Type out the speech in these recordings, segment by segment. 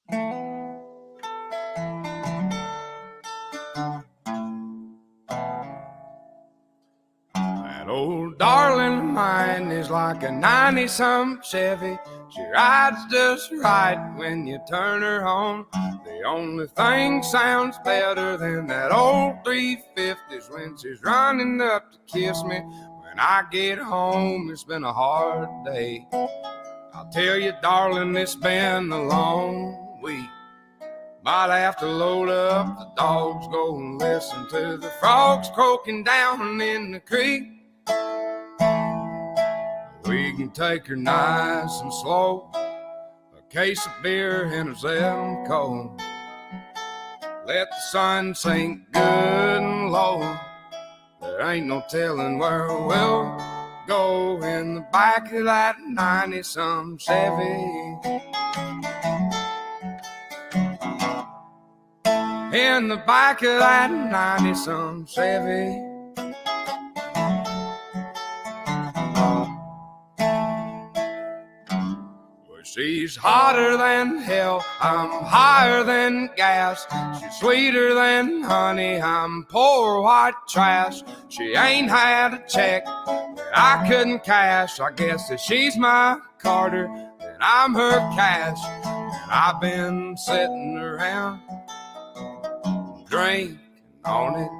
That old darling of mine is like a 90-some Chevy. She rides just right when you turn her on. The only thing sounds better than that old 350 is when she's running up to kiss me. When I get home, it's been a hard day. I'll tell you, darling, it's been a long week. Might have to load up the dogs, go and listen to the frogs croaking down in the creek. We can take her nice and slow, a case of beer and a Zell cold. Let the sun sink good and low. There ain't no telling where we'll go in the back of that 90-some Chevy. In the back of that 90-some Chevy. She's hotter than hell, I'm higher than gas. She's sweeter than honey, I'm poor white trash. She ain't had a check that I couldn't cash. I guess that she's my Carter and I'm her cash. And I've been sitting around drinking on it.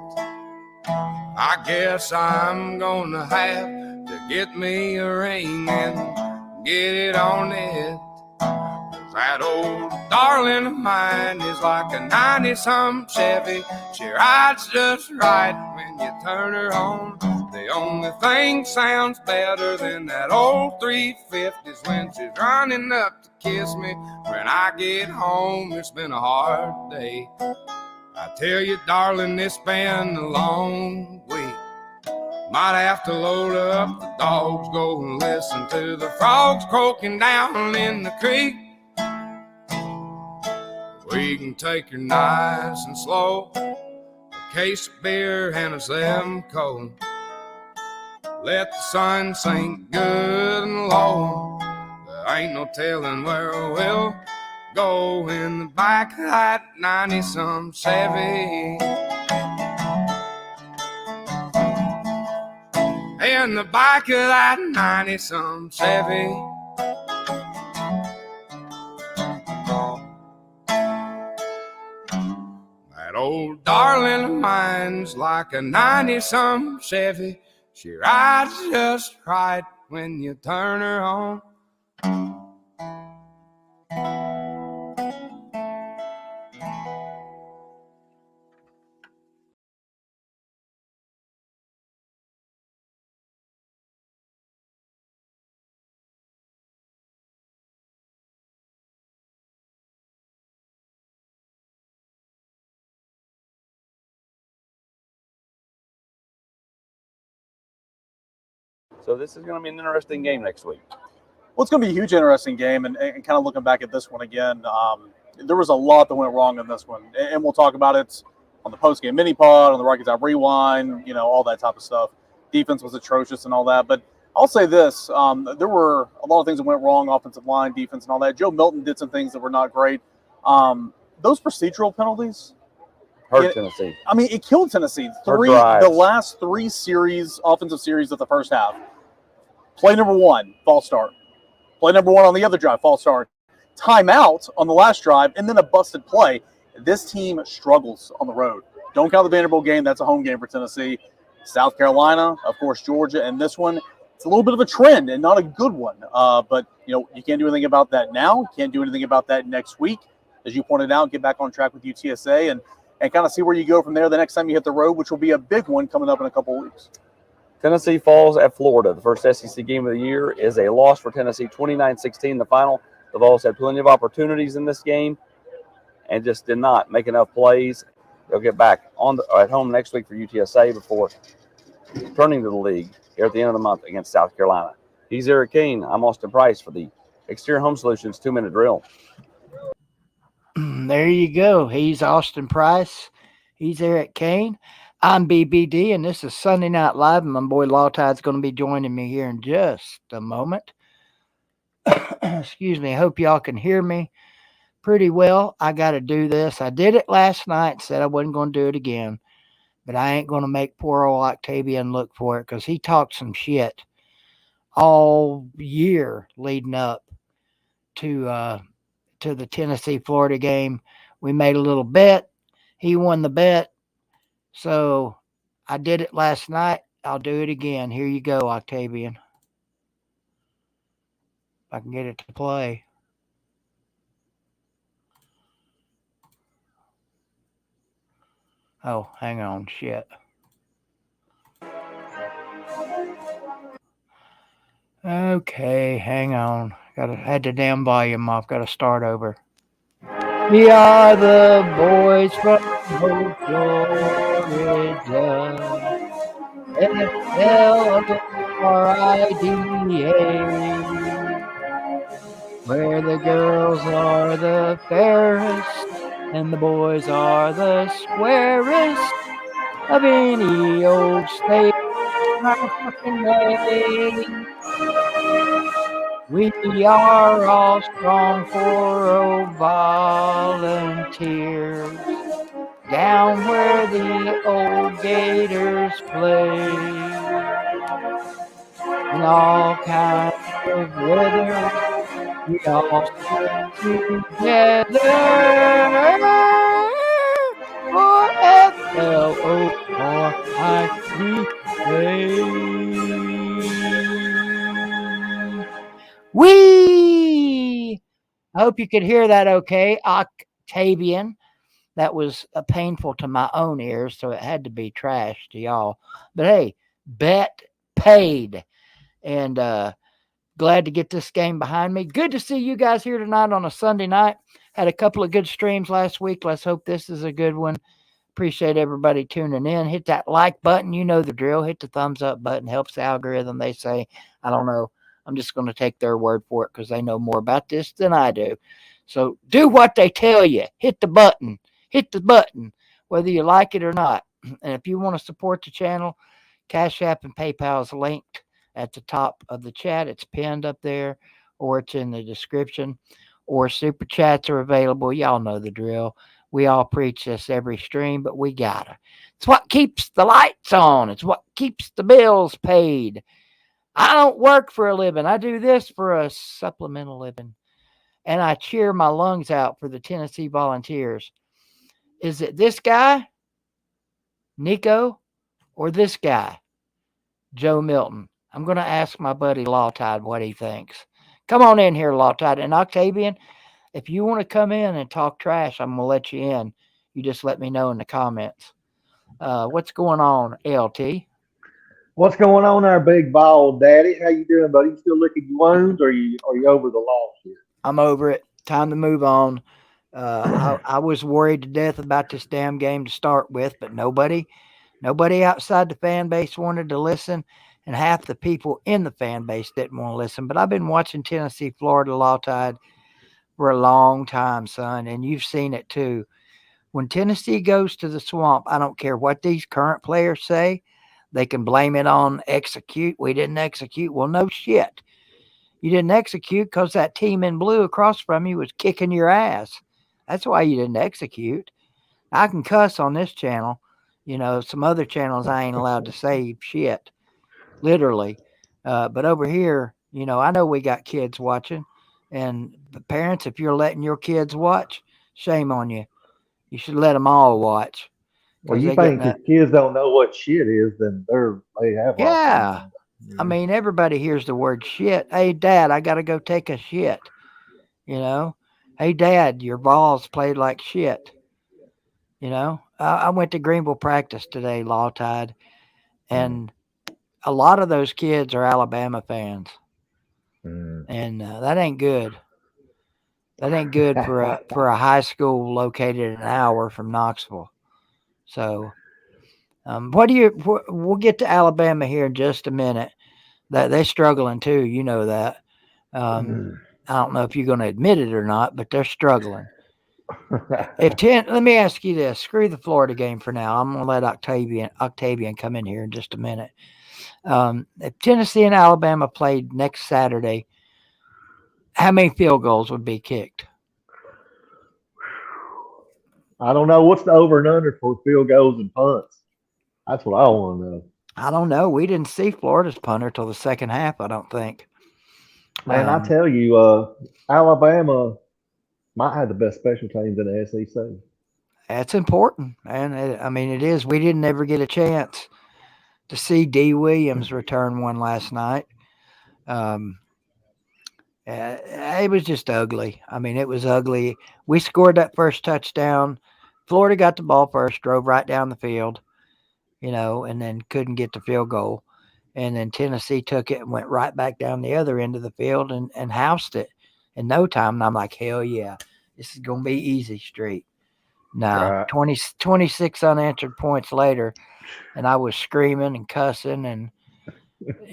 I guess I'm gonna have to get me a ring and get it on it. That old darling of mine is like a 90-some Chevy. She rides just right when you turn her on. The only thing sounds better than that old 350 is when she's running up to kiss me. When I get home, it's been a hard day. I tell you, darling, it's been a long week. Might have to load up the dogs, go and listen to the frogs croaking down in the creek. We can take her nice and slow, a case of beer and a Zell cold. Let the sun sink good and low. There ain't no telling where we'll go in the back of that 90-some Chevy. In the back of that 90-some Chevy. That old darling of mine's like a 90-some Chevy. She rides just right when you turn her on. So this is going to be an interesting game next week. Well, it's going to be a huge, interesting game, and kind of looking back at this one again, there was a lot that went wrong in this one, and we'll talk about it on the post-game mini-pod, on the Rocky Top Rewind, all that type of stuff. Defense was atrocious and all that, but I'll say this, there were a lot of things that went wrong, offensive line, defense, and all that. Joe Milton did some things that were not great. Those procedural penalties hurt Tennessee. I mean, it killed Tennessee. The last three offensive series of the first half. Play number one, false start. Play number one on the other drive, false start. Timeout on the last drive, and then a busted play. This team struggles on the road. Don't count the Vanderbilt game. That's a home game for Tennessee. South Carolina, of course, Georgia, and this one, it's a little bit of a trend and not a good one. But, you can't do anything about that now. You can't do anything about that next week. As you pointed out, get back on track with UTSA and kind of see where you go from there the next time you hit the road, which will be a big one coming up in a couple of weeks. Tennessee falls at Florida. The first SEC game of the year is a loss for Tennessee, 29-16 the final. The Vols had plenty of opportunities in this game and just did not make enough plays. They'll get back at home next week for UTSA before returning to the league here at the end of the month against South Carolina. He's Eric Kane. I'm Austin Price for the Exterior Home Solutions 2-minute drill. There you go. He's Austin Price. He's Eric Kane. I'm BBD, and this is Sunday Night Live, and my boy Lawtide's going to be joining me here in just a moment. Excuse me. I hope y'all can hear me. pretty well. I got to do this. I did it last night, said I wasn't going to do it again, but I ain't going to make poor old Octavian look for it because he talked some shit all year leading up to the Tennessee Florida game. We made a little bet. He won the bet. So I did it last night. I'll do it again. Here you go, Octavian. If I can get it to play. Oh, hang on. Shit. Okay, hang on. Had the damn volume off. Got to start over. We are the boys from old Florida. FLORIDA. Where the girls are the fairest and the boys are the squarest of any old state fucking way. We are all strong 4-0 volunteers down where the old Gators play. In all kinds of weather, we all stick together for FLORIDA. Wee! I hope you could hear that okay, Octavian. That was painful to my own ears, so it had to be trash to y'all. But hey, bet paid. And glad to get this game behind me. Good to see you guys here tonight on a Sunday night. Had a couple of good streams last week. Let's hope this is a good one. Appreciate everybody tuning in. Hit that like button. You know the drill. Hit the thumbs up button. Helps the algorithm, they say. I don't know. I'm just going to take their word for it because they know more about this than I do. So do what they tell you. Hit the button. Hit the button, whether you like it or not. And if you want to support the channel, Cash App and PayPal is linked at the top of the chat. It's pinned up there, or it's in the description, or super chats are available. Y'all know the drill. We all preach this every stream, but we gotta. It's what keeps the lights on. It's what keeps the bills paid. I don't work for a living. I do this for a supplemental living. And I cheer my lungs out for the Tennessee Volunteers. Is it this guy, Nico, or this guy, Joe Milton? I'm going to ask my buddy Lawtide what he thinks. Come on in here, Lawtide. And Octavian, if you want to come in and talk trash, I'm going to let you in. You just let me know in the comments. What's going on, LT? What's going on there, big bald daddy? How you doing, buddy? You still licking your wounds, or are you over the loss here? I'm over it. Time to move on. I was worried to death about this damn game to start with, but nobody outside the fan base wanted to listen, and half the people in the fan base didn't want to listen. But I've been watching Tennessee, Florida, Lawtide for a long time, son, and you've seen it too. When Tennessee goes to the swamp, I don't care what these current players say. They can blame it on execute. We didn't execute. Well, no shit. You didn't execute because that team in blue across from you was kicking your ass. That's why you didn't execute. I can cuss on this channel. You know, some other channels I ain't allowed to say shit, literally. But over here, you know, I know we got kids watching. And the parents, if you're letting your kids watch, shame on you. You should let them all watch. Well, you think if kids don't know what shit is, then they have. Yeah. I mean, everybody hears the word shit. Hey, Dad, I got to go take a shit. You know, hey, Dad, your balls played like shit. You know, I went to Greenville practice today, Lawtide, and a lot of those kids are Alabama fans, and that ain't good. That ain't good for a high school located an hour from Knoxville. So, we'll get to Alabama here in just a minute. That they're struggling too. You know that. I don't know if you're going to admit it or not, but they're struggling. Let me ask you this. Screw the Florida game for now. I'm going to let Octavian come in here in just a minute. If Tennessee and Alabama played next Saturday, how many field goals would be kicked? I don't know what's the over and under for field goals and punts. That's what I want to know. I don't know. We didn't see Florida's punter till the second half, I don't think. Man, I tell you, Alabama might have the best special teams in the SEC. That's important. And I mean, it is. We didn't ever get a chance to see D. Williams return one last night. Um, it was just ugly. I mean, it was ugly. We scored that first touchdown. Florida got the ball first, drove right down the field, and then couldn't get the field goal. And then Tennessee took it and went right back down the other end of the field and housed it in no time. And I'm like, hell yeah, this is going to be easy street. No, Right. 26 unanswered points later, and I was screaming and cussing and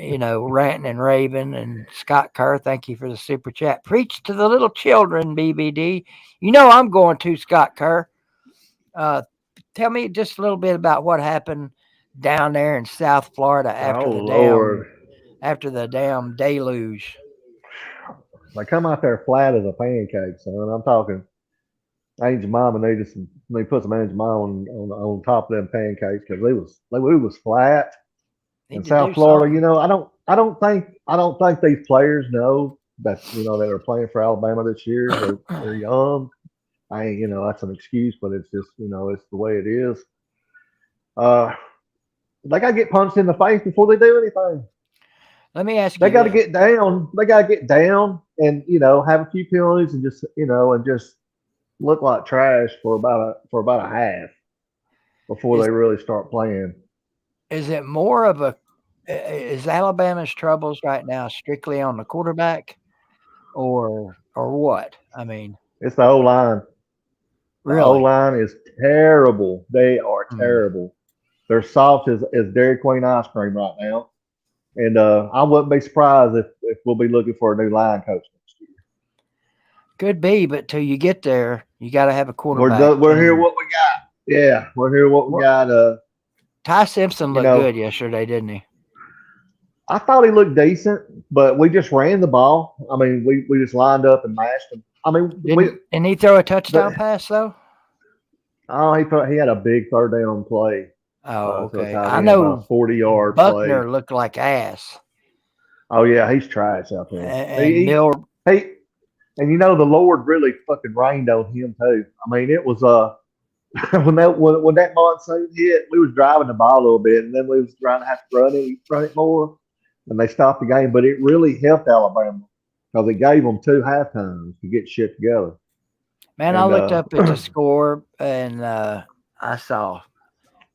ranting and raving. And Scott Kerr, thank you for the super chat. Preach to the little children, BBD. I'm going to, Scott Kerr. Tell me just a little bit about what happened down there in South Florida after Lord. after the damn deluge. They come out there flat as a pancake, son. I'm talking Angel Mama they put some Angel Mama on top of them pancakes because we was flat in South Florida. I don't think these players know that they were playing for Alabama this year. They're young. That's an excuse, but it's just it's the way it is. They got to get punched in the face before they do anything. Let me ask you. They got to get down. They got to get down and have a few penalties and just look like trash for about a half before they really start playing. Is it more of is Alabama's troubles right now strictly on the quarterback, or what? I mean, it's the O line. Really? The O line is terrible. They are terrible. They're soft as Dairy Queen ice cream right now. And I wouldn't be surprised if we'll be looking for a new line coach next year. Could be, but till you get there, you got to have a quarterback. We're here what we got. Yeah, we're here what we got. Ty Simpson looked good yesterday, didn't he? I thought he looked decent, but we just ran the ball. I mean, we just lined up and mashed him. I mean, didn't he throw a touchdown pass though? Oh, he had a big third down play. Oh, okay. I know 40-yard Buckner play. looked like ass. Oh yeah, he's trash out there. And the Lord really fucking rained on him too. I mean, it was when that monsoon hit, we was driving the ball a little bit, and then we was trying to have to run it more, and they stopped the game. But it really helped Alabama because it gave them 2 halftimes to get shit together. Man, I looked up at the score and I saw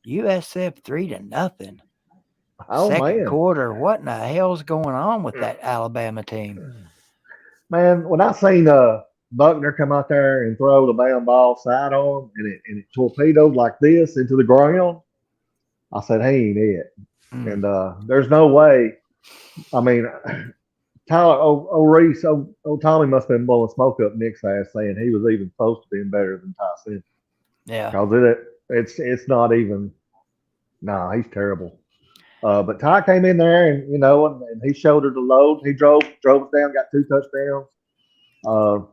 USF 3-0. Second quarter. What in the hell's going on with that Alabama team? Man, when I seen Buckner come out there and throw the damn ball sidearm and it torpedoed like this into the ground, I said, he ain't it. And there's no way. I mean, Tyler Tommy must have been blowing smoke up Nick's ass saying he was even supposed to be better than Ty Simpson. Yeah. Because it's not even. Nah, he's terrible. But Ty came in there and he shouldered the load. He drove us down, got 2 touchdowns.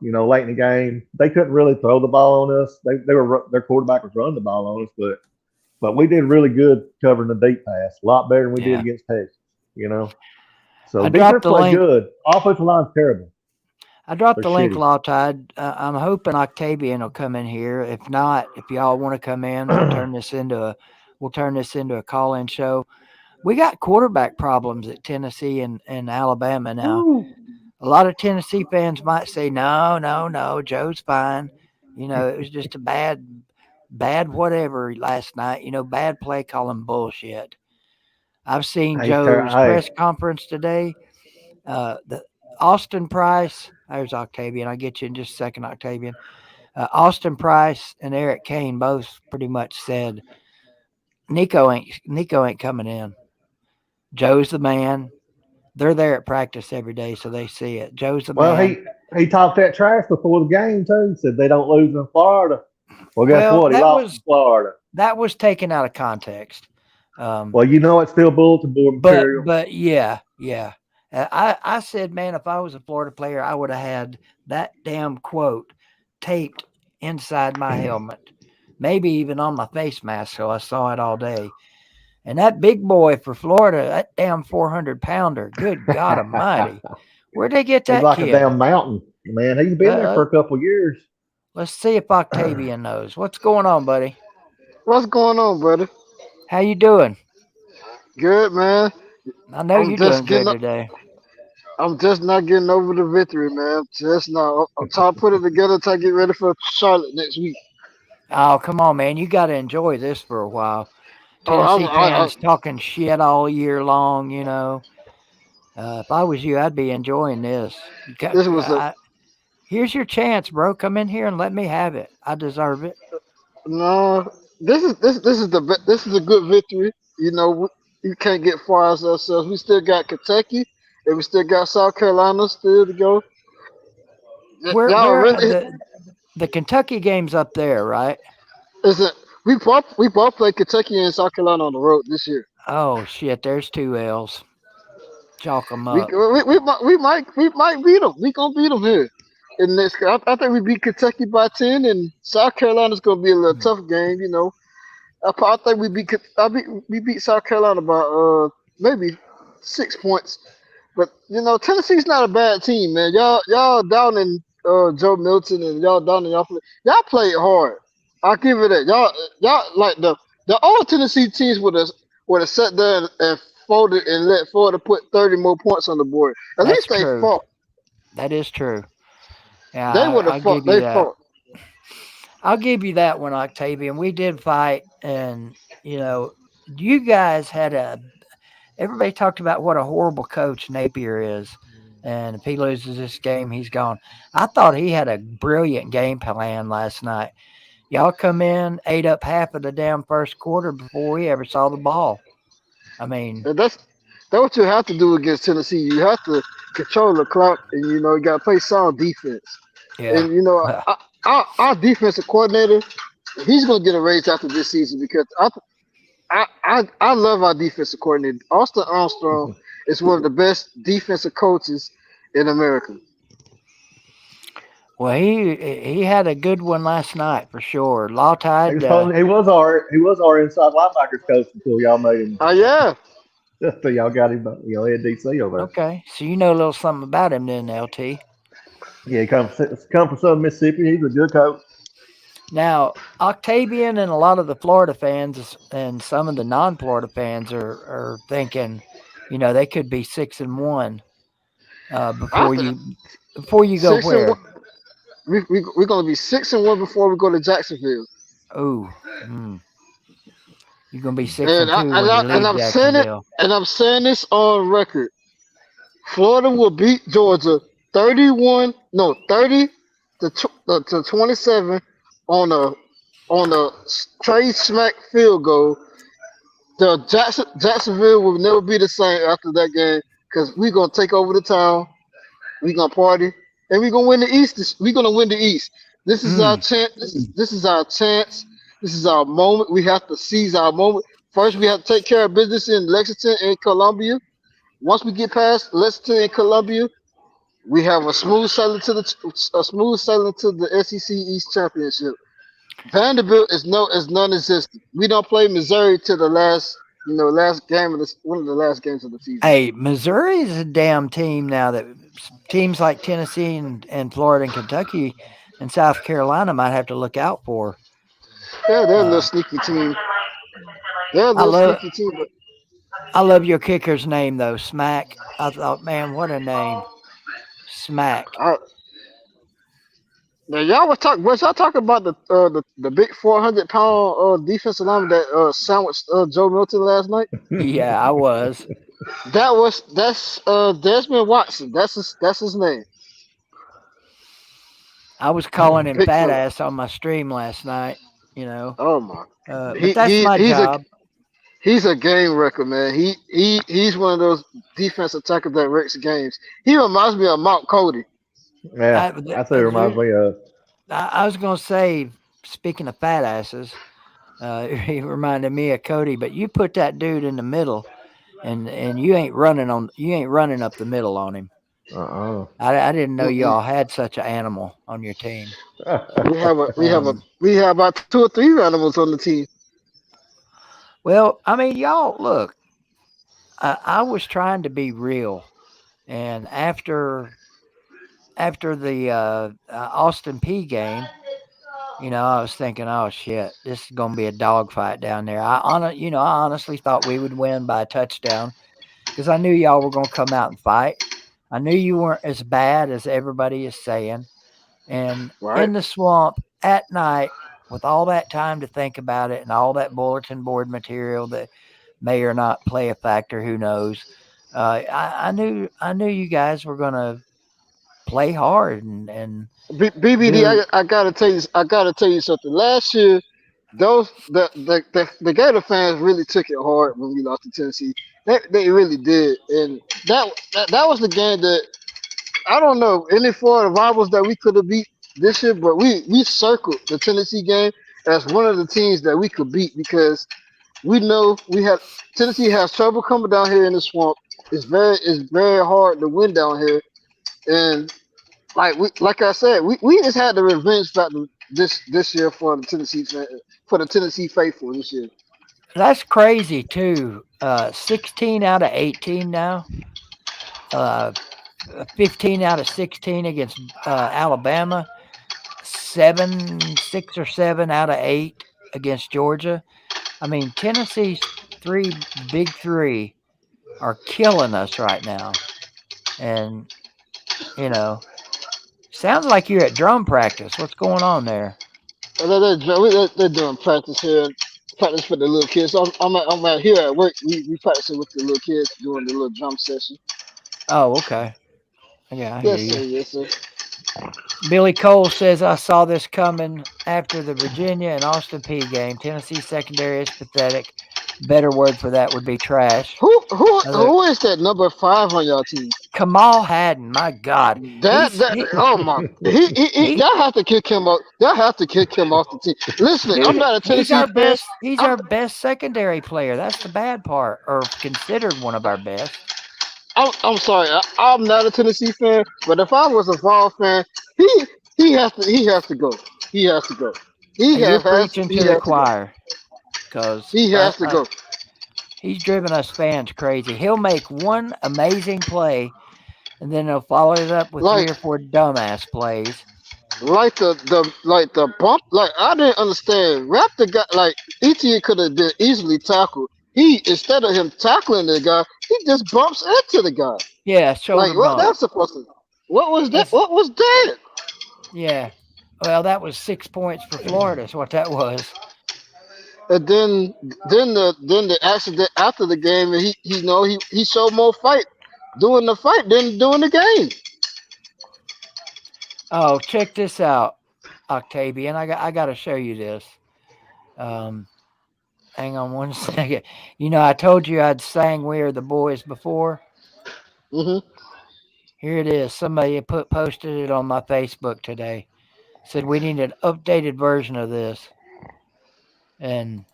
Late in the game, they couldn't really throw the ball on us. Their quarterback was running the ball on us, but we did really good covering the deep pass. A lot better than we did against Texas. So defense played good. Offensive line's terrible. I dropped the link, Law Tide. I'm hoping Octavian will come in here. If not, if y'all want to come in, we'll turn this into a call-in show. We got quarterback problems at Tennessee and Alabama now. Ooh. A lot of Tennessee fans might say, no, Joe's fine. It was just a bad whatever last night. Bad play calling bullshit. I've seen Joe's press conference today. The Austin Price, there's Octavian. I'll get you in just a second, Octavian. Austin Price and Eric Kane both pretty much said Nico ain't coming in. Joe's the man. They're there at practice every day, so they see it. Joe's the man. Well, he talked that trash before the game too. He said they don't lose in Florida. Well, guess what? He lost in Florida. That was taken out of context. It's still bulletin board material. But yeah. I said, man, if I was a Florida player, I would have had that damn quote taped inside my helmet. maybe even on my face mask, so I saw it all day. And that big boy for Florida, that damn 400-pounder, good God Almighty, where'd they get He's that like a kid? damn mountain, man. He's been there for a couple years. Let's see if Octavian knows. What's going on, buddy? What's going on, brother? How you doing? Good, man. I know I'm you're doing just good getting up. today. I'm just not getting over the victory, man. Just now. I'm trying to put it together to get ready for Charlotte next week. Oh, come on, man. You got to enjoy this for a while. Oh, Tennessee I, fans talking shit all year long, you know. If I was you, I'd be enjoying this. this was a Here's your chance, bro. Come in here and let me have it. I deserve it. no. This is a good victory. You know, you can't get far as ourselves. We still got Kentucky, and we still got South Carolina still to go. Y'all Where really the Kentucky game's up there, right? isn't. We both played Kentucky and South Carolina on the road this year. Oh shit, there's two L's. Chalk them We up. we, we, might we might beat them. We gonna beat them here. In this, I think we beat Kentucky by 10, and South Carolina's gonna be a little tough game. You know, I think we beat South Carolina by maybe 6 points. But you know, Tennessee's not a bad team, man. Y'all down in Joe Milton and y'all down in y'all played hard. I'll give it that. Y'all like the old Tennessee teams would have sat there and folded and let Florida put 30 more points on the board. At That's least they true. fought. That is true. Yeah, They would have I'll fought. give you They that. fought. I'll give you that one, Octavian. We did fight, and you know, you guys had a. Everybody talked about what a horrible coach Napier is, and if he loses this game, he's gone. I thought he had a brilliant game plan last night. Y'all come in, ate up half of the damn first quarter before we ever saw the ball. I mean, And that's what you have to do against Tennessee. You have to control the clock, and you know you got to play sound defense. yeah. And you know our defensive coordinator, he's gonna get a raise after this season because I love our defensive coordinator. Austin Armstrong is one of the best defensive coaches in America. Well, he had a good one last night for sure. Law He tied. was our inside linebackers coach until y'all made him. Oh yeah, Until y'all got him. He had DC over there. Okay, so you know a little something about him, then, LT. Yeah, he come from Southern Mississippi. He's a good coach. Now, Octavian and a lot of the Florida fans and some of the non-Florida fans are thinking, you know, they could be 6-1 I before th- you go 6-1. where? We're gonna be 6-1 before we go to Jacksonville. Oh, you're gonna be six And and I two and, when I, you and leave I'm saying it, Jacksonville. and I'm saying this on record. Florida will beat Georgia 31, no 30 to 27 on a straight smack field goal. The Jacksonville will never be the same after that game because we're gonna take over the town. We're gonna party and we're gonna win the East. We're gonna win the East. This is our Mm, chance. This is our chance. This is our moment. We have to seize our moment. First, we have to take care of business in Lexington and Columbia. Once we get past Lexington and Columbia, we have a smooth sailing to the SEC East Championship. Vanderbilt is non-existent. We don't play Missouri to the last game of one of the last games of the season. hey, Missouri is a damn team now that teams like Tennessee and Florida and Kentucky and South Carolina might have to look out for. Yeah, they're a little Uh, sneaky team. They're a I little love sneaky team, but I love your kicker's name though, Smack. I thought, man, what a name, Smack. I, now was y'all talking about the big 400-pound defensive lineman that sandwiched Joe Milton last night? Yeah, I was. That's Desmond Watson. That's his name. I was calling him Big fat fella. ass on my stream last night. You know, Oh my. but that's my He's a job. game record, man. He's one of those defensive tackles that wrecks games. He reminds me of Mount Cody. Yeah, I, th- that's what it reminds me of. I was gonna say, speaking of fat asses, he reminded me of Cody. But you put that dude in the middle, and you ain't running up the middle on him. I didn't know Mm-mm. y'all had such an animal on your team. We have Um, about 2 or 3 animals on the team. well, I mean, y'all look. I was trying to be real, and after the Austin P game, I was thinking, oh shit, this is gonna be a dogfight down there. I honestly thought we would win by a touchdown because I knew y'all were gonna come out and fight. I knew you weren't as bad as everybody is saying. And Right. in the swamp at night, with all that time to think about it and all that bulletin board material that may or not play a factor, who knows? I knew you guys were gonna play hard and BBD, do. I gotta tell you, something. Last year, the Gator fans really took it hard when we lost to Tennessee. They really did, and that was the game that I don't know any Florida rivals that we could have beat this year, but we circled the Tennessee game as one of the teams that we could beat because we know we had Tennessee has trouble coming down here in the swamp. It's very hard to win down here, and like I said, we just had the revenge factor this year for the Tennessee faithful this year. That's crazy too. 16 out of 18 now. Uh, 15 out of 16 against Alabama. 6 or 7 out of 8 against Georgia. I mean, Tennessee's big three are killing us right now. And, you know, sounds like you're at drum practice. What's going on there? They're doing practice here, practice for the little kids. I'm out here at work. We practicing with the little kids doing the little drum session. Oh, okay. Yeah, I hear Yes you. sir, yes sir. Billy Cole says, I saw this coming after the Virginia and Austin P game. Tennessee secondary is pathetic. Better word for that would be trash. Who is that number 5 on your team? Kamal Haddon, my God. Oh my, He y'all have to kick him off. Y'all have to kick him off the team. Listen, I'm dude, not a he's Tennessee our fan. best he's I'm our best secondary player. That's the bad part, or considered one of our best. I'm sorry. I'm not a Tennessee fan, but if I was a Vol fan, he he has to go. He has to go. You're preaching to He the has to go. choir because He has to go. he's driven us fans crazy. He'll make one amazing play, and then he'll follow it up with three Like or four dumbass plays. the bump. Like I didn't understand. Rap the guy. Like ETA could have been easily tackled. He instead of him tackling the guy, he just bumps into the guy. Yeah, shoulder Like what bump. that's supposed to? What was that? That's What was that? yeah. Well, that was 6 points for Florida. Is what that was. And then the accident after the game, and he showed more fight doing the fight than doing the game. Oh, check this out, Octavian. I got to show you this. Um, hang on one second. I told you I'd sang "We Are the Boys" before. Hmm. Here it is. Somebody posted it on my Facebook today. Said we need an updated version of this. And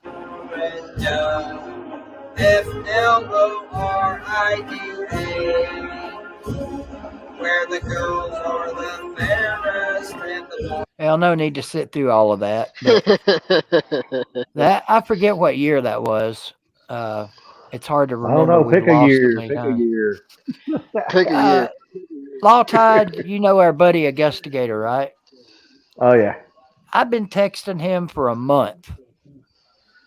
where the girls are the fairest and the well, no need to sit through all of that. But that I forget what year that was. It's hard to I don't remember. know. We Pick a lost so year. many Pick a times. year. Pick a year. Law Tide, you know our buddy Augustigator, right? Oh yeah. I've been texting him for a month.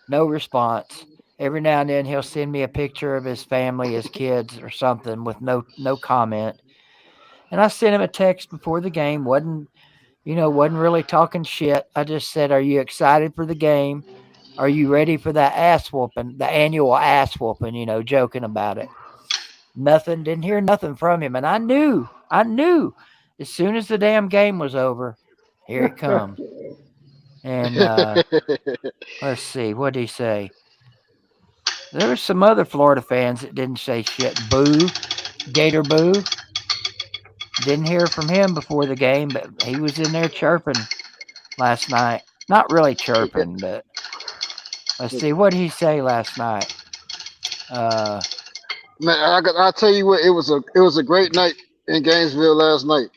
No response. Every now and then he'll send me a picture of his family, his kids, or something with no comment. And I sent him a text before the game. Wasn't really talking shit. I just said, "Are you excited for the game? Are you ready for that ass whooping, the annual ass whooping?" Joking about it. Nothing. Didn't hear nothing from him, and I knew. As soon as the damn game was over, here it comes. And let's see, what did he say? There were some other Florida fans that didn't say shit. Boo, Gator boo. Didn't hear from him before the game, but he was in there chirping last night. Not really chirping, but let's see, what did he say last night? Man, I'll tell you what, it was a great night in Gainesville last night.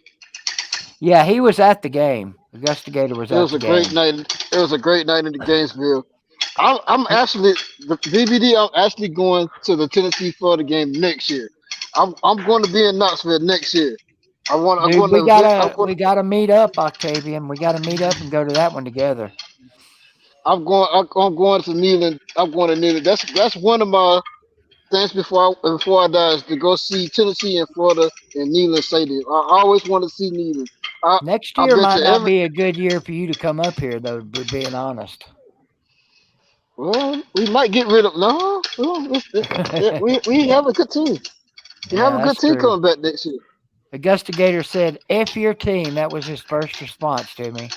Yeah, he was at the game. Augusta Gator was It at was the a great game. night. It was a great night in the Gainesville. I'm actually the BBD. I'm actually going to the Tennessee Florida game next year. I'm going to be in Knoxville next year. I'm Dude, going we to visit. gotta we gotta meet up, Octavian. We gotta meet up and go to that one together. I'm going to Neyland. I'm going to Neyland. That's one of my things before I die is to go see Tennessee and Florida in Neyland Stadium. I always want to see Neyland. I Next I year bet might you not every be a good year for you to come up here, though. Being honest. well we might get rid of no. We have a good team. We have Yeah, a good that's team true. coming back next year. Augusta Gator said, "F your team." That was his first response to me.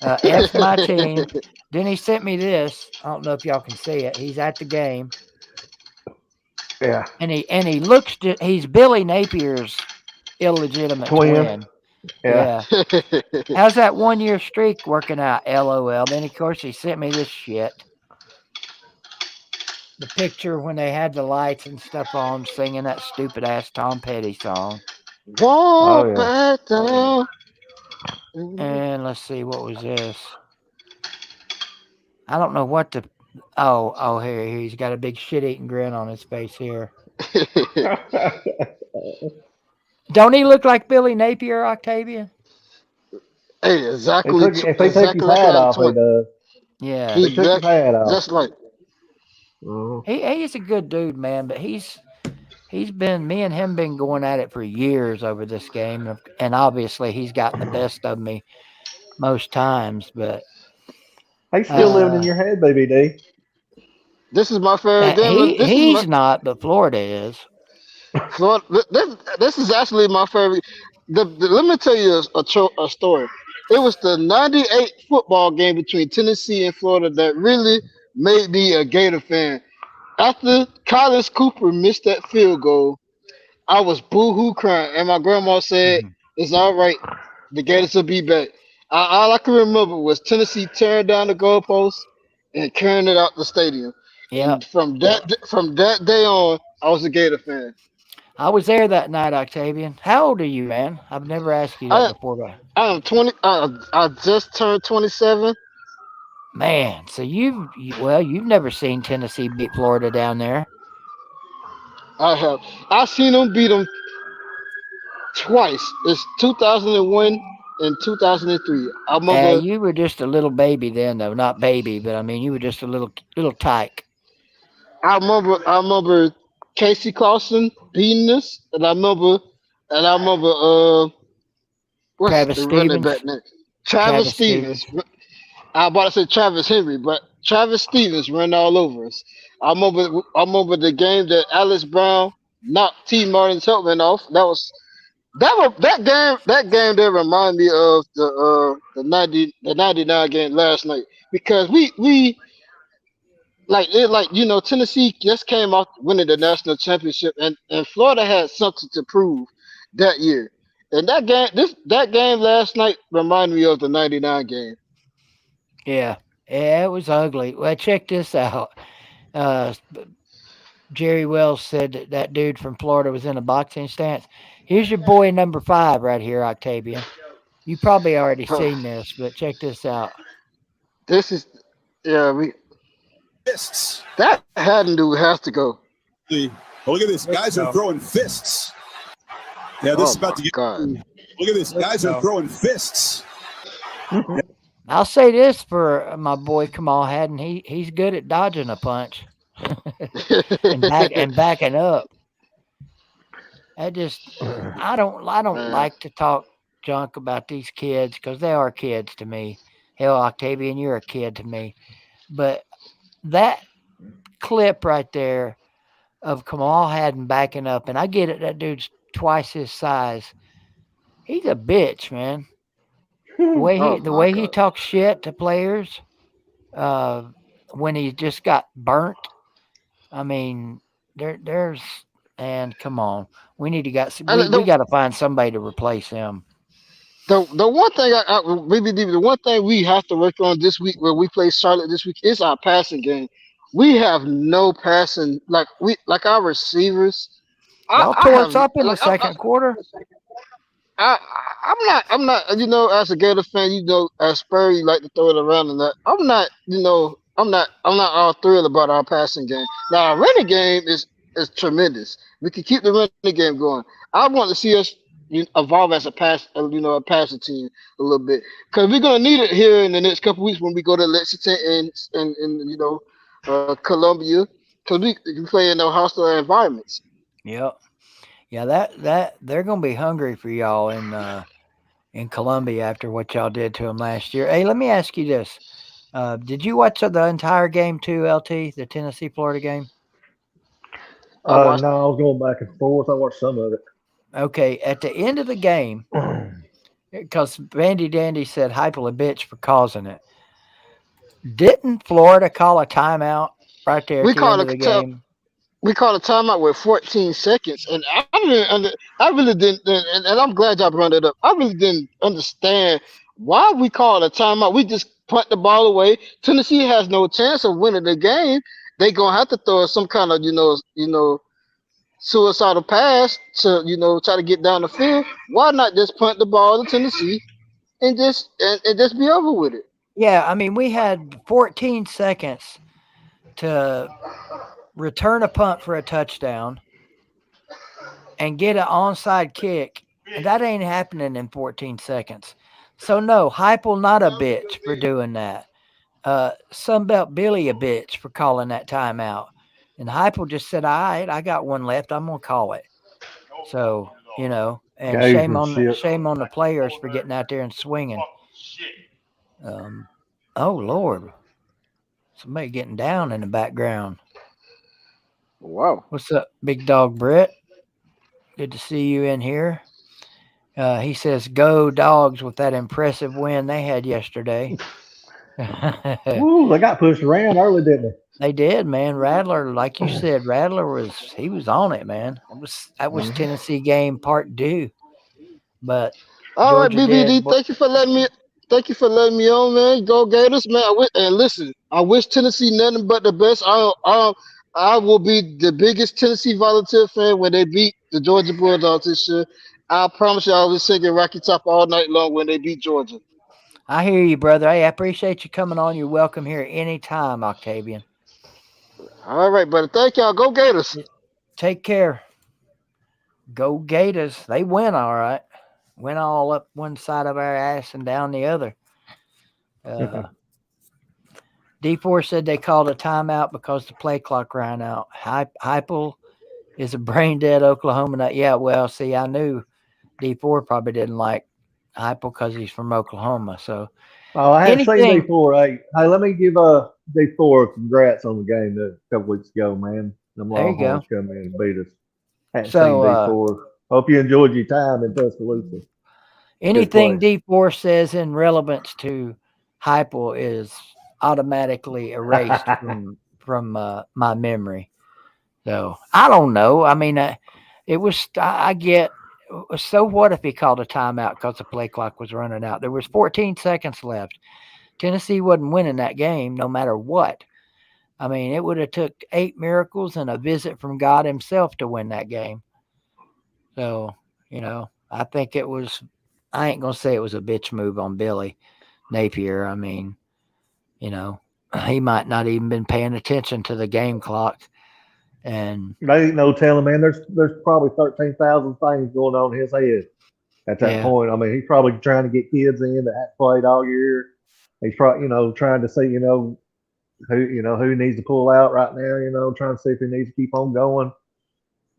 F my team. Then he sent me this. I don't know if y'all can see it. He's at the game, Yeah. and he looks. He's Billy Napier's illegitimate Twin. twin. Yeah. Yeah. How's that 1 year streak working out? LOL. Then of course he sent me this shit. The picture when they had the lights and stuff on, singing that stupid ass Tom Petty song. Oh Walk yeah. back down. And let's see, what was this? I don't know what the. Oh, here he's got a big shit-eating grin on his face here. Don't he look like Billy Napier, Octavian? Hey, If he took his exactly like hat I had a off, he twin. does. Yeah, If he took his hat off. Just like he's a good dude, man. But he's been me and him been going at it for years over this game, and obviously he's gotten the best of me most times. But He's still living in your head, BBD. this is my favorite game. This is my he's not, but Florida is. Florida. This is actually my favorite. Let me tell you a story. It was the '98 football game between Tennessee and Florida that really made me a Gator fan. After Collins Cooper missed that field goal, I was boo-hoo crying, and my grandma said, Mhm. "It's all right. The Gators will be back." All I can remember was Tennessee tearing down the goalposts and carrying it out the stadium. Yep. And from that day on, I was a Gator fan. I was there that night, Octavian. How old are you, man? I've never asked you that I before. But I am 20. I just turned 27. man, so you've never seen Tennessee beat Florida down there. I have. I seen them beat them twice. It's 2001 and 2003. I remember. You were just a little baby then, though. Not baby, but I mean, you were just a little tyke. I remember Casey Carlson beating us, and I remember. What's Travis the running Stevens. back name? Travis Travis Stevens. Stevens. I about to say Travis Henry, but Travis Stevens ran all over us. I remember the game that Alex Brown knocked T. Martin's helmet off. That game there remind me of the 99 game last night because we Tennessee just came off winning the national championship and Florida had something to prove that year. And that game last night reminded me of the 99 game. Yeah. Yeah, it was ugly. Well, check this out. Uh, Jerry Wells said that dude from Florida was in a boxing stance. Here's your boy number 5 right here, Octavian. You probably already seen this, but check this out. This is yeah, we Fists. that Haddon dude has to go. But look at this. Guys are throwing fists. Yeah, this is about to get. God. Look at this. Guys are throwing fists. I'll say this for my boy Kamal Haddon. He's good at dodging a punch and backing up. I don't like to talk junk about these kids because they are kids to me. Hell, Octavian, you're a kid to me. But that clip right there of Kamal Haddon backing up, and I get it, that dude's twice his size. He's a bitch, man. The way he talks shit to players, when he just got burnt. I mean, there's and come on, we need to we got to find somebody to replace him. The one thing the one thing we have to work on this week when we play Charlotte this week is our passing game. We have no passing like our receivers Y'all I tore have us up in the like second quarter. I'm not, as a Gator fan, as Spurs, you like to throw it around and that. I'm not, I'm not all thrilled about our passing game. Now, our running game is tremendous. We can keep the running game going. I want to see us evolve as a passing team a little bit, because we're gonna need it here in the next couple weeks when we go to Lexington and Columbia, because we play in those hostile environments. Yep. Yeah, that they're gonna be hungry for y'all in Columbia after what y'all did to them last year. Hey, let me ask you this: did you watch the entire game too, LT, the Tennessee Florida game? I watched. No, I was going back and forth. I watched some of it. Okay, at the end of the game, because Bandy Dandy said Heupel a bitch for causing it. Didn't Florida call a timeout right there at We the end called of the a game? we called a timeout with 14 seconds, and I really didn't, and I'm glad y'all brought it up. I really didn't understand why we called a timeout. We just punt the ball away. Tennessee has no chance of winning the game. They gonna have to throw some kind of suicidal pass to try to get down the field. Why not just punt the ball to Tennessee and just be over with it? Yeah, I mean, we had 14 seconds to return a punt for a touchdown and get an onside kick, and that ain't happening in 14 seconds. So no, Heupel not a bitch for doing that. Sunbelt Billy a bitch for calling that timeout, and Heupel just said, "All right, I got one left. I'm gonna call it." So and Gamesmanship. shame on the players for getting out there and swinging. Oh Lord, somebody getting down in the background. Wow. What's up, big dog Brett? Good to see you in here. He says, "Go Dogs with that impressive win they had yesterday." Woo, they got pushed around early, didn't They did, man. Rattler, like you said, Rattler was on it, man. That they? was Tennessee game part 2, but All right, Georgia BBD. did. Thank you for letting me on, man. Go Gators, man. And listen, I wish Tennessee nothing but the best. I will be the biggest Tennessee volunteer fan when they beat the Georgia Bulldogs this year. I promise you, I will be singing Rocky Top all night long when they beat Georgia. I hear you, brother. Hey, I appreciate you coming on. You're welcome here anytime, Octavian. All right, brother. Thank y'all. Go Gators. Take care. Go Gators. They win all right. Went all up one side of our ass and down the other. D4 said they called a timeout because the play clock ran out. Heupel is a brain dead Oklahoma nut. Yeah, well, see, I knew D4 probably didn't like Heupel because he's from Oklahoma. So Oh, I hadn't seen anything. D4. Hey, let me give D4 congrats on the game a couple weeks ago, man. Them There you go. Longhorns come in and beat us. Hadn't seen So D4. Hope you enjoyed your time in Tuscaloosa. anything D4 says in relevance to Heupel is automatically erased from my memory. So I don't know. I mean, it was. I get. So what if he called a timeout because the play clock was running out? There was 14 seconds left. Tennessee wasn't winning that game, no matter what. I mean, it would have took 8 miracles and a visit from God Himself to win that game. So I think it was. I ain't gonna say it was a bitch move on Billy Napier. I mean, he might not even been paying attention to the game clock. And They ain't no telling, man. There's probably 13,000 things going on in his head at that yeah, point. I mean, he's probably trying to get kids in that haven't played all year. He's probably, trying to see, who needs to pull out right now. Trying to see if he needs to keep on going.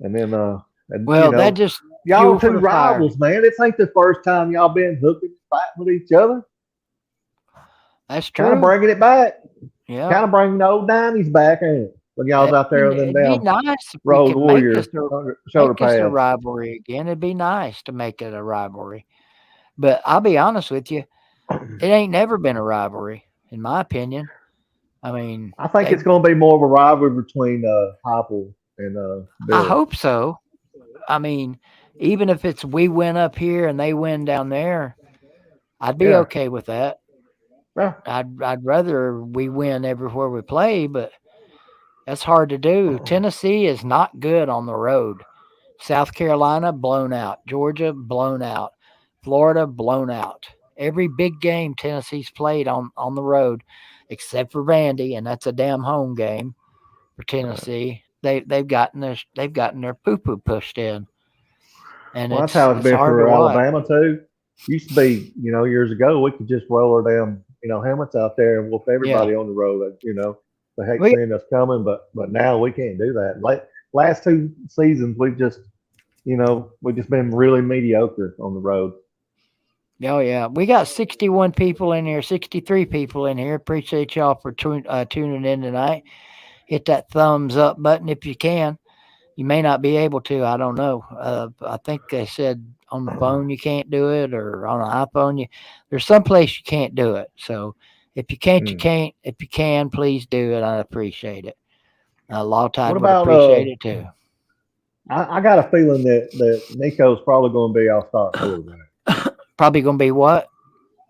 And then, well, that just y'all fuel for two the fire. rivals, man. This ain't the first time y'all been hooking and fighting with each other. That's Kind of true. bringing it back. Yeah, Kind of bringing the old 90s back, ain't it? When y'all's out there on them it'd be down nice if we Road could make Warrior this shoulder a pads. rivalry again. It'd be nice to make it a rivalry. But I'll be honest with you, it ain't never been a rivalry, in my opinion. I mean, I think it's going to be more of a rivalry between Heupel and I Billy. hope so. I mean, even if it's we win up here and they win down there, I'd be okay with that. Yeah. I'd rather we win everywhere we play, but that's hard to do. Tennessee is not good on the road. South Carolina blown out. Georgia blown out. Florida blown out. Every big game Tennessee's played on the road, except for Vandy, and that's a damn home game for Tennessee. They've gotten their poo poo pushed in, and Well, that's how it's it's been hard to for watch. Alabama too. Used to be, years ago, we could just roll our damn, helmets out there and whoop everybody on the road. They hate We, seeing us coming, but now we can't do that. Like last two seasons, we've just been really mediocre on the road. oh yeah, we got 61 people in here, 63 people in here. Appreciate y'all for tuning in tonight. Hit that thumbs up button if you can. You may not be able to. I don't know. I think they said on the phone you can't do it, or on an iPhone there's some place you can't do it. So if you can't, you can't. If you can, please do it. I appreciate it. Law Tide What would about appreciate it too. I got a feeling that Nico's probably going to be our starting quarterback. Probably gonna be what?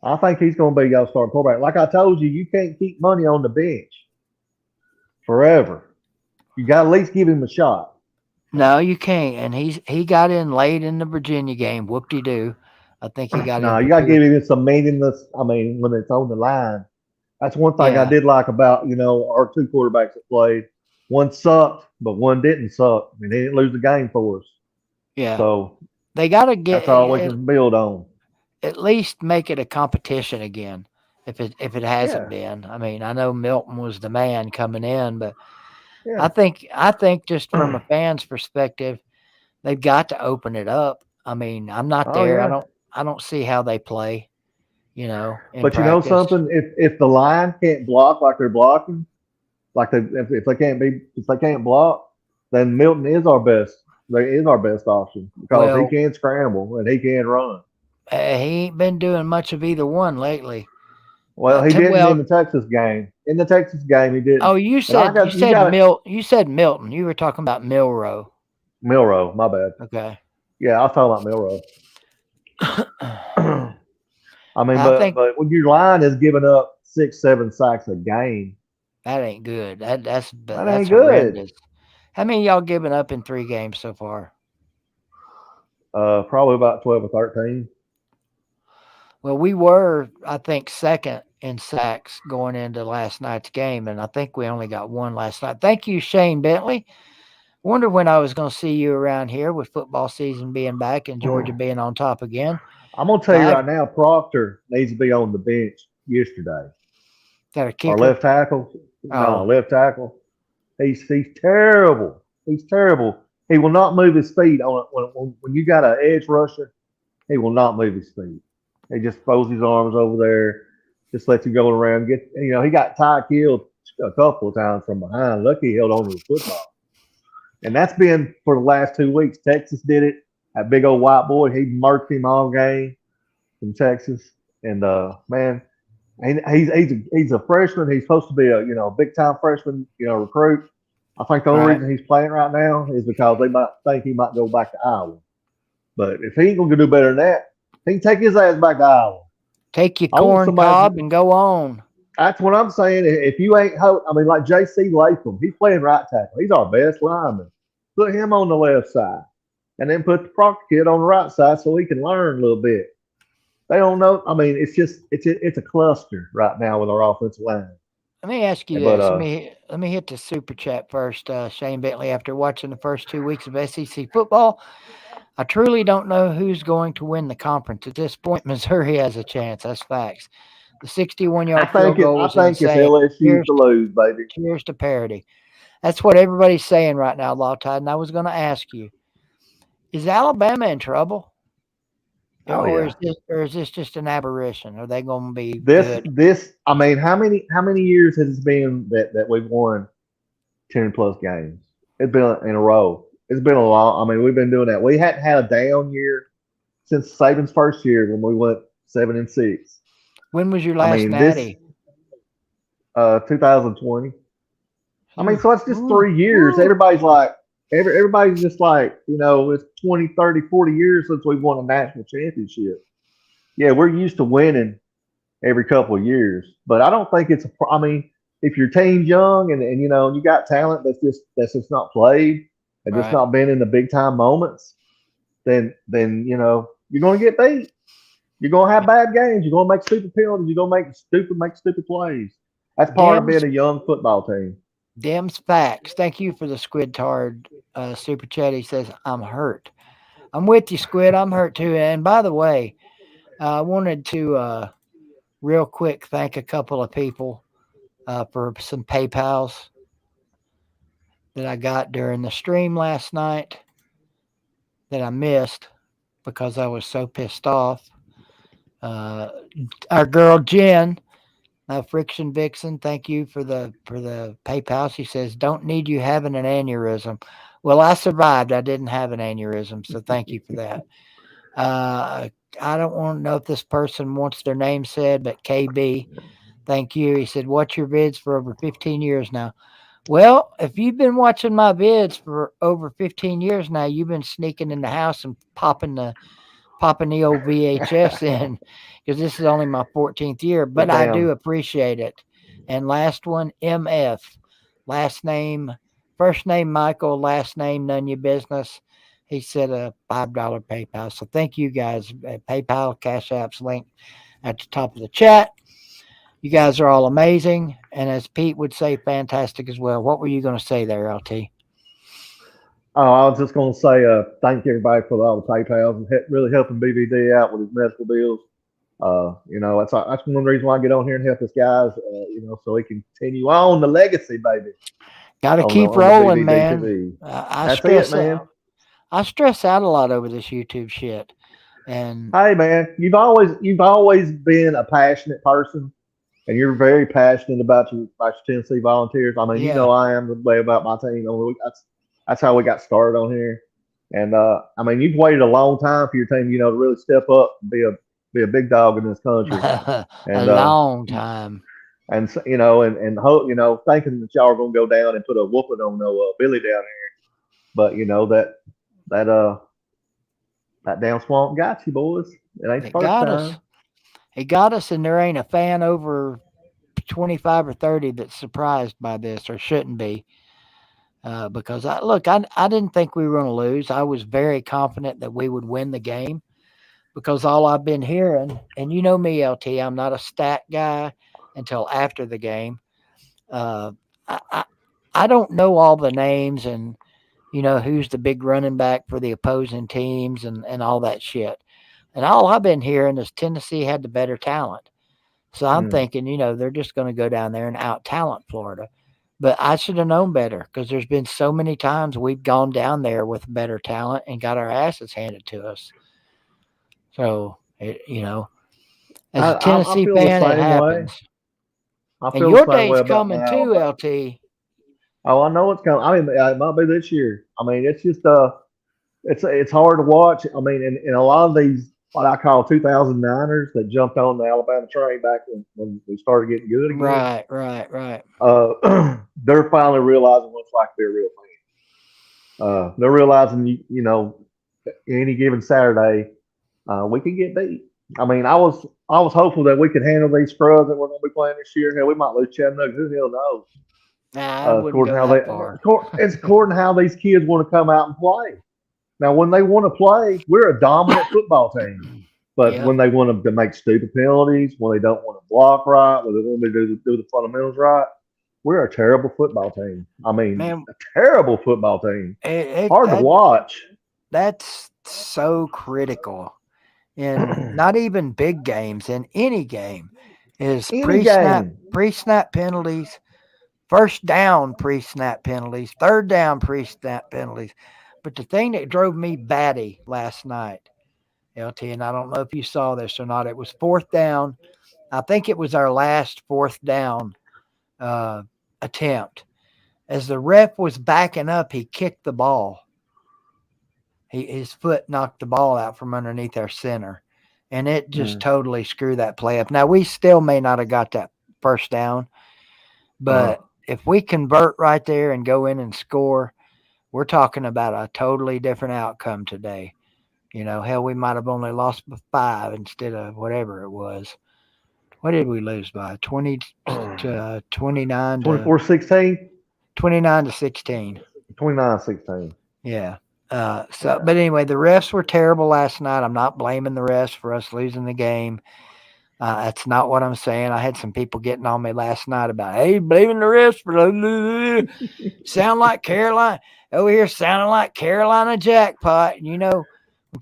I think he's going to be our starting quarterback. Like I told you, you can't keep money on the bench forever. You got to at least give him a shot. No, you can't. And he got in late in the Virginia game. Whoop-de-doo. I think he got in No, for you got to 2 give him some meaningless. I mean, when it's on the line, that's one thing I Yeah. did like about our two quarterbacks that played. One sucked, but one didn't suck. I mean, he didn't lose the game for us. Yeah. So They got to get that's all we can build on. at least make it a competition again. If it hasn't Yeah. been, I mean, I know Milton was the man coming in, but Yeah. I think just from a fan's perspective, they've got to open it up. I mean, I'm not Oh there. yeah. I don't see how they play. In But you know practice. something? If the line can't block like they're blocking, if they can't block, then Milton is our best. They is our best option because he Well, can scramble and he can run. he ain't been doing much of either one lately. Well, he didn't Well, in the Texas game. In the Texas game, he didn't. oh, you said you said Milton. You were talking about Milrow. Milrow. My bad. Okay. Yeah, I was talking about Milrow. I mean, I think but when your line is giving up 6-7 sacks a game, that ain't good. That's ain't horrendous. good. How many y'all given up in 3 games so far? Probably about 12 or 13. Well, we were, I think, second in sacks going into last night's game, and I think we only got 1 last night. Thank you, Shane Bentley. Wonder when I was going to see you around here with football season being back and Georgia being on top again. I'm gonna tell you right now, Proctor needs to be on the bench yesterday. Is that a kicker? Our left tackle. No, left tackle. He's terrible. He's terrible. He will not move his feet on it. When you got an edge rusher, he will not move his feet. He just throws his arms over there, just lets you go around. He got Ty killed a couple of times from behind. Lucky he held on to the football. And that's been for the last 2 weeks. Texas did it. That big old white boy, he murked him all game from Texas. And man, he's a freshman. He's supposed to be a big time freshman, recruit. I think the only reason he's playing right now is because they might think he might go back to Iowa. But if he ain't gonna do better than that, he can take his ass back to Iowa. Take your corn cob and go on. That's what I'm saying. If you ain't, like J.C. Latham, he's playing right tackle. He's our best lineman. Put him on the left side, and then put the Proctor kid on the right side so he can learn a little bit. They don't know. I mean, it's a cluster right now with our offensive line. Let me ask you this. Let me hit the super chat first, Shane Bentley. After watching the first 2 weeks of SEC football, I truly don't know who's going to win the conference. At this point, Missouri has a chance. That's facts. The 61-yard field goal was insane. I think it's LSU to lose, baby. Cheers to parity. That's what everybody's saying right now, Law Tide. And I was going to ask you, is Alabama in trouble? Or is this just an aberration? Are they going to be good? I mean, how many years has it been that we've won 10 plus games? It's been in a row. It's been a long. I mean, we've been doing that. We hadn't had a down year since Saban's first year when we went 7-6. When was your last natty? 2020. I mean, so it's just 3 years. Everybody's just like, it's 20, 30, 40 years since we've won a national championship. Yeah, we're used to winning every couple of years, but I don't think it's I mean, if your team's young and you got talent that's just not played, and just not being in the big time moments, then you're going to get beat. You're going to have bad games. You're going to make stupid penalties. You're going to make stupid plays. That's part of being a young football team. Dem's facts. Thank you for the Squid Tard super chat. He says, I'm hurt. I'm with you, Squid. I'm hurt too. And by the way, I wanted to real quick thank a couple of people for some PayPals that I got during the stream last night that I missed because I was so pissed off. Our girl Jen, Friction Vixen, thank you for the PayPal. She says, "Don't need you having an aneurysm." Well, I survived. I didn't have an aneurysm, so thank you for that. I don't want to know if this person wants their name said, but KB, thank you. He said, "Watch your vids for over 15 years now." Well, if you've been watching my vids for over 15 years now, you've been sneaking in the house and popping the old VHS in, because this is only my 14th year, but I do appreciate it. And last one, MF, last name, first name Michael, last name none your business. He said a $5 PayPal. So thank you guys. PayPal, Cash App's link at the top of the chat. You guys are all amazing. And as Pete would say, fantastic as well. What were you going to say there, LT? Oh, I was just going to say thank everybody for all the PayPals and really helping BVD out with his medical bills. That's one reason why I get on here and help this guys, so he can continue on the legacy, baby. Got to keep rolling, man. I stress out a lot over this YouTube shit. And hey, man, you've always been a passionate person, and you're very passionate about your Tennessee Volunteers. I mean, I am the way about my team. That's how we got started on here. And I mean, you've waited a long time for your team, to really step up and be a big dog in this country. And, a long time. And and hope thinking that y'all are gonna go down and put a whooping on Billy down here. But that damn swamp got you, boys. It ain't the first time. He got us, and there ain't a fan over 25 or 30 that's surprised by this or shouldn't be. Because I didn't think we were going to lose. I was very confident that we would win the game because all I've been hearing, and you know me, LT, I'm not a stat guy until after the game. I don't know all the names and, who's the big running back for the opposing teams and all that shit. And all I've been hearing is Tennessee had the better talent. So I'm thinking, they're just going to go down there and out-talent Florida. But I should have known better because there's been so many times we've gone down there with better talent and got our asses handed to us. So, as a Tennessee fan, it happens. And your day's coming too, LT. Oh, I know it's coming. I mean, it might be this year. I mean, it's just it's hard to watch. I mean, and a lot of these what I call 2009ers that jumped on the Alabama train back when we started getting good again. Right. They're finally realizing what it's like to be a real fan. They're realizing, any given Saturday, we can get beat. I mean, I was hopeful that we could handle these scrubs that we're going to be playing this year. Hell, we might lose Chattanooga. Who the hell knows? It's according to how these kids want to come out and play. Now, when they want to play, we're a dominant football team. But when they want to make stupid penalties, when they don't want to block right, when they want to do the fundamentals right, we're a terrible football team. I mean, a terrible football team. Hard to watch. That's so critical. In not even big games, in any game, is pre-snap penalties, first down pre-snap penalties, third down pre-snap penalties. But the thing that drove me batty last night, LT, and I don't know if you saw this or not, it was fourth down. I think it was our last fourth down attempt. As the ref was backing up, he kicked the ball. His foot knocked the ball out from underneath our center. And it just totally screwed that play up. Now, we still may not have got that first down. But if we convert right there and go in and score, we're talking about a totally different outcome today. Hell, we might have only lost by 5 instead of whatever it was. What did we lose by? 29 to 24-16? 29 to 16. 29-16. Yeah. But anyway, the refs were terrible last night. I'm not blaming the refs for us losing the game. That's not what I'm saying. I had some people getting on me last night about, hey, blaming the refs for sound like Carolina over here, sounding like Carolina jackpot. And when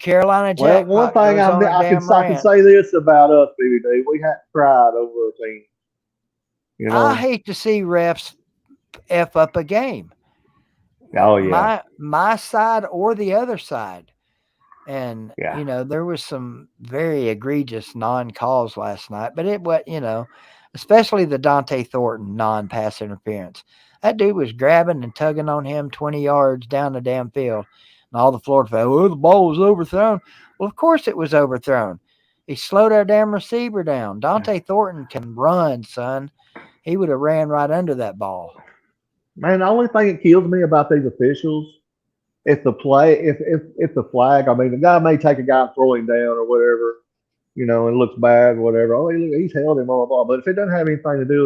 Carolina Well, one jackpot thing goes on a I can damn I can rant, say this about us, BBD, we hadn't cried over a team. I hate to see refs f up a game. Oh yeah, My side or the other side. And, yeah. there was some very egregious non-calls last night, but it was, especially the Dante Thornton non-pass interference. That dude was grabbing and tugging on him 20 yards down the damn field. And all the Florida fans, the ball was overthrown. Well, of course it was overthrown. He slowed our damn receiver down. Dante Thornton can run, son. He would have ran right under that ball. Man, the only thing that kills me about these officials, if the flag, I mean, the guy may take a guy and throw him down or whatever, and it looks bad, whatever. Oh, he's held him, blah, blah, blah. But if it doesn't have anything to do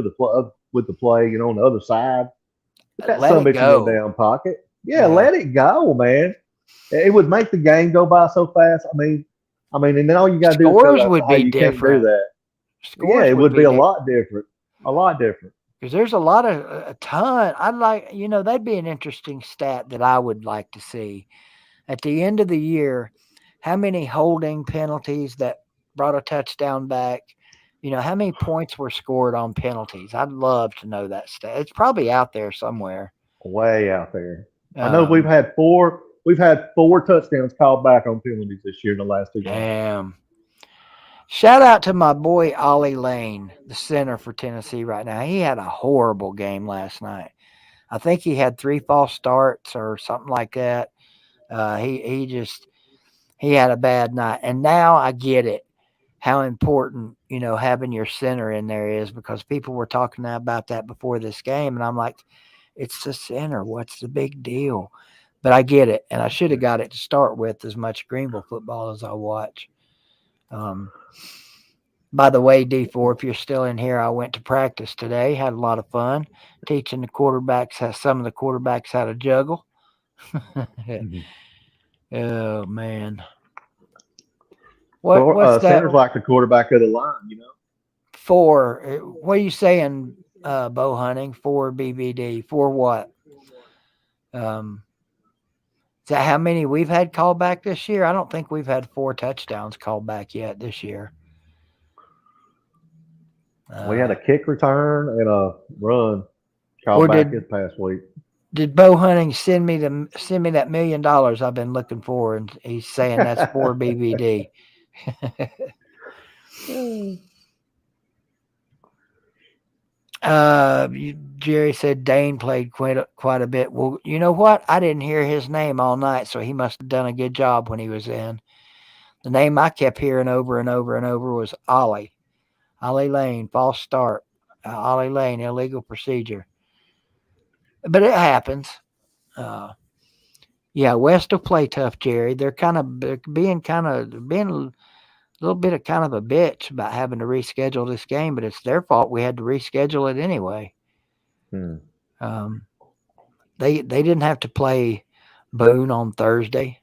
with the play, on the other side, put that Let son it bitch in your go. damn pocket. Yeah, Yeah. let it go, man. It would make the game go by so fast. I mean, and then all you got to do is Scores go, would hey, be you can't do different. that. Yeah, Scores it would be be a lot different. A lot different. because there's a ton. I'd like, that'd be an interesting stat that I would like to see at the end of the year. How many holding penalties that brought a touchdown back? How many points were scored on penalties? I'd love to know that stat. It's probably out there somewhere. Way out there. I know we've had four touchdowns called back on penalties this year in the last 2 games. Damn. Shout out to my boy Ollie Lane, the center for Tennessee right now. He had a horrible game last night. I think he had 3 false starts or something like that. He had a bad night. And now I get it, how important, having your center in there is, because people were talking about that before this game. And I'm like, it's the center. What's the big deal? But I get it. And I should have got it to start with, as much Greenville football as I watch. By the way, D4, if you're still in here, I went to practice today. Had a lot of fun teaching the quarterbacks, some of the quarterbacks how to juggle. Oh, man. What's that? Center's like the quarterback of the line, What are you saying, bow hunting? For BVD? For what? Is that how many we've had called back this year? I don't think we've had 4 touchdowns called back yet this year. We had a kick return and a run called back this past week. Did Bo Hunting send me that $1 million I've been looking for? And he's saying that's for BVD. Jerry said Dane played quite a bit. Well, you know what? I didn't hear his name all night, so he must have done a good job when he was in. The name I kept hearing over and over and over was Ollie. Ollie Lane, false start. Ollie Lane, illegal procedure. But it happens. Yeah, West will play tough, Jerry. They're being a little bit of kind of a bitch about having to reschedule this game, but it's their fault. We had to reschedule it anyway. They didn't have to play Boone on Thursday.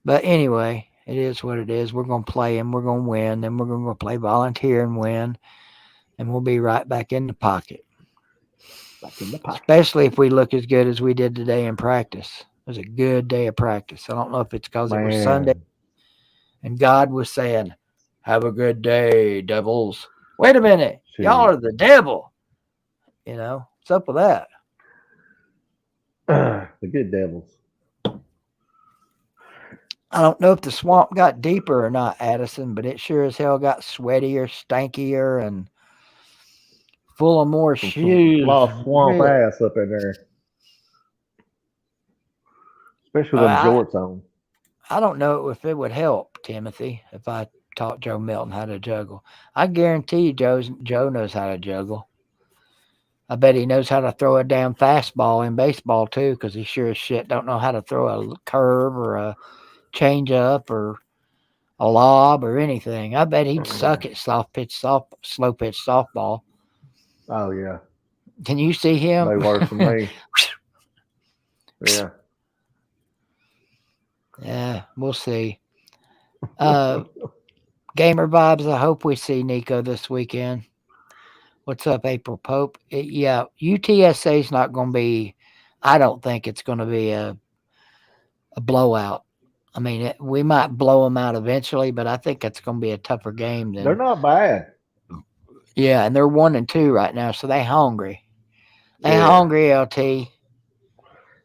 But anyway, it is what it is. We're going to play and we're going to win. Then we're going to play Volunteer and win. And we'll be right back in the pocket. Especially if we look as good as we did today in practice. It was a good day of practice. I don't know if it's because it was Sunday and God was saying, have a good day, devils. Wait a minute. Y'all are the devil. What's up with that? The good devils. I don't know if the swamp got deeper or not, Addison, but it sure as hell got sweatier, stankier, and full of more shoes. A lot of swamp ass up in there. Especially with them jorts on. I don't know if it would help, Timothy, if I taught Joe Milton how to juggle. I guarantee you Joe knows how to juggle. I bet he knows how to throw a damn fastball in baseball, too, because he sure as shit don't know how to throw a curve or a change up or a lob or anything. I bet he'd suck at slow pitch softball. Oh, yeah. Can you see him? Way worse than me. Yeah. Yeah, we'll see. Gamer vibes. I hope we see Nico this weekend. What's up, April Pope? Yeah, UTSA is not going to be. I don't think it's going to be a blowout. I mean, we might blow them out eventually, but I think it's going to be a tougher game They're than. not bad. Yeah, and they're 1-2 right now, so they hungry. They Yeah. hungry, LT.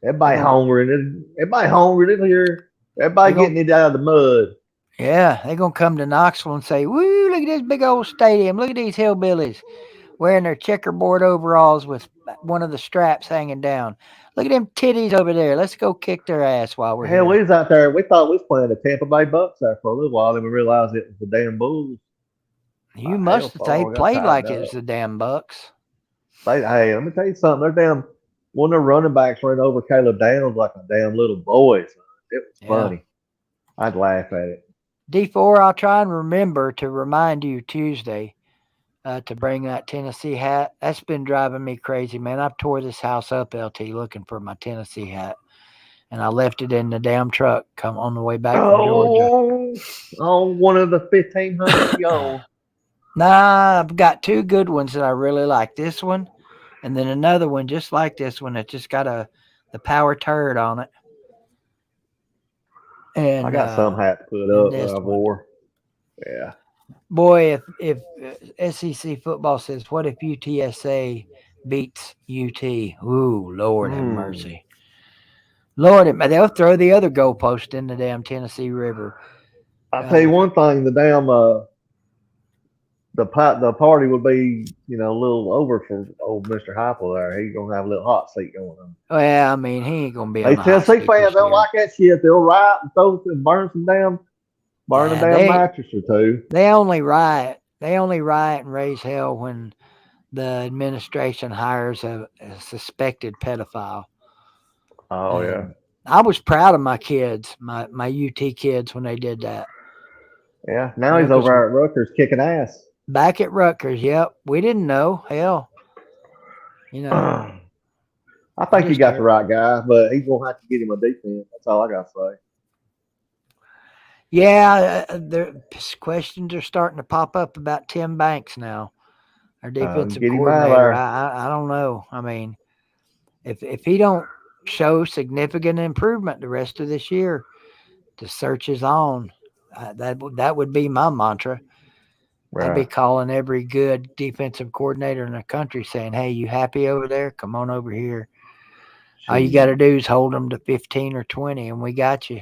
Everybody gonna- hungry. Everybody hungry in here. Everybody They gonna- getting it out of the mud. Yeah, they're going to come to Knoxville and say, woo, look at this big old stadium. Look at these hillbillies wearing their checkerboard overalls with one of the straps hanging down. Look at them titties over there. Let's go kick their ass while we're Hell, here. we was out there. We thought we was playing the Tampa Bay Bucks there for a little while. Then we realized it was the damn Bulls. You must have Hell, got played like tightened it was up. the damn Bucks. Hey, let me tell you something. They're damn. One of their running backs ran over Caleb Downs like a damn little boy. Son. It was Yeah. funny. I'd laugh at it. D4, I'll try and remember to remind you Tuesday to bring that Tennessee hat. That's been driving me crazy, man. I've tore this house up, LT, looking for my Tennessee hat. And I left it in the damn truck come on the way back from Georgia. One of the 1,500 you own. Nah, I've got two good ones that I really like. This one, and then another one just like this one that just got the power turd on it. And I got some hat put up that this I one. wore. Yeah. Boy, if SEC football says, what if UTSA beats UT? Ooh, Lord have mercy. Lord, they'll throw the other goalpost in the damn Tennessee River. I'll tell you one thing, the damn the party would be, a little over for old Mr. Heupel there. He's gonna have a little hot seat going on. Well, I mean, he ain't gonna be on Hey, the hot Tennessee seat fans this don't year. like that shit. They'll riot and throw and burn a damn mattress or two. They only riot. They only riot and raise hell when the administration hires a suspected pedophile. Oh yeah. I was proud of my kids, my UT kids, when they did that. Yeah. Now he's over there at Rutgers kicking ass. Back at Rutgers, yep. We didn't know. Hell. I think he got the right guy, but he's gonna have to get him a defense. That's all I gotta say. Yeah, questions are starting to pop up about Tim Banks now, our defensive coordinator. I don't know. I mean, if he don't show significant improvement the rest of this year, the search is on. That would be my mantra. Right. I'd be calling every good defensive coordinator in the country saying, hey, you happy over there? Come on over here. Jeez. All you got to do is hold them to 15 or 20, and we got you.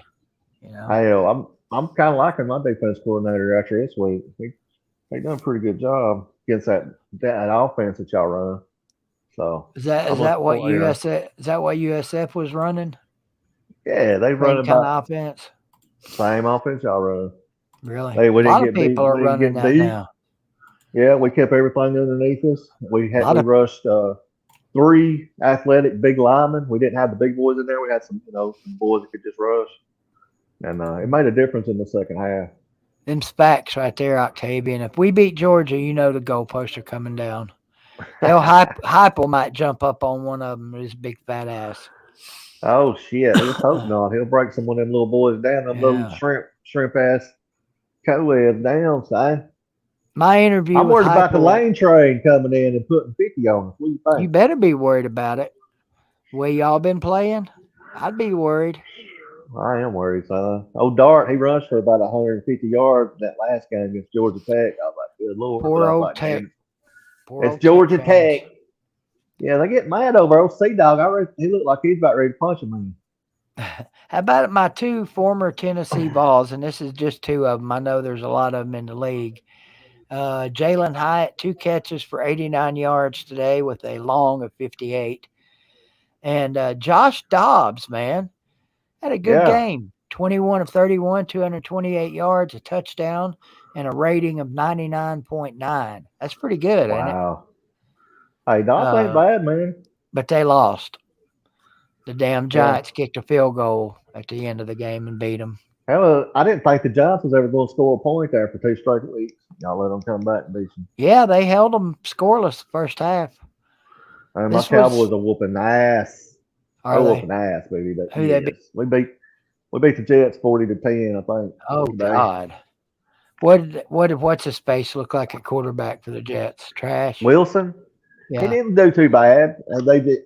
Hell, I'm kind of liking my defense coordinator after this week. They done a pretty good job against that offense that y'all run. So is that what USF was running? Yeah, they run about kind of offense. Same offense y'all run. Really? Hey, a lot of people are running that deep. Now. Yeah, we kept everything underneath us. We rushed 3 athletic big linemen. We didn't have the big boys in there. We had some boys that could just rush. And it made a difference in the second half. Them SPACs right there, Octavian. If we beat Georgia, the goalposts are coming down. Hell, Heupel might jump up on one of them with his big fat ass. Oh, shit. Let's hope not. He'll break some of them little boys down. Them little shrimp ass co-eds down, son. My interview I'm worried about the lane train coming in and putting 50 on us. What do you think? You better be worried about it. The way y'all been playing, I'd be worried. I am worried, son. Old Dart, he rushed for about 150 yards that last game against Georgia Tech. I was like, good Lord. Poor old Tech. It's Georgia Tech. Yeah, they get mad over old Sea-Dog. He looked like he's about ready to punch him. How about my 2 former Tennessee Vols, and this is just 2 of them. I know there's a lot of them in the league. Jalen Hyatt, 2 catches for 89 yards today with a long of 58. And Josh Dobbs, man, had a good game. 21 of 31, 228 yards, a touchdown, and a rating of 99.9. That's pretty good, ain't it? Wow. Hey, Dobbs ain't bad, man. But they lost. The damn Giants kicked a field goal at the end of the game and beat them. Hell, I didn't think the Giants was ever going to score a point there for 2 straight weeks. Y'all let them come back and beat them. Yeah, they held them scoreless the first half. And my Cowboys are whooping ass. Are they? Whooping ass, baby. But Who they beat? We We beat the Jets 40-10, I think. Oh today. God. What's his face look like at quarterback for the Jets? Trash. Wilson, he Yeah. didn't do too bad. They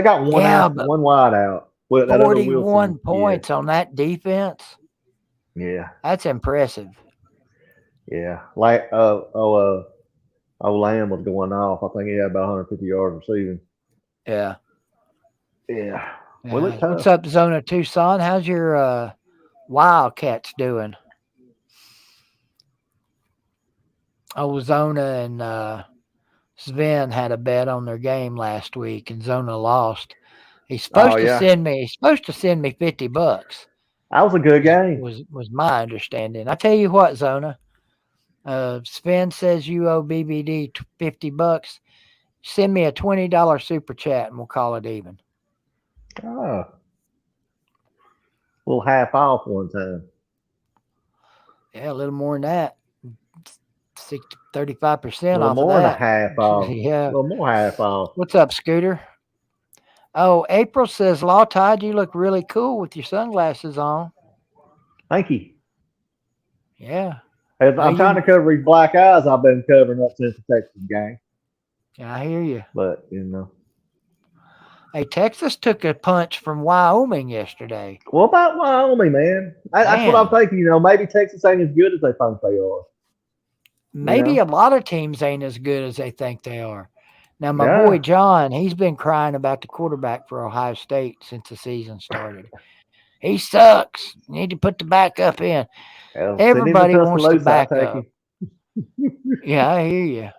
got one Yeah, out, but one wide out. Well, that other 41 Wilson, points on that defense. yeah, That's impressive. yeah. Like Lamb was going off. I think he had about 150 yards receiving. Yeah. Yeah. Yeah. We look What's tough. up, Zona Tucson? How's your Wildcats doing? Oh, Zona and Sven had a bet on their game last week, and Zona lost. He's supposed Oh to yeah, send me. He's supposed to send me $50. that was a good game. Was my understanding. I tell you what, Zona. Sven says you owe BBD $50. Send me a $20 super chat, and we'll call it even. Oh, a little half off one time. Yeah, a little more than that. 35% A little off of more than a that. half off. Yeah. A little more half off. What's up, Scooter? Oh, April says, Law Tide, you look really cool with your sunglasses on. Thank you. Yeah. As I'm trying to cover his black eyes, I've been covering up since the Texas game. I hear you. But, Hey, Texas took a punch from Wyoming yesterday. What about Wyoming, man? That's what I'm thinking. Maybe Texas ain't as good as they think they are. Maybe a lot of teams ain't as good as they think they are. Now, my boy John, he's been crying about the quarterback for Ohio State since the season started. He sucks. You need to put the backup in. Hell, Everybody wants the backup. Yeah, I hear you.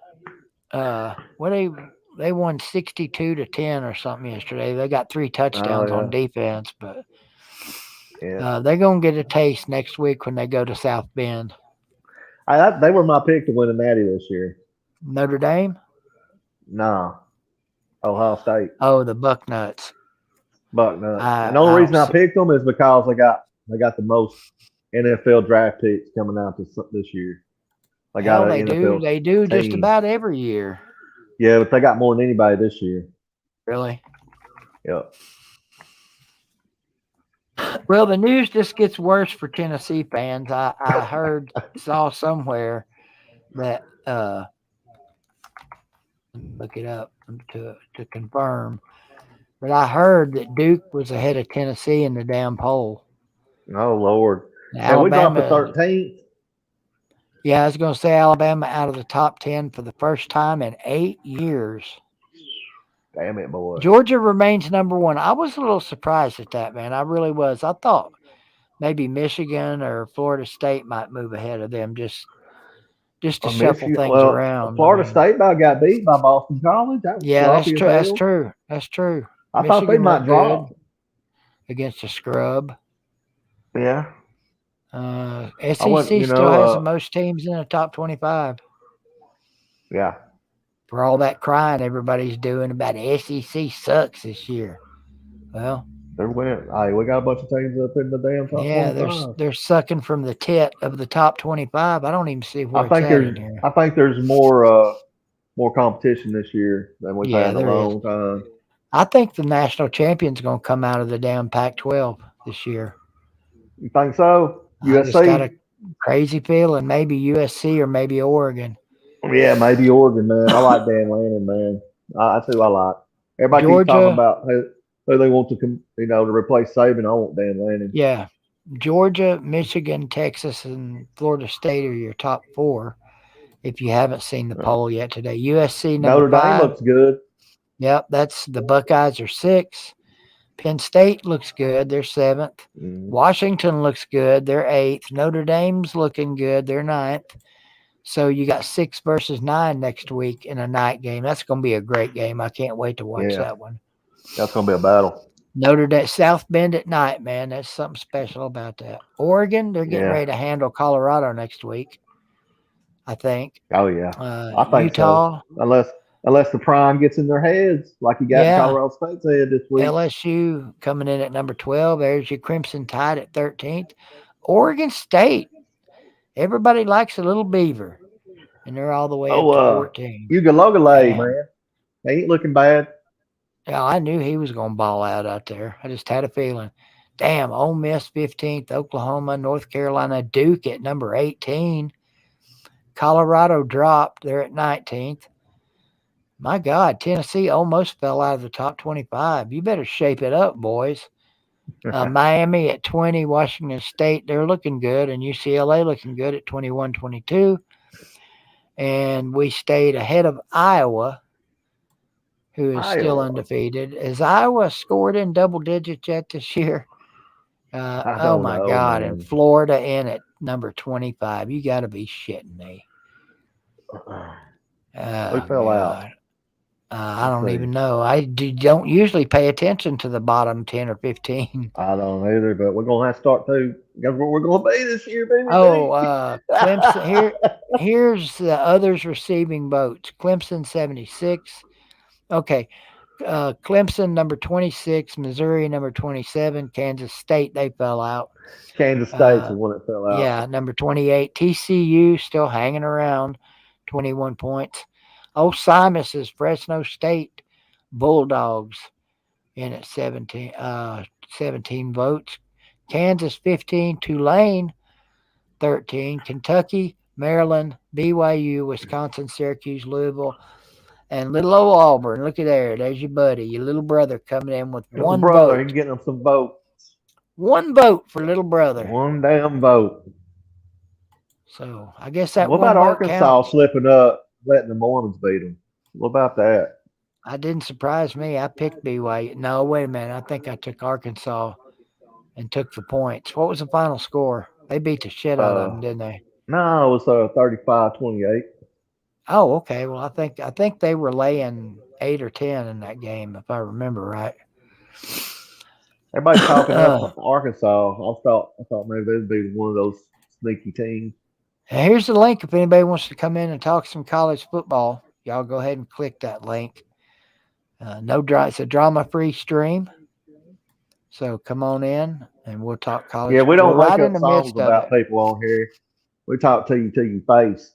They won 62-10 or something yesterday. They got 3 touchdowns on defense, but they're gonna get a taste next week when they go to South Bend. They were my pick to win a Natty this year. Notre Dame? No, Ohio State. Oh, the Bucknuts. Bucknuts. And the only reason I picked them is because they got the most NFL draft picks coming out this year. They got an NFL They do team. just about every year. Yeah, but they got more than anybody this year. Really? Yep. Well, the news just gets worse for Tennessee fans. I saw somewhere that look it up to confirm, but I heard that Duke was ahead of Tennessee in the damn poll. Oh Lord! Alabama, we dropped to 13th. Yeah, I was going to say Alabama out of the top 10 for the first time in 8 years. Damn it, boy. Georgia remains number 1. I was a little surprised at that, man. I really was. I thought maybe Michigan or Florida State might move ahead of them just to shuffle things around. Florida State got beat by Boston College. That's true. That's true. I thought they might drop against a scrub. Yeah. SEC still has the most teams in the top 25. Yeah. For all that crying everybody's doing about SEC sucks this year. Well, they're winning. We got a bunch of teams up in the damn top 25. They're sucking from the tit of the top 25. I don't even see where it's at in here. I think there's more competition this year than we've had in a long time. I think the national champion's going to come out of the damn Pac-12 this year. You think so? USC? I just got a crazy feeling. Maybe USC or maybe Oregon. Yeah, maybe Oregon, man. I like Dan Lannon, man. That's who I like. Everybody keeps talking about who they want to replace Saban. I want Dan Lannon. Yeah. Georgia, Michigan, Texas, and Florida State are your top 4 if you haven't seen the poll yet today. USC, Notre Dame looks good. Yep, that's the Buckeyes are 6. Penn State looks good. They're 7th. Washington looks good. They're 8th. Notre Dame's looking good. They're 9th. So you got 6 versus 9 next week in a night game. That's going to be a great game. I can't wait to watch that one. That's going to be a battle. Notre Dame, South Bend at night, man. That's something special about that. Oregon, they're getting ready to handle Colorado next week, I think. Oh, yeah. I think Utah. So. Unless the prime gets in their heads, like you got in Colorado State's head this week. LSU coming in at number 12. There's your Crimson Tide at 13th. Oregon State. Everybody likes a little beaver. And they're all the way up to 14. Ugalogale, man. They ain't looking bad. Yeah, I knew he was going to ball out there. I just had a feeling. Damn, Ole Miss 15th, Oklahoma, North Carolina, Duke at number 18. Colorado dropped. They're at 19th. My God, Tennessee almost fell out of the top 25. You better shape it up, boys. Miami at 20, Washington State, they're looking good, and UCLA looking good at 21-22. And we stayed ahead of Iowa, who is still undefeated. Has Iowa scored in double digits yet this year? I Oh, don't my know, God. man. And Florida in at number 25. You got to be shitting me. We fell out. I don't even know. I don't usually pay attention to the bottom 10 or 15. I don't either, but we're gonna have to start too. Guess what we're gonna be this year, baby? Clemson. Here's the others receiving votes. Clemson 76. Okay. Clemson number 26, Missouri number 27, Kansas State, they fell out. Kansas State's the one that fell out. Yeah, number 28. TCU still hanging around, 21 points. Simus is Fresno State Bulldogs in at 17 votes. Kansas 15, Tulane 13, Kentucky, Maryland, BYU, Wisconsin, Syracuse, Louisville, and little old Auburn. Look at there. There's your buddy, your little brother coming in with one vote. He's getting him some votes. One vote for little brother. One damn vote. So I guess that. What about Arkansas counts. Slipping up, letting the Mormons beat them? What about that? That didn't surprise me. I picked BYU. No, wait a minute. I think I took Arkansas and took the points. What was the final score? They beat the shit out of them, didn't they? No, it was 35-28. Oh, okay. Well, I think they were laying 8 or 10 in that game, if I remember right. Everybody's talking up Arkansas. I thought maybe they'd be one of those sneaky teams. Here's the link if anybody wants to come in and talk some college football. Y'all go ahead and click that link. It's a drama-free stream. So come on in and we'll talk college. Yeah, we don't right make in up the songs midst about of it. people on here. We talk to your face.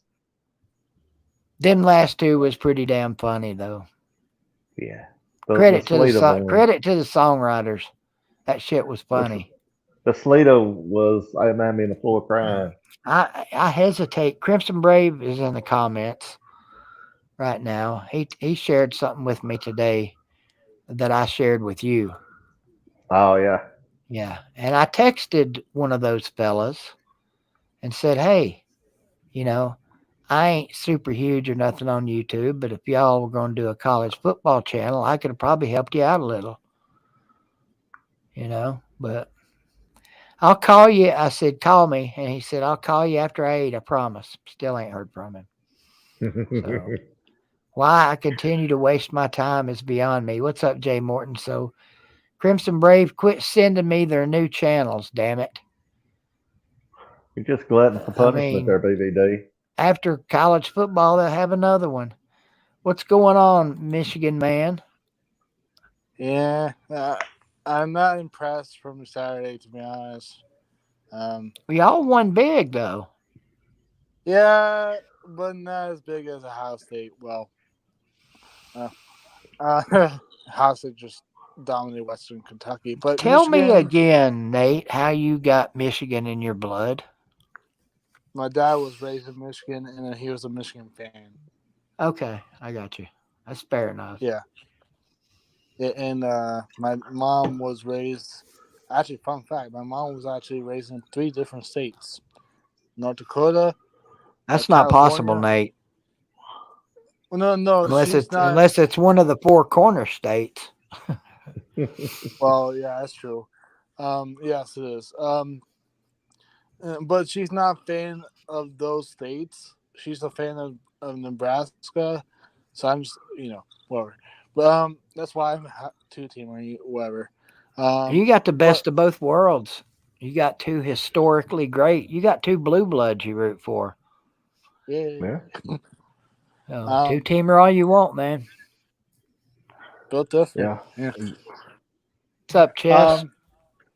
Them last two was pretty damn funny though. Yeah. Credit to the songwriters. That shit was funny. The Sleeto was, I remember, in the floor crying. I hesitate. Crimson Brave is in the comments right now. He shared something with me today that I shared with you. Oh, yeah. Yeah. And I texted one of those fellas and said, hey, I ain't super huge or nothing on YouTube, but if y'all were going to do a college football channel, I could have probably helped you out a little. But I'll call you. I said, call me. And he said, I'll call you after I eat. I promise. Still ain't heard from him. So, why I continue to waste my time is beyond me. What's up, Jay Morton? So, Crimson Brave, quit sending me their new channels, damn it. You're just glutton for punishment there, BVD. After college football, they'll have another one. What's going on, Michigan man? Yeah, I'm not impressed from Saturday, to be honest. We all won big, though. Yeah, but not as big as Ohio State. Well, Ohio State just dominated Western Kentucky. But tell me again, Nate, how you got Michigan in your blood. My dad was raised in Michigan, and he was a Michigan fan. Okay, I got you. That's fair enough. Yeah. And my mom was raised. Actually, fun fact: my mom was actually raised in 3 different states: North Dakota. That's not possible, Nate. Well, no. Unless it's one of the 4 corner states. Well, yeah, that's true. Yes, it is. But she's not a fan of those states. She's a fan of Nebraska. So I'm just, whatever. But that's why I'm a 2-team or whatever. You got the best of both worlds. You got 2 historically great. You got 2 blue bloods you root for. Yeah. 2-teamer all you want, man. Built different. Yeah. What's up, Chess?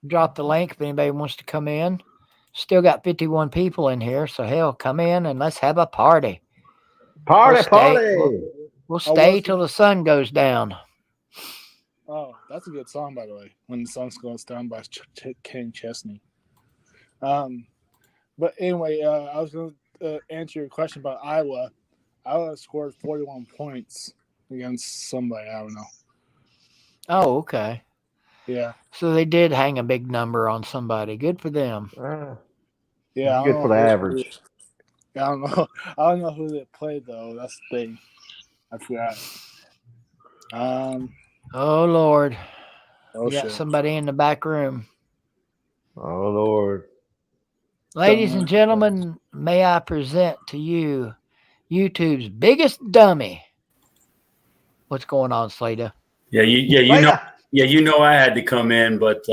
Drop the link if anybody wants to come in. Still got 51 people in here, so hell, come in and let's have a party. Party! We'll stay till the sun goes down. Oh. That's a good song, by the way. When the Sun Goes Down by Ken Chesney. But anyway, I was going to answer your question about Iowa. Iowa scored 41 points against somebody. I don't know. Oh, okay. Yeah. So they did hang a big number on somebody. Good for them. Yeah. Good for the average. I don't know. I don't know who they played though. That's the thing. I forgot. Oh Lord. Oh We got shit. somebody in the back room. Oh Lord. Ladies and gentlemen, may I present to you YouTube's biggest dummy. What's going on, Slater? Yeah, you know I had to come in, but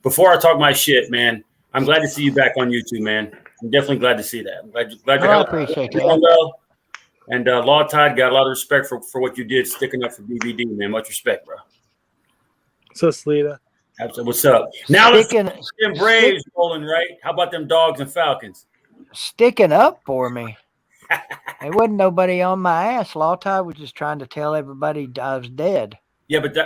before I talk my shit, man, I'm glad to see you back on YouTube, man. I'm definitely glad to see that. I'm glad you're I appreciate that. well. And Law Tide got a lot of respect for what you did sticking up for BVD, man. Much respect, bro. So, Slita. Absolutely. What's up? Now them Braves rolling, right? How about them Dogs and Falcons? Sticking up for me. There wasn't nobody on my ass. Law Tide was just trying to tell everybody I was dead. Yeah, but dude,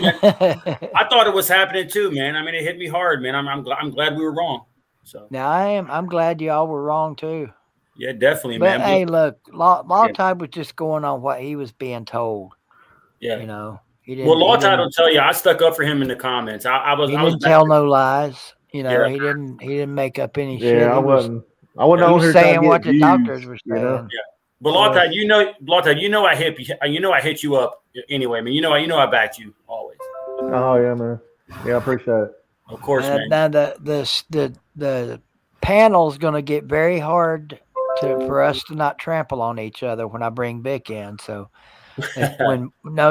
man, I thought it was happening too, man. I mean, it hit me hard, man. I'm glad we were wrong. So now I'm glad y'all were wrong too. Yeah, definitely, but, man. Hey, look, Law Tide was just going on what he was being told. Yeah, you know. Well, Law Tide will tell you. I stuck up for him in the comments. I didn't tell no lies. You know, he didn't make up any shit. I wasn't on here saying what the views, doctors were saying. You know? Yeah. But Law Tide, I hit you. I hit you up anyway. I mean, you know I backed you always. Oh yeah, man. Yeah, I appreciate it. Of course, man. Now the panel's going to get very hard for us to not trample on each other when I bring Vic in. So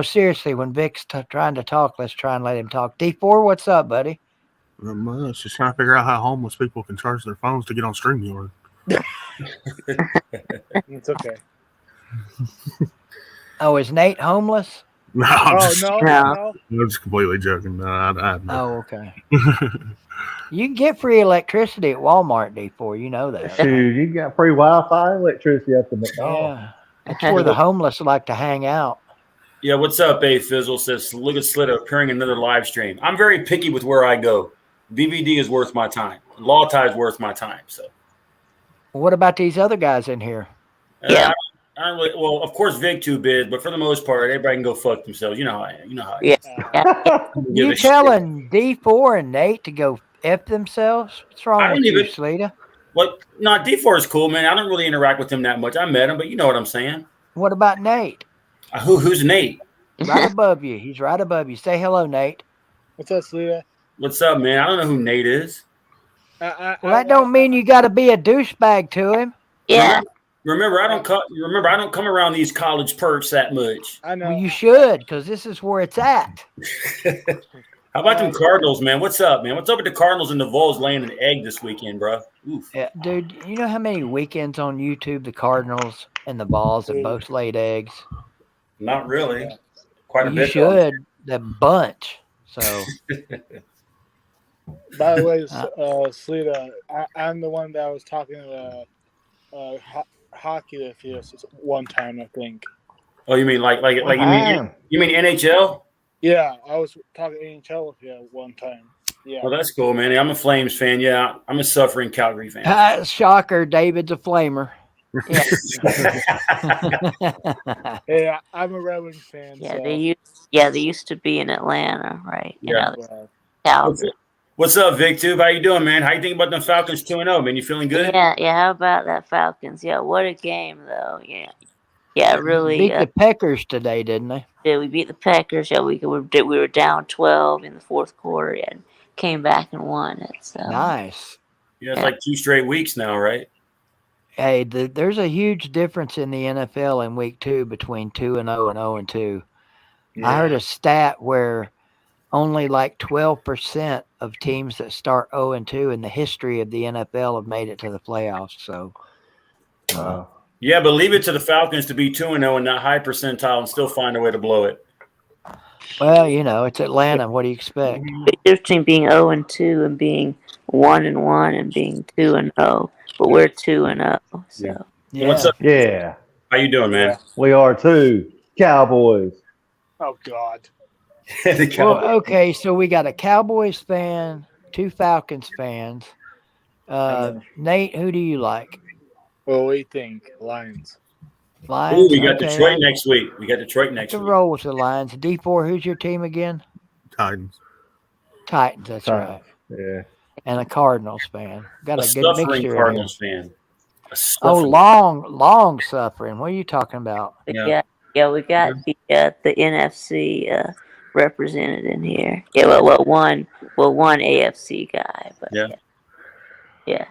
seriously, when Vic's trying to talk, let's try and let him talk. D4, what's up, buddy? Not much. Just trying to figure out how homeless people can charge their phones to get on StreamYard. It's okay. Oh, is Nate homeless? No, I'm just completely joking. Oh, okay. You can get free electricity at Walmart, D4. You know that. Shoot, you got free Wi-Fi and electricity at the McDonald's. Yeah, that's where the homeless like to hang out. Yeah, what's up, A Fizzle? Says, look at Slitter appearing in another live stream. I'm very picky with where I go. BVD is worth my time. Law Tide is worth my time. So, what about these other guys in here? Yeah. I don't really, well, of course, Vic too big, but for the most part, everybody can go fuck themselves. You know how I am. You know how I am. You telling D4 and Nate to go F themselves? What's wrong with you, Slater? Well, no, D4 is cool, man. I don't really interact with him that much. I met him, but you know what I'm saying. What about Nate? Who's Nate? Right above you. He's right above you. Say hello, Nate. What's up, Slater? What's up, man? I don't know who Nate is. That don't mean you got to be a douchebag to him. Yeah. Remember, I don't come around these college perks that much. I know. Well, you should, because this is where it's at. How about them Cardinals, man? What's up, man? What's up with the Cardinals and the Vols laying an egg this weekend, bro? Oof. Yeah, dude, you know how many weekends on YouTube the Cardinals and the Vols have both laid eggs? Not really. Quite a bit. You should. The bunch. So. By the way, Slita, I'm the one that was talking hockey with you one time, I think. Oh, you mean like you mean NHL? Yeah, I was talking NHL with you one time. Yeah. Well, that's cool, man. I'm a Flames fan. Yeah, I'm a suffering Calgary fan. Shocker, David's a flamer. Yeah. Yeah, I'm a Red Wings fan. Yeah, so. they used to be in Atlanta, right? Yeah. Calgary. What's up, Vic Tube? How you doing, man? How you think about them Falcons 2-0, man? You feeling good? Yeah. How about that Falcons? Yeah, what a game, though. Yeah, really. Beat the Packers today, didn't they? Yeah, we beat the Packers. Yeah, we were down 12 in the fourth quarter and came back and won it. So nice. Yeah, it's like 2 straight weeks now, right? Hey, there's a huge difference in the NFL in week 2 between 2-0 and 0-2. Yeah. I heard a stat where only like 12% of teams that start 0-2 in the history of the NFL have made it to the playoffs. So, yeah, but leave it to the Falcons to be 2-0 and not high percentile and still find a way to blow it. Well, you know, it's Atlanta. What do you expect? There's between being 0-2 and being 1-1 and being 2-0, but we're 2-0. So yeah. What's up? Yeah. How you doing, man? We are too. Cowboys. Oh God. The Well, Cowboys. okay, so we got a Cowboys fan, 2 Falcons fans. Nate, who do you like? Well, what do you think? Lions. Ooh, Lions? we got Okay, Detroit next week. We got Detroit I next can week. roll with the Lions. D4, who's your team again? Titans. Titans, that's Titans. right. Yeah. And a Cardinals fan. Got A a good suffering mixture in here. Cardinals fan. A Oh, suffering. long suffering. What are you talking about? Yeah. We got the NFC represented in here. Yeah, well, one AFC guy, but yeah.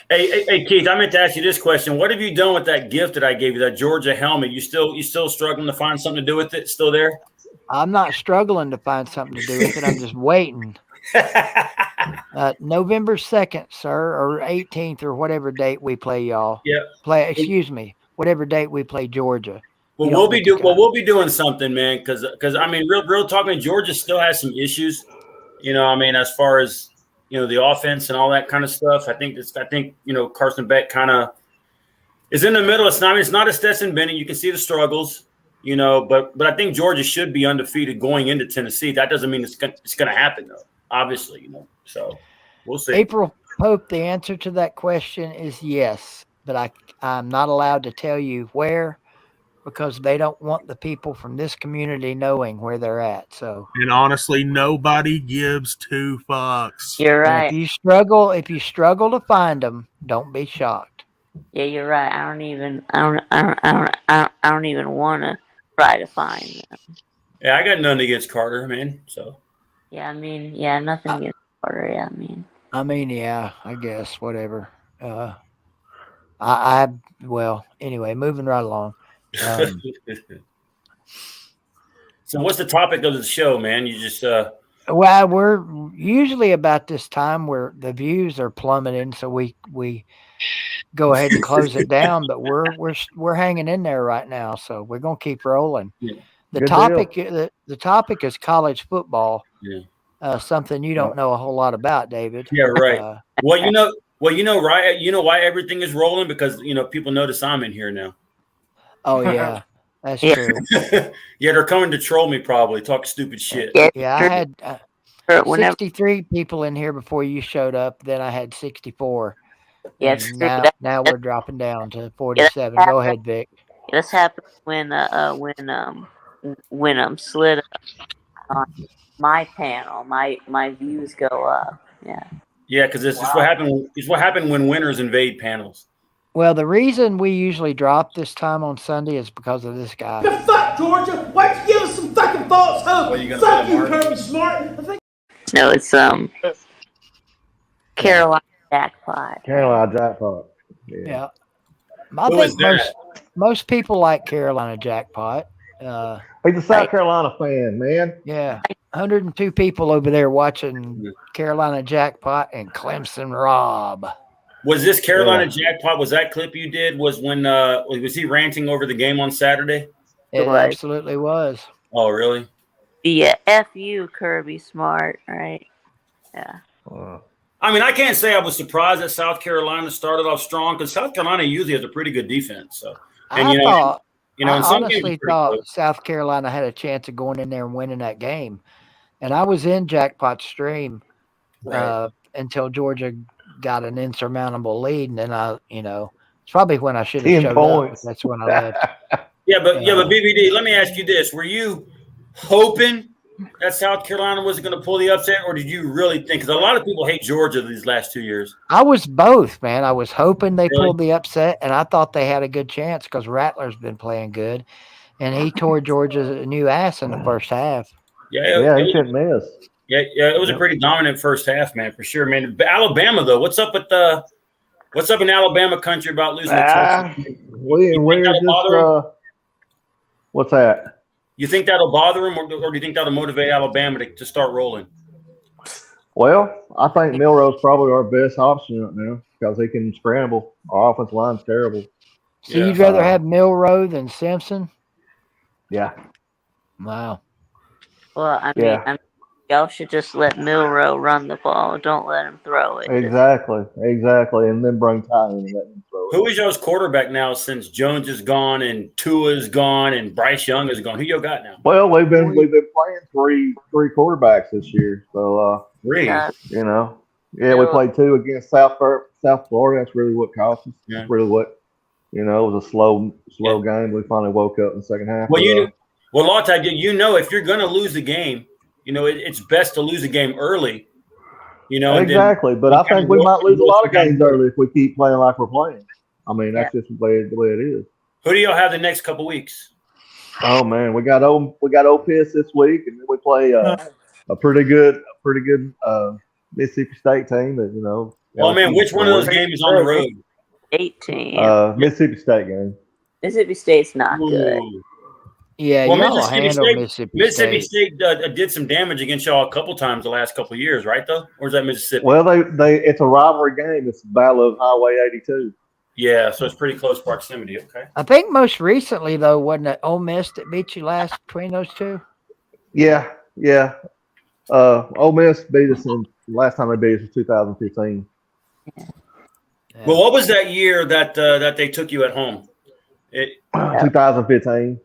Hey, Keith, I meant to ask you this question. What have you done with that gift that I gave you, that Georgia helmet? You still struggling to find something to do with it? Still there? I'm not struggling to find something to do with it. I'm just waiting. November 2nd, sir, or 18th, or whatever date we play y'all. Yeah. Excuse me, whatever date we play Georgia. Well, we'll be doing something, man. Because I mean, real talking, Georgia still has some issues. I mean, as far as the offense and all that kind of stuff. I think Carson Beck kind of is in the middle. It's not a Stetson Bennett. You can see the struggles. But I think Georgia should be undefeated going into Tennessee. That doesn't mean it's going to happen though. Obviously, So we'll see. April Pope, the answer to that question is yes, but I'm not allowed to tell you where, because they don't want the people from this community knowing where they're at. So, and honestly, nobody gives 2 fucks. You're right. If you struggle to find them, don't be shocked. Yeah, you're right. I don't even want to try to find them. Yeah, I got nothing against Carter, man. So. Yeah, I mean, nothing against Carter. Yeah, yeah, I guess whatever. Well, anyway, moving right along. So what's the topic of the show, man? You just Well, we're usually about this time where the views are plummeting, so we go ahead and close it down. But we're hanging in there right now, so we're gonna keep rolling. Yeah. The Good topic deal. the topic is college football. Yeah. Something you don't know a whole lot about, David. Yeah, right. Well, right. You know why everything is rolling? Because people notice I'm in here now. Oh yeah, that's true. Yeah, they're coming to troll me, probably talk stupid shit. Yeah, I had 63 people in here before you showed up. Then I had 64. Yeah, now we're dropping down to 47. Go ahead, Vic. This happened when slid on my panel. My views go up. Yeah. Yeah, because this is what happened. It's what happened when winners invade panels. Well, the reason we usually drop this time on Sunday is because of this guy. The fuck, Georgia? Why don't you give us some fucking false hope? Fuck you, Kirby Smart. No, it's Carolina Jackpot. Carolina Jackpot. Yeah. I think most people like Carolina Jackpot. He's a South Carolina fan, man. Yeah. 102 people over there watching Carolina Jackpot and Clemson Rob. Was this Carolina Jackpot? Was that clip you did? Was he ranting over the game on Saturday? It absolutely was. Oh, really? Yeah, F you, Kirby Smart, right? Yeah. I mean, I can't say I was surprised that South Carolina started off strong, because South Carolina usually has a pretty good defense. So, and I in some honestly games thought South Carolina had a chance of going in there and winning that game. And I was in Jackpot's stream until Georgia got an insurmountable lead, and then it's probably when I should have showed up. That's when I left. but BVD, let me ask you this: were you hoping that South Carolina was going to pull the upset, or did you really think? Because a lot of people hate Georgia these last 2 years. I was both, man. I was hoping they pulled the upset, and I thought they had a good chance because Rattler's been playing good, and he tore Georgia's new ass in the first half. Yeah, he shouldn't miss. Yeah, it was a pretty dominant first half, man, for sure, man. But Alabama, though, what's up in Alabama country about losing to Texas? What's that? You think that'll bother them, or do you think that'll motivate Alabama to start rolling? Well, I think Milroe's probably our best option right now because he can scramble. Our offensive line's terrible. So you'd rather have Milroe than Simpson? Yeah. Wow. Well, I mean, y'all should just let Milrow run the ball. Don't let him throw it. Exactly, and then bring Ty in and let him throw it. Who is y'all's quarterback now since Jones is gone and Tua's gone and Bryce Young is gone? Who y'all got now? Well, we've been playing three quarterbacks this year, so three. You know, we played 2 against South Florida. That's really what cost us. Yeah. That's really what it was a slow game. We finally woke up in the second half. Well, a lot of times, if you're going to lose the game, it's best to lose a game early. Exactly, but I think we might lose a lot of games early if we keep playing like we're playing. I mean, that's just the way it is. Who do y'all have the next couple weeks? Oh man, we got OPS this week, and then we play a pretty good Mississippi State team. That Oh man, which one of those games is on the road? 18. Mississippi State game. Mississippi State's not good. Yeah, well, y'all handle Mississippi State did some damage against y'all a couple times the last couple of years, right? Though, or is that Mississippi? Well, it's a rivalry game. It's the Battle of Highway 82. Yeah, so it's pretty close proximity. Okay. I think most recently though, wasn't it Ole Miss that beat you last between those two? Yeah. Ole Miss beat us last time they beat us was 2015. Yeah. Well, what was that year that they took you at home? 2015.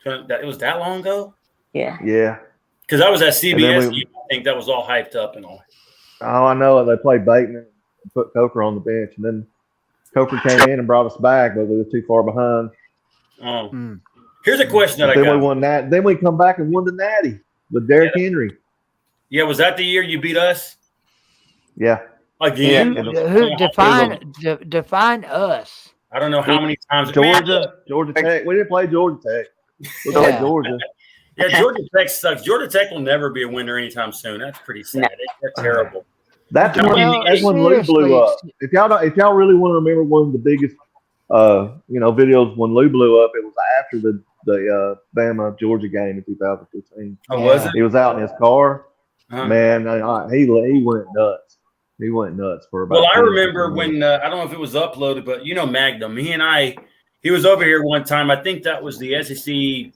It was that long ago? Yeah. Yeah. Because I was at CBS. I think that was all hyped up and all. Oh, I know it. They played Bateman and put Coker on the bench, and then Coker came in and brought us back, but we were too far behind. Oh. Here's a question that I got. Then we won that. Then we come back and won the Natty with Derrick Henry. Yeah, was that the year you beat us? Yeah. Again? Who define us? I don't know how many times. Georgia Tech. We didn't play Georgia Tech. We played Georgia. Yeah, Georgia Tech sucks. Georgia Tech will never be a winner anytime soon. That's pretty sad. That's terrible. That's when Lou blew up. If y'all really want to remember one of the biggest videos when Lou blew up, it was after the Bama Georgia game in 2015. Oh, was it? He was out in his car. Man, he went nuts. He went nuts for about. Well, I remember when I don't know if it was uploaded, but Magnum. He was over here one time. I think that was the SEC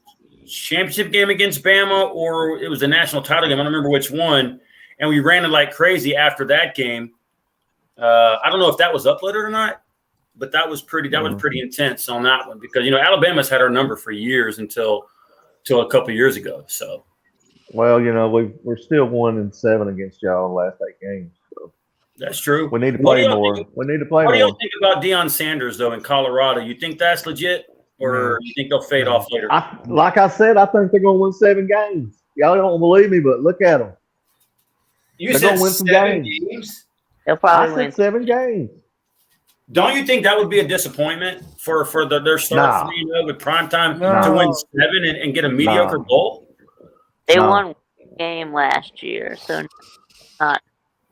championship game against Bama, or it was a national title game. I don't remember which one. And we ran it like crazy after that game. I don't know if that was uploaded or not, but that was pretty intense on that one because Alabama's had our number for years until a couple of years ago. So, well, we're still 1-7 against y'all in the last 8 games. So. That's true. We need to play more. We need to play more. What do y'all think about Deion Sanders though in Colorado? You think that's legit, or you think they'll fade off later? Like I said, I think they're going to win 7 games. Y'all don't believe me, but look at them. They're said going to win 7 games? They'll probably win 7 games. Don't you think that would be a disappointment for their start 3-0 with primetime to win 7 and get a mediocre bowl? They won 1 game last year, so not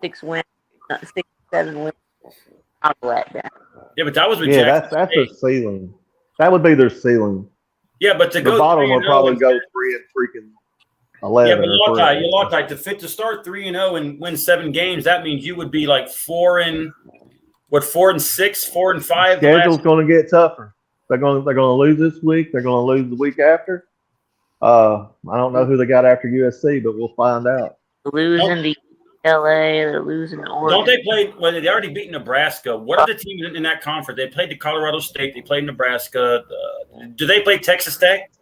6 wins, not 6-7 wins. I'll let that. Yeah, but that was with Jackson State. That's their ceiling. That would be their ceiling. Yeah, but to go the bottom would probably go 3 and freaking 11. Yeah, but Loctite, to start 3-0 and win 7 games, that means you would be like 4-6, 4-5. Schedule's going to get tougher. They're going to lose this week. They're going to lose the week after. I don't know who they got after USC, but we'll find out. Losing to LA, they're losing to Oregon. Don't they play? Well, they already beat Nebraska. What are the teams in that conference? They played the Colorado State. They played Nebraska. Do they play Texas Tech?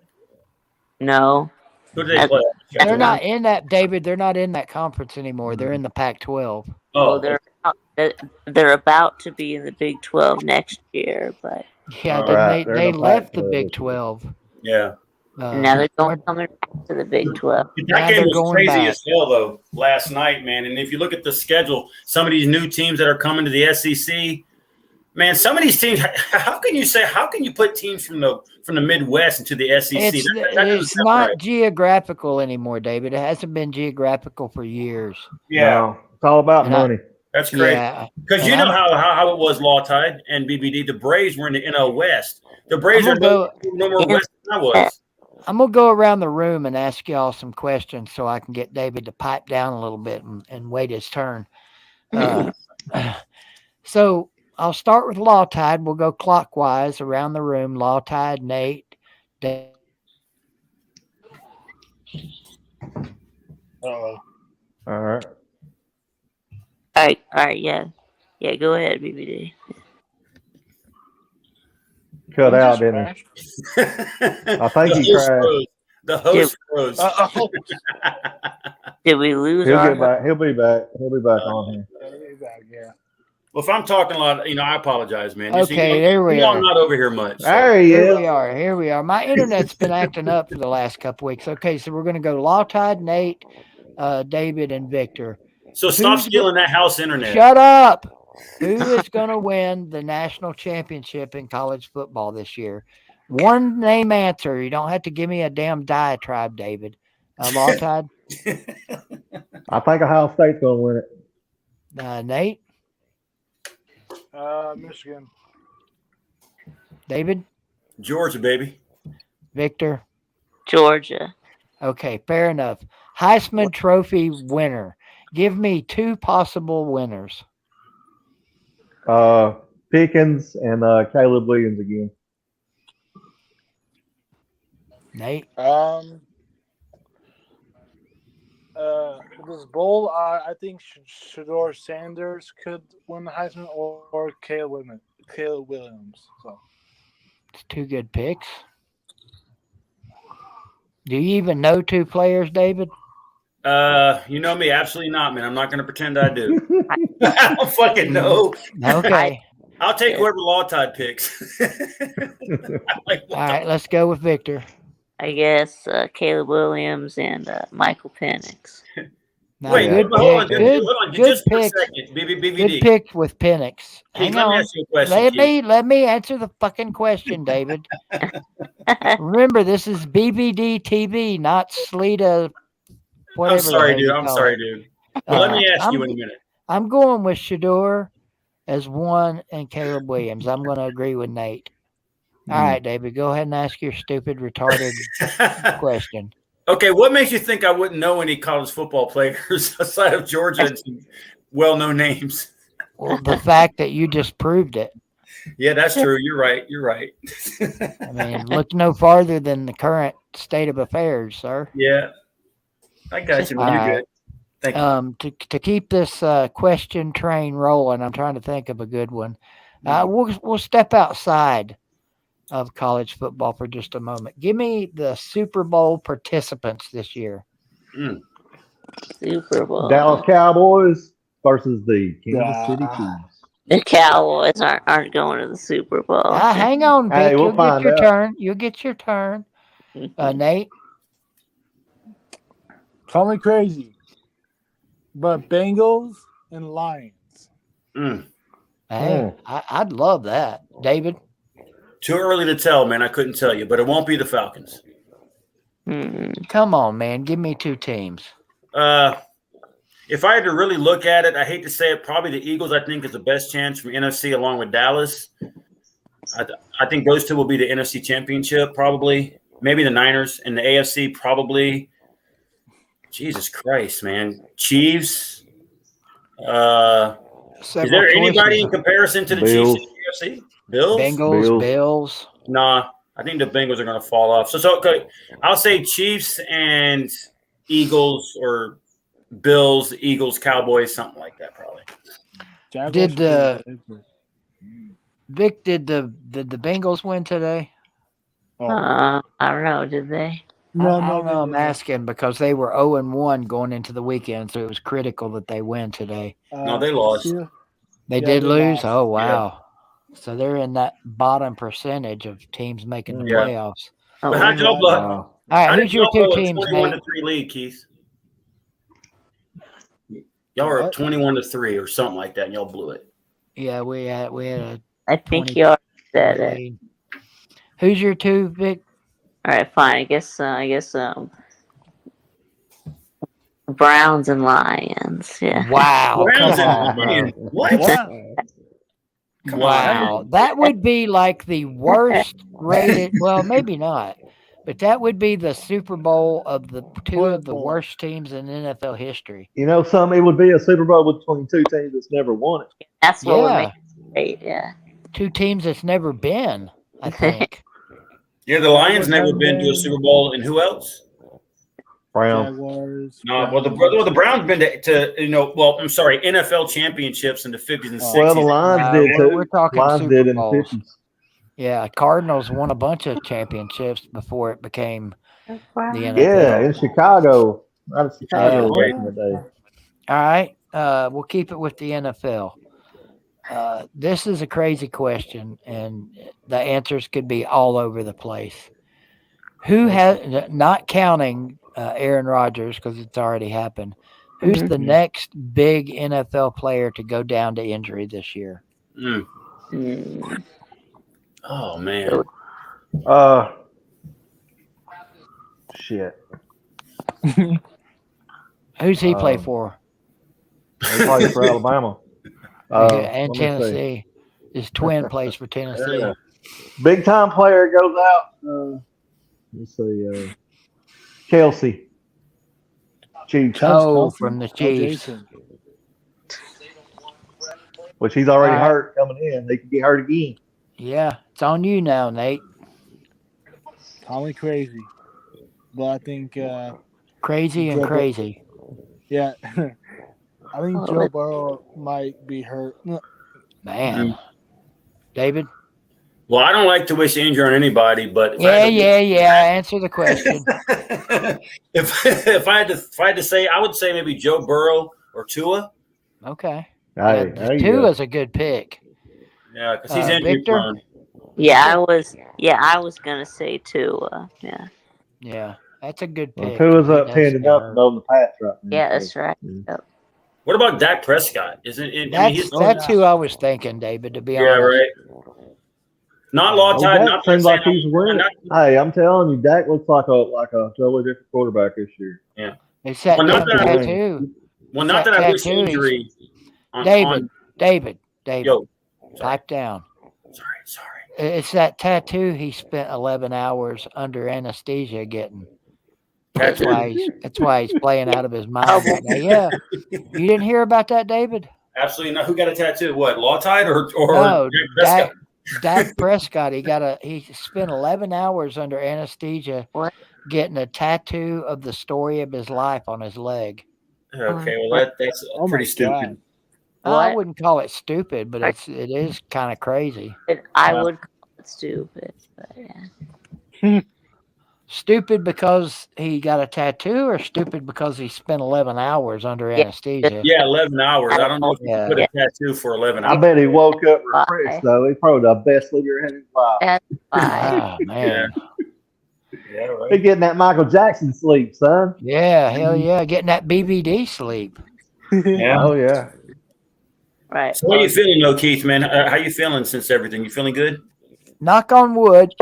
No. Who do they play? They're not in that, David. They're not in that conference anymore. They're in the Pac-12. Oh, they're about to be in the Big 12 next year, but they left the Big 12. Yeah. Now they're coming back to the Big 12. That game was crazy as hell, though, last night, man. And if you look at the schedule, some of these new teams that are coming to the SEC, man, some of these teams. How can you put teams from the Midwest into the SEC? It's not geographical anymore, David. It hasn't been geographical for years. Yeah, no, it's all about money. That's crazy. Because you know how it was, Law Tide and BBD. The Braves were in the NL West. The Braves are no more West than I was. I'm going to go around the room and ask y'all some questions so I can get David to pipe down a little bit and wait his turn. So I'll start with Law Tide. We'll go clockwise around the room. Law Tide, Nate, Dave. All right. All right, yeah. Yeah, go ahead, BBD. Cut out, didn't he? I think he crashed. The host froze. Did we lose He'll our get back. He'll be back. He'll be back on here. Yeah. Well, if I'm talking a lot, I apologize, man. Okay, there we are. I'm not over here much. So. There he is. Here we are. My internet's been acting up for the last couple weeks. Okay, so we're going to go Law Tide, Nate, David, and Victor. So stop stealing that house internet. Shut up. Who is going to win the national championship in college football this year? One name answer. You don't have to give me a damn diatribe, David. Law Tide? I think Ohio State's going to win it. Nate? Michigan. David? Georgia, baby. Victor? Georgia. Okay, fair enough. Heisman Trophy winner. Give me 2 possible winners. Pickens and Caleb Williams again. Nate? This bowl, I think Shador Sanders could win the Heisman or Caleb Williams. So It's 2 good picks. Do you even know 2 players, David? You know me, absolutely not, man. I'm not going to pretend I do. I don't fucking know. Okay. I'll take whoever Law Tide picks. All right, let's go with Victor. I guess Caleb Williams and Michael Penix. No, Wait, good hold on, pick. hold on. Good Just for a pick. second. BVD. Good pick with Penix. Keith, Hang let me on. ask you a question, Let me answer the fucking question, David. Remember, this is BVD TV, not Sleeta. Whatever. I'm sorry, dude. I'm sorry, dude. Well, let me ask you in a minute. I'm going with Shador as 1 and Caleb Williams. I'm going to agree with Nate. All right, David, go ahead and ask your stupid, retarded question. Okay, what makes you think I wouldn't know any college football players outside of Georgia and some well-known names? Well, the fact that you just proved it. Yeah, that's true. You're right. You're right. I mean, look no farther than the current state of affairs, sir. Yeah, I got you. Man. You're good. Thank you. To keep this question train rolling, I'm trying to think of a good one. We'll step outside of college football for just a moment. Give me the Super Bowl participants this year. Super Bowl. Dallas Cowboys versus the Kansas City Chiefs. The Cowboys aren't going to the Super Bowl. Hang on, Vic. Hey, we'll You'll get find your out. turn. You'll get your turn. Nate? call me crazy, but Bengals and Lions. Hey, I'd love that. David? Too early to tell, man. I couldn't tell you, but it won't be the Falcons. Come on, man. Give me 2 teams. If I had to really look at it, I hate to say it, probably the Eagles, I think, is the best chance from NFC along with Dallas. I think those 2 will be the NFC championship, probably. Maybe the Niners and the AFC, probably. Jesus Christ, man. Chiefs. Is there anybody in comparison to the Bills. Chiefs in the UFC? Bills? Bills. Nah, I think the Bengals are going to fall off. So okay, I'll say Chiefs and Eagles or Bills, Eagles, Cowboys, something like that, probably. Did Vic? Did the Bengals win today? I don't know. Did they? I don't know. I'm asking because they were 0-1 going into the weekend, so it was critical that they win today. No, they lost. They did lose? Oh, wow. So they're in that bottom percentage of teams making the playoffs. But how'd y'all blow? All right, who's your 2 teams, 21 Nate? to 3 lead, Keith. Y'all were up 21 to 3 or something like that, and y'all blew it. Yeah, we had a. I think you already said it. Who's your 2, Vic? All right, fine. I guess Browns and Lions. Yeah. Wow. Browns Come and on, bro. Lions. What? Wow. That would be like the worst rated. Well, maybe not. But that would be the Super Bowl of the 2 of the worst teams in NFL history. You know, it would be a Super Bowl between 2 teams that's never won it. That's what would make it great, yeah. 2 teams that's never been, I think. Yeah, the Lions never been to a Super Bowl, and who else? Brown. Jaguars. No, well, the Browns been to I'm sorry, NFL championships in the 50s and 60s. Well, the Lions did too. We're talking Lions Super did in the Bowls. 50s. Yeah, Cardinals won a bunch of championships before it became the NFL. Yeah, in Chicago. Out of Chicago Yeah. back in the day. All right. We'll keep it with the NFL. This is a crazy question, and the answers could be all over the place. Who has, not counting Aaron Rodgers because it's already happened, who's the next big NFL player to go down to injury this year? Oh, man. Shit. Who's he play for? He plays for Alabama. And Tennessee. His twin plays for Tennessee. Big time player goes out. Let's see. Kelsey. Chiefs. From the Chiefs. Which he's already hurt coming in. He could get hurt again. Yeah, it's on you now, Nate. Call me crazy, but I think crazy and crazy. Yeah, I think Joe Burrow might be hurt. Man, David. Well, I don't like to wish injury on anybody, but Answer the question. if I had to say, I would say maybe Joe Burrow or Tua. Okay. Tua's a good pick. Yeah, because he's injury prone. Yeah, I was gonna say Tua. Yeah. Yeah, that's a good pick. Tua's up 10-0 on the Pats right now. Yeah, that's right. Yep. What about Dak Prescott? That's who I was thinking, David. To be honest. Yeah, right. Not Lawtide. Dak seems like he's winning. Hey, I'm telling you, Dak looks like a totally different quarterback this year. Yeah. It's that tattoo. Well, not that I wish injury. David. Yo, pipe down. Sorry. It's that tattoo he spent 11 hours under anesthesia getting. That's why he's playing out of his mind right now. Yeah. You didn't hear about that, David? Absolutely not. Who got a tattoo? What, Lawtide or no, Dak Prescott? Dak Prescott. He spent 11 hours under anesthesia getting a tattoo of the story of his life on his leg. Okay, well that's pretty stupid. I wouldn't call it stupid, but it is kind of crazy. I would call it stupid, but yeah. Stupid because he got a tattoo, or stupid because he spent 11 hours under anesthesia? Yeah, 11 hours. I don't know if he put a tattoo for 11 hours. I bet he woke up refreshed, though. He's probably the best sleep he ever had in his life. Oh, man. Yeah, right. He's getting that Michael Jackson sleep, son. Yeah, hell yeah. Getting that BVD sleep. Yeah. Oh, yeah. Right. So how you feeling, though, Keith, man? How you feeling since everything? You feeling good? Knock on wood.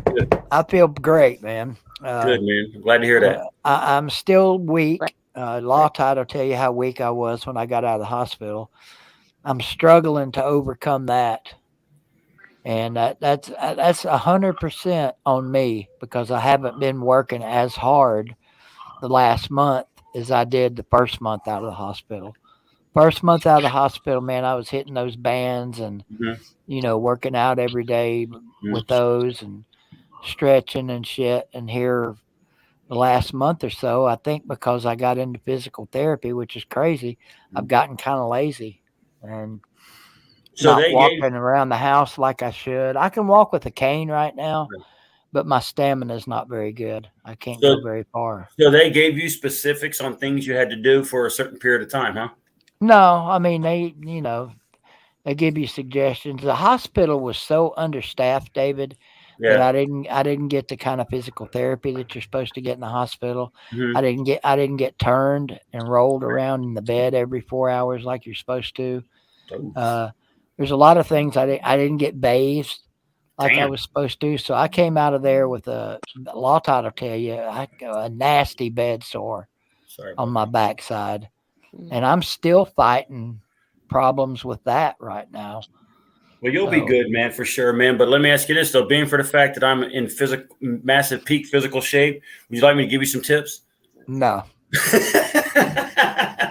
Good. I feel great, man. Good, man. I'm glad to hear that. I'm still weak. Lawtide will tell you how weak I was when I got out of the hospital. I'm struggling to overcome that. And that's 100% on me because I haven't been working as hard the last month as I did the first month out of the hospital. First month out of the hospital, man, I was hitting those bands and, working out every day with those and stretching and shit. And here the last month or so, I think because I got into physical therapy, which is crazy, I've gotten kind of lazy and not walking around the house like I should. I can walk with a cane right now, but my stamina is not very good. I can't go very far. So they gave you specifics on things you had to do for a certain period of time, huh? No, I mean, they give you suggestions. The hospital was so understaffed, David, that I didn't get the kind of physical therapy that you're supposed to get in the hospital. Mm-hmm. I didn't get turned and rolled around in the bed every 4 hours like you're supposed to. There's a lot of things I didn't get bathed like I was supposed to. So I came out of there with Lawtide will tell you, a nasty bed sore on my backside. And I'm still fighting problems with that right now. Well, you'll be good, man, for sure, man. But let me ask you this, though. Being for the fact that I'm in massive peak physical shape, would you like me to give you some tips? No.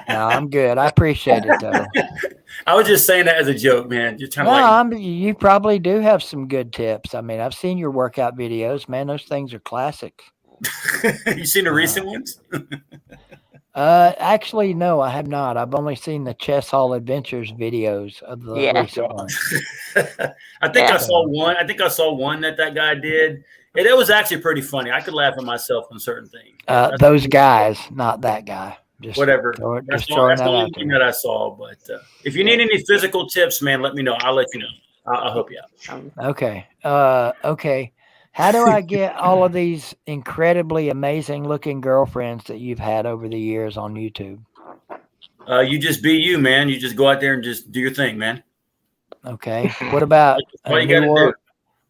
No, I'm good. I appreciate it, though. I was just saying that as a joke, man. You're trying you probably do have some good tips. I mean, I've seen your workout videos, man. Those things are classics. You seen the recent ones? Actually, no, I have not. I've only seen the Chess Hall Adventures videos of the Yeah. recent ones. I think I saw one. I think I saw one that guy did. And it was actually pretty funny. I could laugh at myself on certain things. Those guys, not that guy. Just whatever. Just throwing that the only out thing there. that I saw. But if you need any physical tips, man, let me know. I'll let you know. I'll help you out. Okay. Okay. How do I get all of these incredibly amazing looking girlfriends that you've had over the years on YouTube? You just be you, man. You just go out there and just do your thing, man. Okay. What about all you gotta do.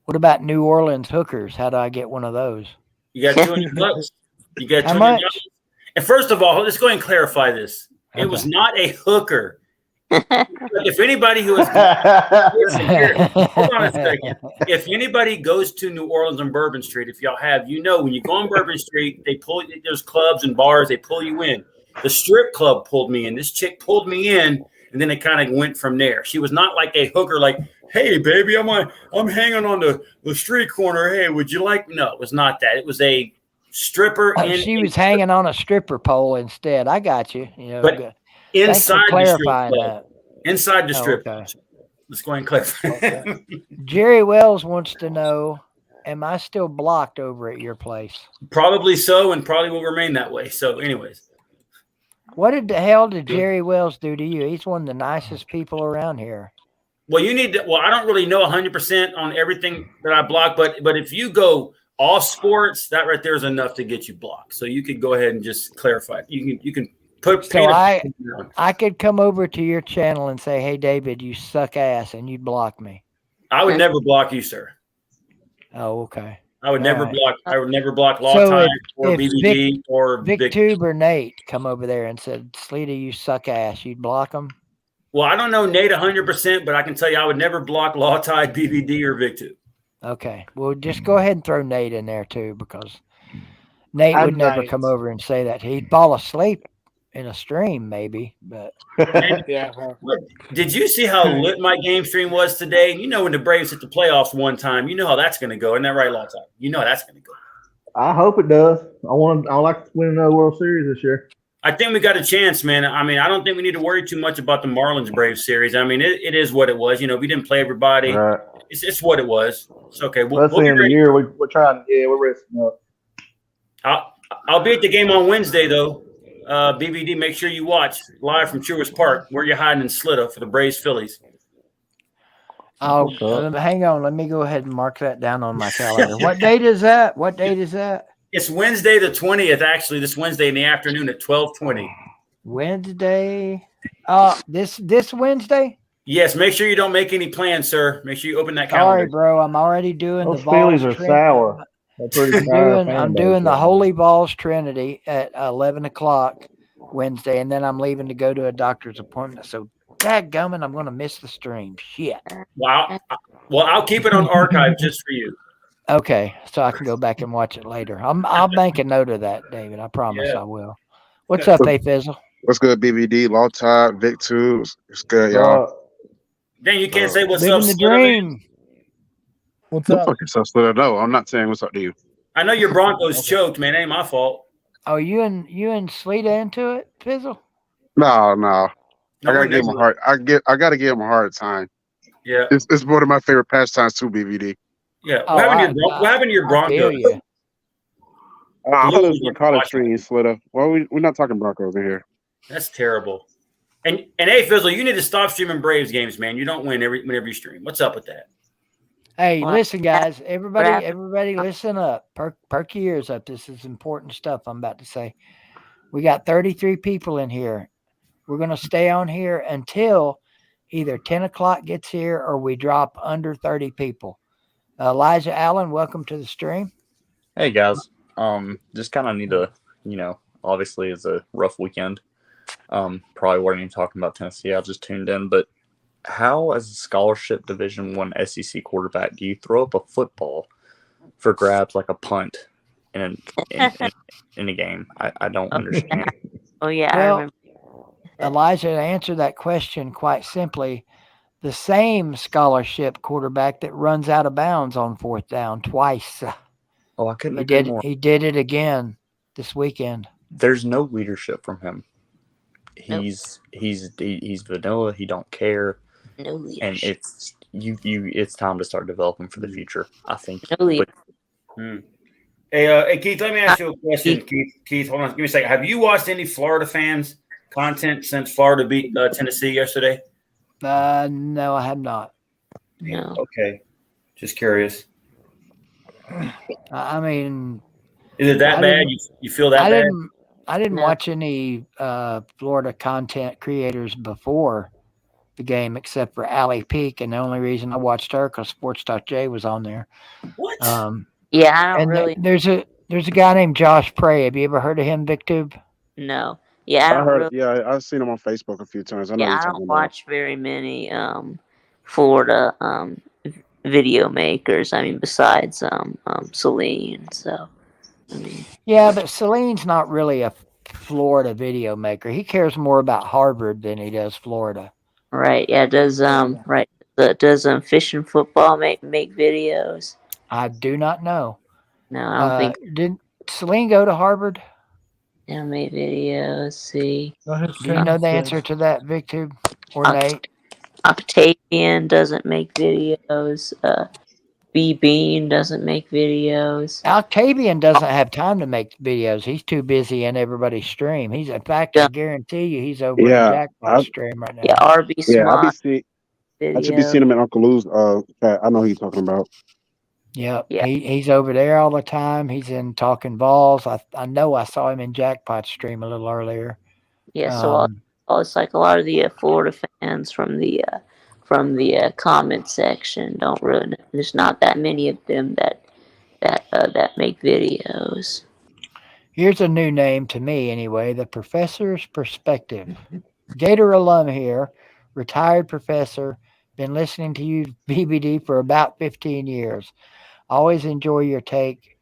What about New Orleans hookers? How do I get one of those? You got $200. You got How $200. much? And first of all, let's go ahead and clarify this. It was not a hooker. If anybody who is listen here, hold on a second. If anybody goes to New Orleans on Bourbon Street, if y'all have, you know, when you go on Bourbon Street, they pull. There's clubs and bars. They pull you in. The strip club pulled me in. This chick pulled me in, and then it kind of went from there. She was not like a hooker, like, "Hey, baby, I'm hanging on the street corner. Hey, would you like?" No, it was not that. It was a stripper. She was hanging on a stripper pole instead. I got you. You know, but inside the strip club. Inside the strip. Okay. Let's go ahead and clarify. Okay. Jerry Wells wants to know, am I still blocked over at your place? Probably so, and probably will remain that way. So, anyways. What did the hell did Jerry Wells do to you? He's one of the nicest people around here. Well, you need to, well, I don't really know 100% on everything that I block, but if you go all sports, that right there is enough to get you blocked. So you could go ahead and just clarify. You can put. So I could come over to your channel and say, "Hey, David, you suck ass," and you'd block me. I would never block you, sir. Oh, okay. I would never block. I would never block Law So Time or if BBD or VicTube or Nate come over there and said, "Sleeta, you suck ass," you'd block them. Well, I don't know Nate 100%, but I can tell you I would never block Law Tide, BVD, or VicTube. Okay. Well, just go ahead and throw Nate in there too, because Nate would never come over and say that. He'd fall asleep in a stream, maybe. But yeah. Did you see how lit my game stream was today? You know, when the Braves hit the playoffs one time, you know how that's going to go. Isn't that right, Law Tide? You know how that's going to go. I hope it does. I like to win another World Series this year. I think we got a chance, man. I mean, I don't think we need to worry too much about the Marlins Braves series. I mean, it is what it was. You know, we didn't play everybody. Right. It's what it was. It's okay. Let's see, in the year we're trying. Yeah, we're resting up. I'll be at the game on Wednesday, though. BVD, make sure you watch live from Truist Park. Where you're hiding in Slita for the Braves Phillies. Hang on. Let me go ahead and mark that down on my calendar. What date is that? What date is that? It's Wednesday the 20th, actually, this Wednesday in the afternoon at 12:20. Wednesday? This Wednesday? Yes, make sure you don't make any plans, sir. Make sure you open that calendar. Sorry, bro. I'm already doing Those the Phillies Vols are sour. I'm doing the Holy Balls Trinity at 11 o'clock Wednesday, and then I'm leaving to go to a doctor's appointment. So, dadgummit, I'm going to miss the stream. Shit. Wow. Well, I'll keep it on archive just for you. Okay, so I can go back and watch it later. I'll make a note of that, David. I promise I will. What's up, Fizzle? What's good, BBD? Law Tide, VicTube. It's good, y'all. Dang, you can't say what's Living up, the Slita, man. dream. What's up? Fucking so Slita. No, I'm not saying what's up to you. I know your Broncos choked, man. Ain't my fault. Oh, you and Sleeta into it, Fizzle? No. No, I gotta give him a hard. I gotta give him a hard time. Yeah, it's one of my favorite pastimes too, BVD. Yeah. What happened to your Broncos? I thought it was the college stream, Slita. Well, we're not talking Broncos in here. That's terrible. And hey, Fizzle, you need to stop streaming Braves games, man. You don't win whenever you stream. What's up with that? Hey, listen, guys. Everybody, listen up. Perk your ears up. This is important stuff I'm about to say. We got 33 people in here. We're going to stay on here until either 10 o'clock gets here or we drop under 30 people. Elijah Allen, welcome to the stream. Hey, guys. Just kind of need to, obviously it's a rough weekend. Probably wasn't even talking about Tennessee. I just tuned in, but how, as a scholarship Division I SEC quarterback, do you throw up a football for grabs like a punt in a game? I don't understand. Oh yeah, well, I remember. Elijah, to answer that question quite simply, the same scholarship quarterback that runs out of bounds on fourth down twice. Oh, I couldn't agree more. He did it again this weekend. There's no leadership from him. Nope. He's vanilla. He don't care. No leadership. And it's it's time to start developing for the future, I think. No leadership. Hey, Keith, let me ask you a question. Keith, hold on. Give me a second. Have you watched any Florida fans content since Florida beat Tennessee yesterday? No, I have not. No. Okay. Just curious. I mean, is it that bad? You feel that bad? I didn't watch any Florida content creators before the game except for Allie Peak, and the only reason I watched her because Sports.J was on there. What? Yeah, I don't really. There's a guy named Josh Prey. Have you ever heard of him, VicTube? No. Yeah, I heard. Yeah, I've seen him on Facebook a few times. I know I don't watch very many Florida video makers. I mean, besides Celine. So, I mean. Yeah, but Celine's not really a Florida video maker. He cares more about Harvard than he does Florida. Right. Yeah. Does Fish and Football make videos? I do not know. No, I don't think. Did Celine go to Harvard? Yeah, make videos. See. Do you know the answer to that, VicTube or Nate? Octavian doesn't make videos. B Bean doesn't make videos. Octavian doesn't have time to make videos. He's too busy in everybody's stream. In fact, I guarantee you, he's over in Jackpot's stream right now. Yeah, RB Smart. I should be seeing him in Uncle Lou's chat. I know who you're talking about. Yep. Yeah. He's over there all the time. He's in Talking Balls. I know I saw him in Jackpot's stream a little earlier. Yeah, so it's like a lot of the Florida fans from the comment section don't really. There's not that many of them that make videos. Here's a new name to me, anyway. The Professor's Perspective. Gator alum here, retired professor. Been listening to you, BBD, for about 15 years. Always enjoy your take.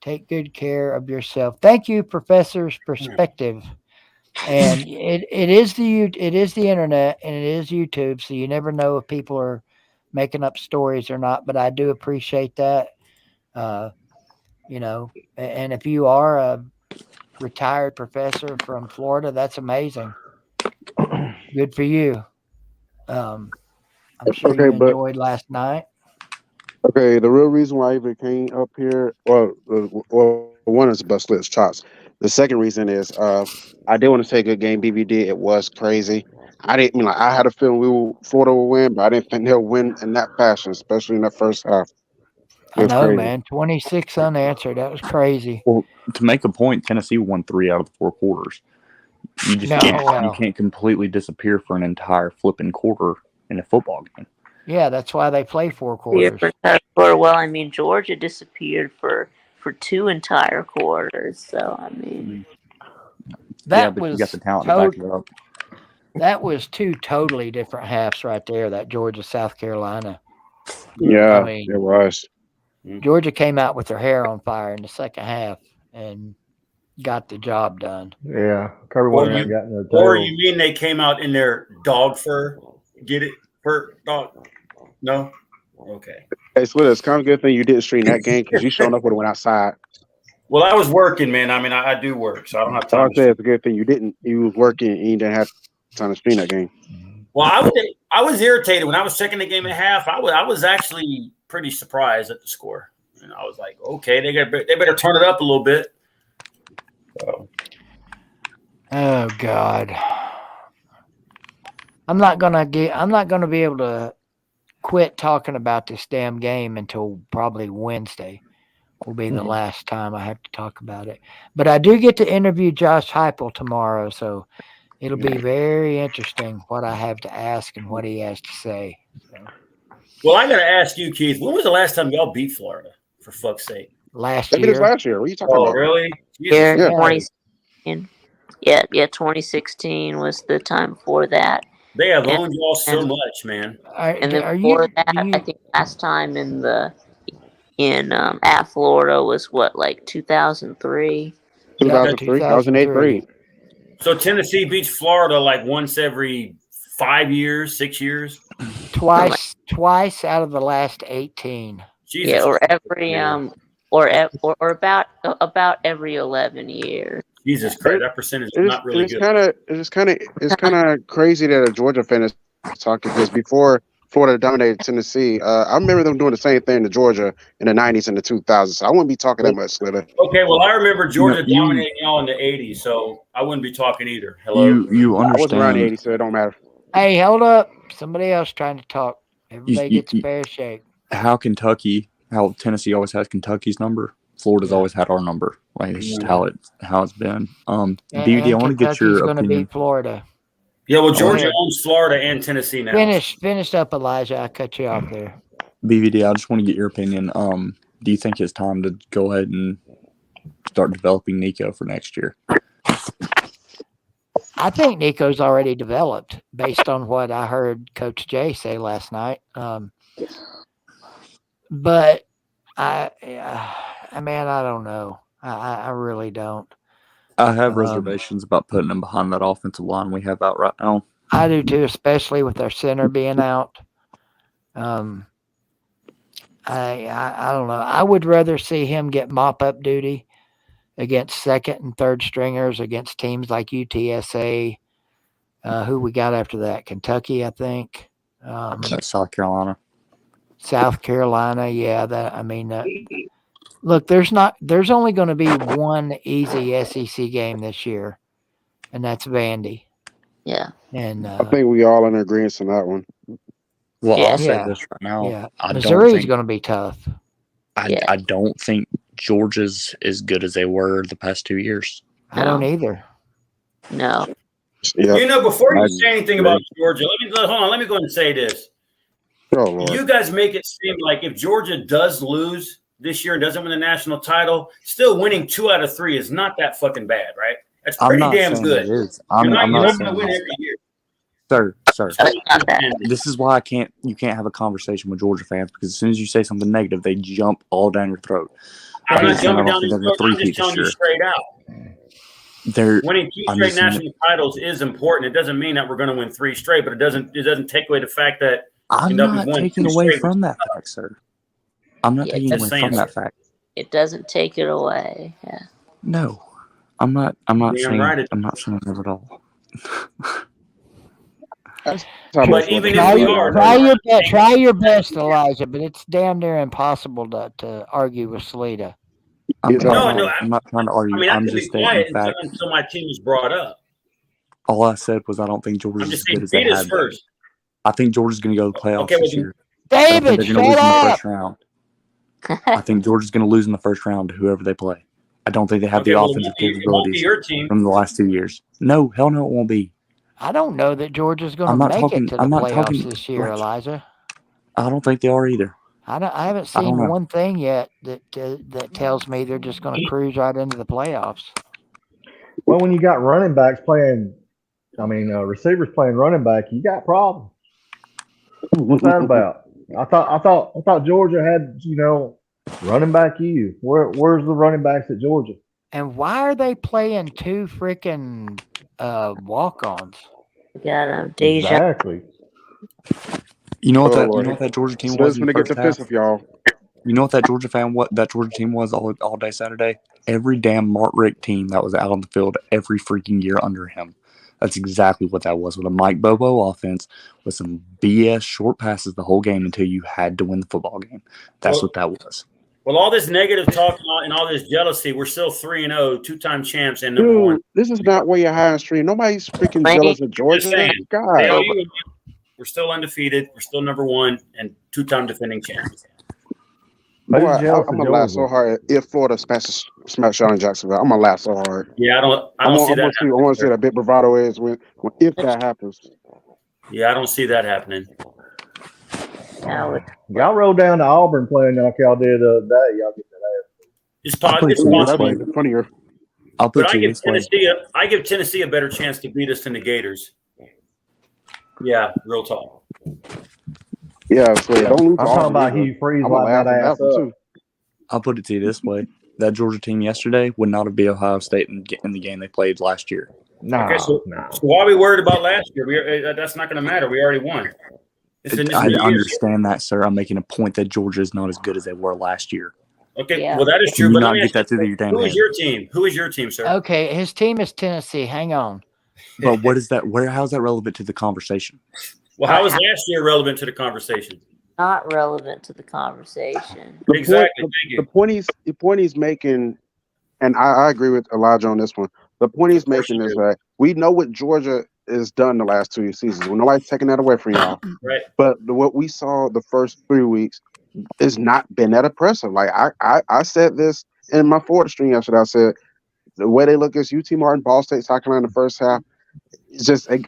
Take good care of yourself. Thank you, Professor's Perspective. And it is the internet and it is YouTube, so you never know if people are making up stories or not. But I do appreciate that, and if you are a retired professor from Florida, that's amazing. Good for you. I'm sure you enjoyed last night. Okay, the real reason why I even came up here, well, one is bust list chops. The second reason is I did want to say good game, BBD. It was crazy. I had a feeling Florida will win, but I didn't think they'll win in that fashion, especially in that first half. I know, crazy. Man. 26 unanswered. That was crazy. Well, to make a point, Tennessee won 3 out of the 4 quarters. You just you can't completely disappear for an entire flipping quarter in a football game. Yeah, that's why they play 4 quarters. Well, I mean, Georgia disappeared for 2 entire quarters. So, I mean, that but was you got the talent to back it up. That was 2 totally different halves right there. That Georgia South Carolina. Yeah, I mean, it was. Georgia came out with their hair on fire in the second half and got the job done. Yeah, Kirby or you mean they came out in their dog fur? Get it? Fur dog? No. Okay. Hey, Slitter, it's kind of a good thing you didn't stream that game because you showing up would have went outside. Well, I was working, man. I mean, I do work, so I don't have time. I say it's a good thing you didn't. You was working and you didn't have time to stream that game. Well, I was irritated when I was checking the game at half. I was actually pretty surprised at the score, and I was like, okay, they better turn it up a little bit. So. Oh God, I'm not gonna be able to quit talking about this damn game until probably Wednesday. Will be the last time I have to talk about it. But I do get to interview Josh Heupel tomorrow, so it'll be very interesting what I have to ask and what he has to say. So. Well, I got to ask you, Keith, when was the last time y'all beat Florida, for fuck's sake? Last year. Maybe it was last year. What are you talking about? Really? Yeah, 2016. Yeah, 2016 was the time before that. They have owned y'all so much, man. And then before that, I think last time at Florida was what, like 2003? 2008. So Tennessee beats Florida like once every 5 years, 6 years? Twice out of the last 18. Jesus. Yeah, or about every 11 years. Jesus Christ, that percentage is not really good. It's kind of crazy that a Georgia fan is talking because before Florida dominated Tennessee, I remember them doing the same thing to Georgia in the 90s and the 2000s. So I wouldn't be talking that much, Slitter. Okay, well, I remember Georgia dominating y'all in the 80s, so I wouldn't be talking either. Hello? You understand. I wasn't around the 80s, so it don't matter. Hey, hold up. Somebody else trying to talk. Everybody gets a fair shake. How Tennessee always has Kentucky's number. Florida's always had our number. Like it's just how it's been. BD, I want to get your going to opinion. beat Florida. Yeah, well, Georgia owns Florida and Tennessee now. Finish up, Elijah. I cut you off there. BVD, I just want to get your opinion. Do you think it's time to go ahead and start developing Nico for next year? I think Nico's already developed based on what I heard Coach Jay say last night. But I don't know. I really don't. I have reservations about putting him behind that offensive line we have out right now. I do too, especially with our center being out. I don't know. I would rather see him get mop-up duty against second and third stringers against teams like UTSA. Who we got after that? Kentucky, I think. South Carolina. South Carolina, yeah. Look, there's only going to be one easy SEC game this year, and that's Vandy. Yeah. And I think we all in agreement on that one. Well, I'll say this right now. Yeah. Missouri's going to be tough. I don't think Georgia's as good as they were the past 2 years. I don't either. No. Yeah. Before you say anything about Georgia, let me go ahead and say this. Oh, Lord. You guys make it seem like if Georgia does lose this year and doesn't win the national title, still winning 2 out of 3 is not that fucking bad, right? That's pretty damn good. It is. You're not going to win every year. Sir, this is why you can't have a conversation with Georgia fans because as soon as you say something negative, they jump all down your throat. I'm not jumping down your throat. I'm just telling you straight out. Winning 2 straight national titles is important. It doesn't mean that we're going to win 3 straight, but it doesn't take away the fact that I'm not taking away from that fact, sir. I'm not taking away from that fact. It doesn't take it away. Yeah. No, I'm not saying that at all. But even if we are, try your best, Elijah. But it's damn near impossible to argue with Salida. I'm not trying to argue. I mean, I'm just stating fact. Until my team was brought up. All I said was I don't think Georgia's as good as they had. First. I think Georgia's going to go to the playoffs this year. David, they're going to lose in the first round. I think Georgia's going to lose in the first round to whoever they play. I don't think they have the offensive capabilities from the last 2 years. No, hell no, it won't be. I don't know that Georgia's going to make it to the playoffs this year, Elijah. I don't think they are either. I haven't seen one thing yet that tells me they're just going to cruise right into the playoffs. Well, when you got running backs playing, receivers playing running back, you got problems. What's that about? I thought Georgia had, running back you. Where's the running backs at Georgia? And why are they playing 2 freaking walk-ons? Exactly. You know what that Georgia team was in the first half? Y'all. You know what that Georgia team was all day Saturday? Every damn Mark Richt team that was out on the field every freaking year under him. That's exactly what that was, with a Mike Bobo offense with some BS short passes the whole game until you had to win the football game. That's what that was. Well, all this negative talk and all this jealousy, we're still 3-0, 2-time champs, and number 1. This is not where you're high on stream. Nobody's freaking jealous of Georgia. God. We're still undefeated. We're still number 1 and 2-time defending champions. Boy, I'm gonna laugh so hard if Florida smash y'all in Jacksonville. I'm gonna laugh so hard. Yeah, I don't see that. I want to see that big bravado is if that happens. Yeah, I don't see that happening. Y'all rolled down to Auburn playing like y'all did the other day. Y'all get that It's funnier. I give Tennessee a better chance to beat us than the Gators. Yeah, real talk. Yeah, so don't lose. I'm talking about Hugh Freeze like that ass up. I'll put it to you this way: that Georgia team yesterday would not have beat Ohio State in the game they played last year. No. So why are we worried about last year? That's not going to matter. We already won. I understand that, sir. I'm making a point that Georgia is not as good as they were last year. Okay, Yeah. well that is Can true. you But not let me get ask that you, through your damn who is head? your team? Who is your team, sir? Okay, his team is Tennessee. Hang on. But what is that? How's that relevant to the conversation? Well, how is last year relevant to the conversation? Not relevant to the conversation. Exactly. Thank you. The point he's making, and I agree with Elijah on this one. The point he's making is that we know what Georgia has done the last 2 seasons. Well, nobody's taking that away from y'all. Right. But what we saw the first 3 weeks has not been that impressive. Like I said this in my fourth stream yesterday. I said the way they look against UT Martin, Ball State, South Carolina in the first half, it's just they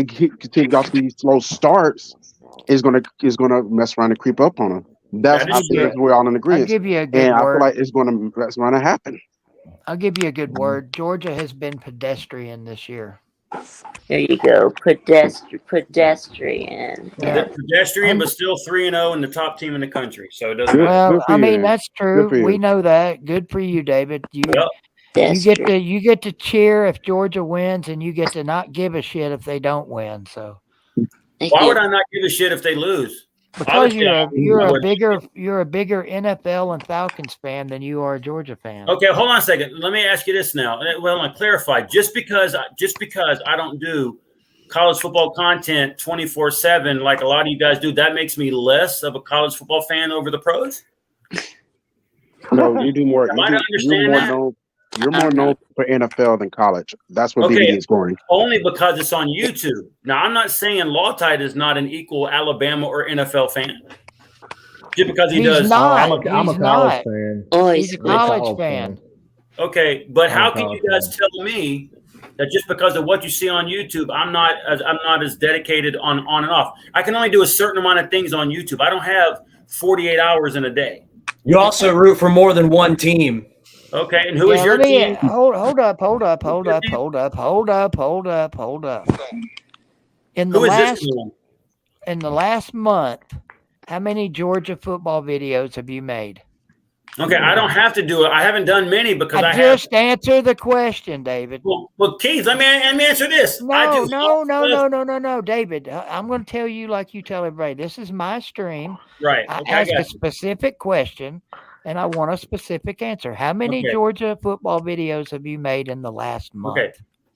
continue to see these slow starts is gonna mess around and creep up on them. I think that's we're all in agreement. I'll give you a good and I feel word. like that's gonna happen. I'll give you a good word. Georgia has been pedestrian this year. There you go. Pedestrian. They're pedestrian, but still 3-0 and the top team in the country. So it doesn't matter. Well, I mean that's true. We know that. Good for you, David. You get to cheer if Georgia wins, and you get to not give a shit if they don't win. So why would I not give a shit if they lose? because you're a bigger NFL and Falcons fan than you are a Georgia fan. Okay, hold on a second. Let me ask you this now. Well, I clarify. Just because I don't do college football content 24/7 like a lot of you guys do, that makes me less of a college football fan over the pros? No, you do more. You're more known for NFL than college. That's what BBD is scoring. Only because it's on YouTube. Now, I'm not saying Lawtite is not an equal Alabama or NFL fan. Just because he does. I'm a college fan. Oh, he's a college fan. Okay, but how can you guys tell me that just because of what you see on YouTube, I'm not as dedicated on and off? I can only do a certain amount of things on YouTube. I don't have 48 hours in a day. You also root for more than one team. Okay, and who is your team? Hold up. In the last month, how many Georgia football videos have you made? Okay, I don't have to do it. I haven't done many because I just answer the question, David. Well, Keith, let me answer this. No, David. I'm going to tell you like you tell everybody. This is my stream. Right. I Okay, ask I got a specific question, and I want a specific answer. How many Georgia football videos have you made in the last month? Okay.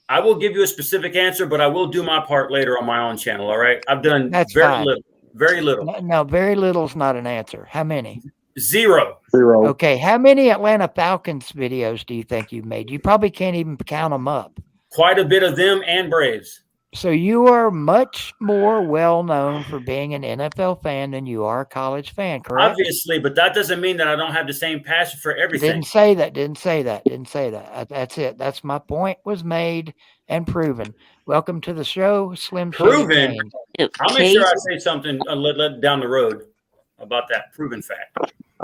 I will give you a specific answer, but I will do my part later on my own channel. All right. I've done very little. Very little. No, very little is not an answer. How many? Zero. Okay. How many Atlanta Falcons videos do you think you've made? You probably can't even count them up. Quite a bit of them and Braves. So you are much more well known for being an NFL fan than you are a college fan, correct? Obviously, but that doesn't mean that I don't have the same passion for everything. Didn't say that. That's it. That's my point was made and proven. Welcome to the show, Slim Shady. Proven. I'll make sure I say something let down the road about that proven fact.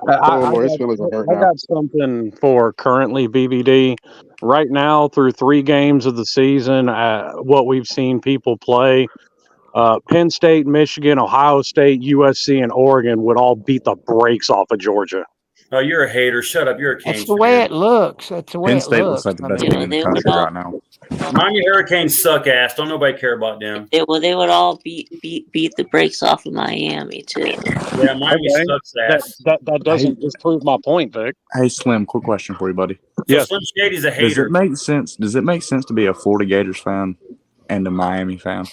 I got something for currently BVD. Right now, through 3 games of the season, what we've seen people play, Penn State, Michigan, Ohio State, USC, and Oregon would all beat the brakes off of Georgia. Oh, you're a hater. Shut up. You're a Canes That's the way it looks. That's the way Penn it State looks. looks like the best team in the country right now. Miami Hurricanes suck ass. Don't nobody care about them. They would all beat the brakes off of Miami too. Yeah, Miami sucks ass. That doesn't disprove my point, Vic. Hey, Slim, quick question for you, buddy. Yes. Slim Shady's a hater. Does it make sense to be a Florida Gators fan and a Miami fan?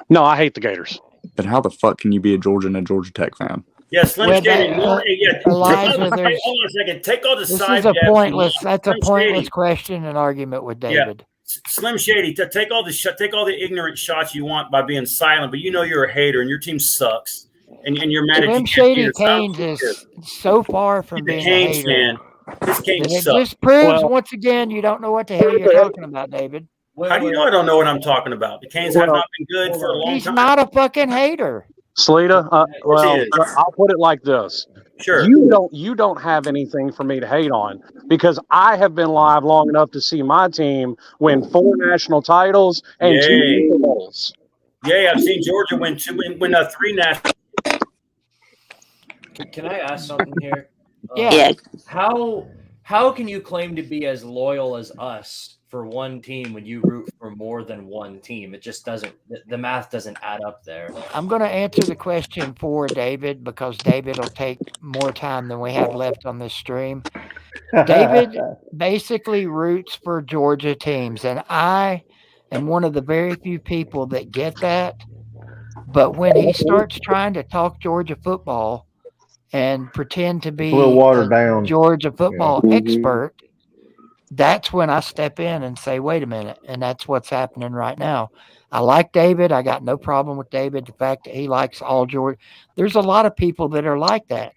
No, I hate the Gators. Then how the fuck can you be a Georgia and a Georgia Tech fan? Yeah, Slim Shady. Elijah, hold on a second. Take all the side. This is a pointless. That's a pointless question and argument with David. Yeah. Slim Shady, take all the ignorant shots you want by being silent, but you know you're a hater and your team sucks, and you're mad Slim at Shady Canes is so far from being a hater. Fan. This game it sucks. just proves once again you don't know what the hell you're talking about, David. How do you know I don't know what I'm talking about? The Canes have not been good for a long time. He's not a fucking hater. Sleeta, I'll put it like this. Sure. You don't have anything for me to hate on because I have been live long enough to see my team win 4 national titles and 2 Super Bowls. Yeah, I've seen Georgia win 3 national. Can I ask something here? Yeah. How can you claim to be as loyal as us for one team when you root for more than one team. It just doesn't. The math doesn't add up there. I'm going to answer the question for David because David will take more time than we have left on this stream. David basically roots for Georgia teams, and I am one of the very few people that get that. But when he starts trying to talk Georgia football and pretend to It's a little be watered a down. Georgia football Mhm. expert, that's when I step in and say, wait a minute. And that's what's happening right now. I like David. I got no problem with David. The fact that he likes all Georgia. There's a lot of people that are like that.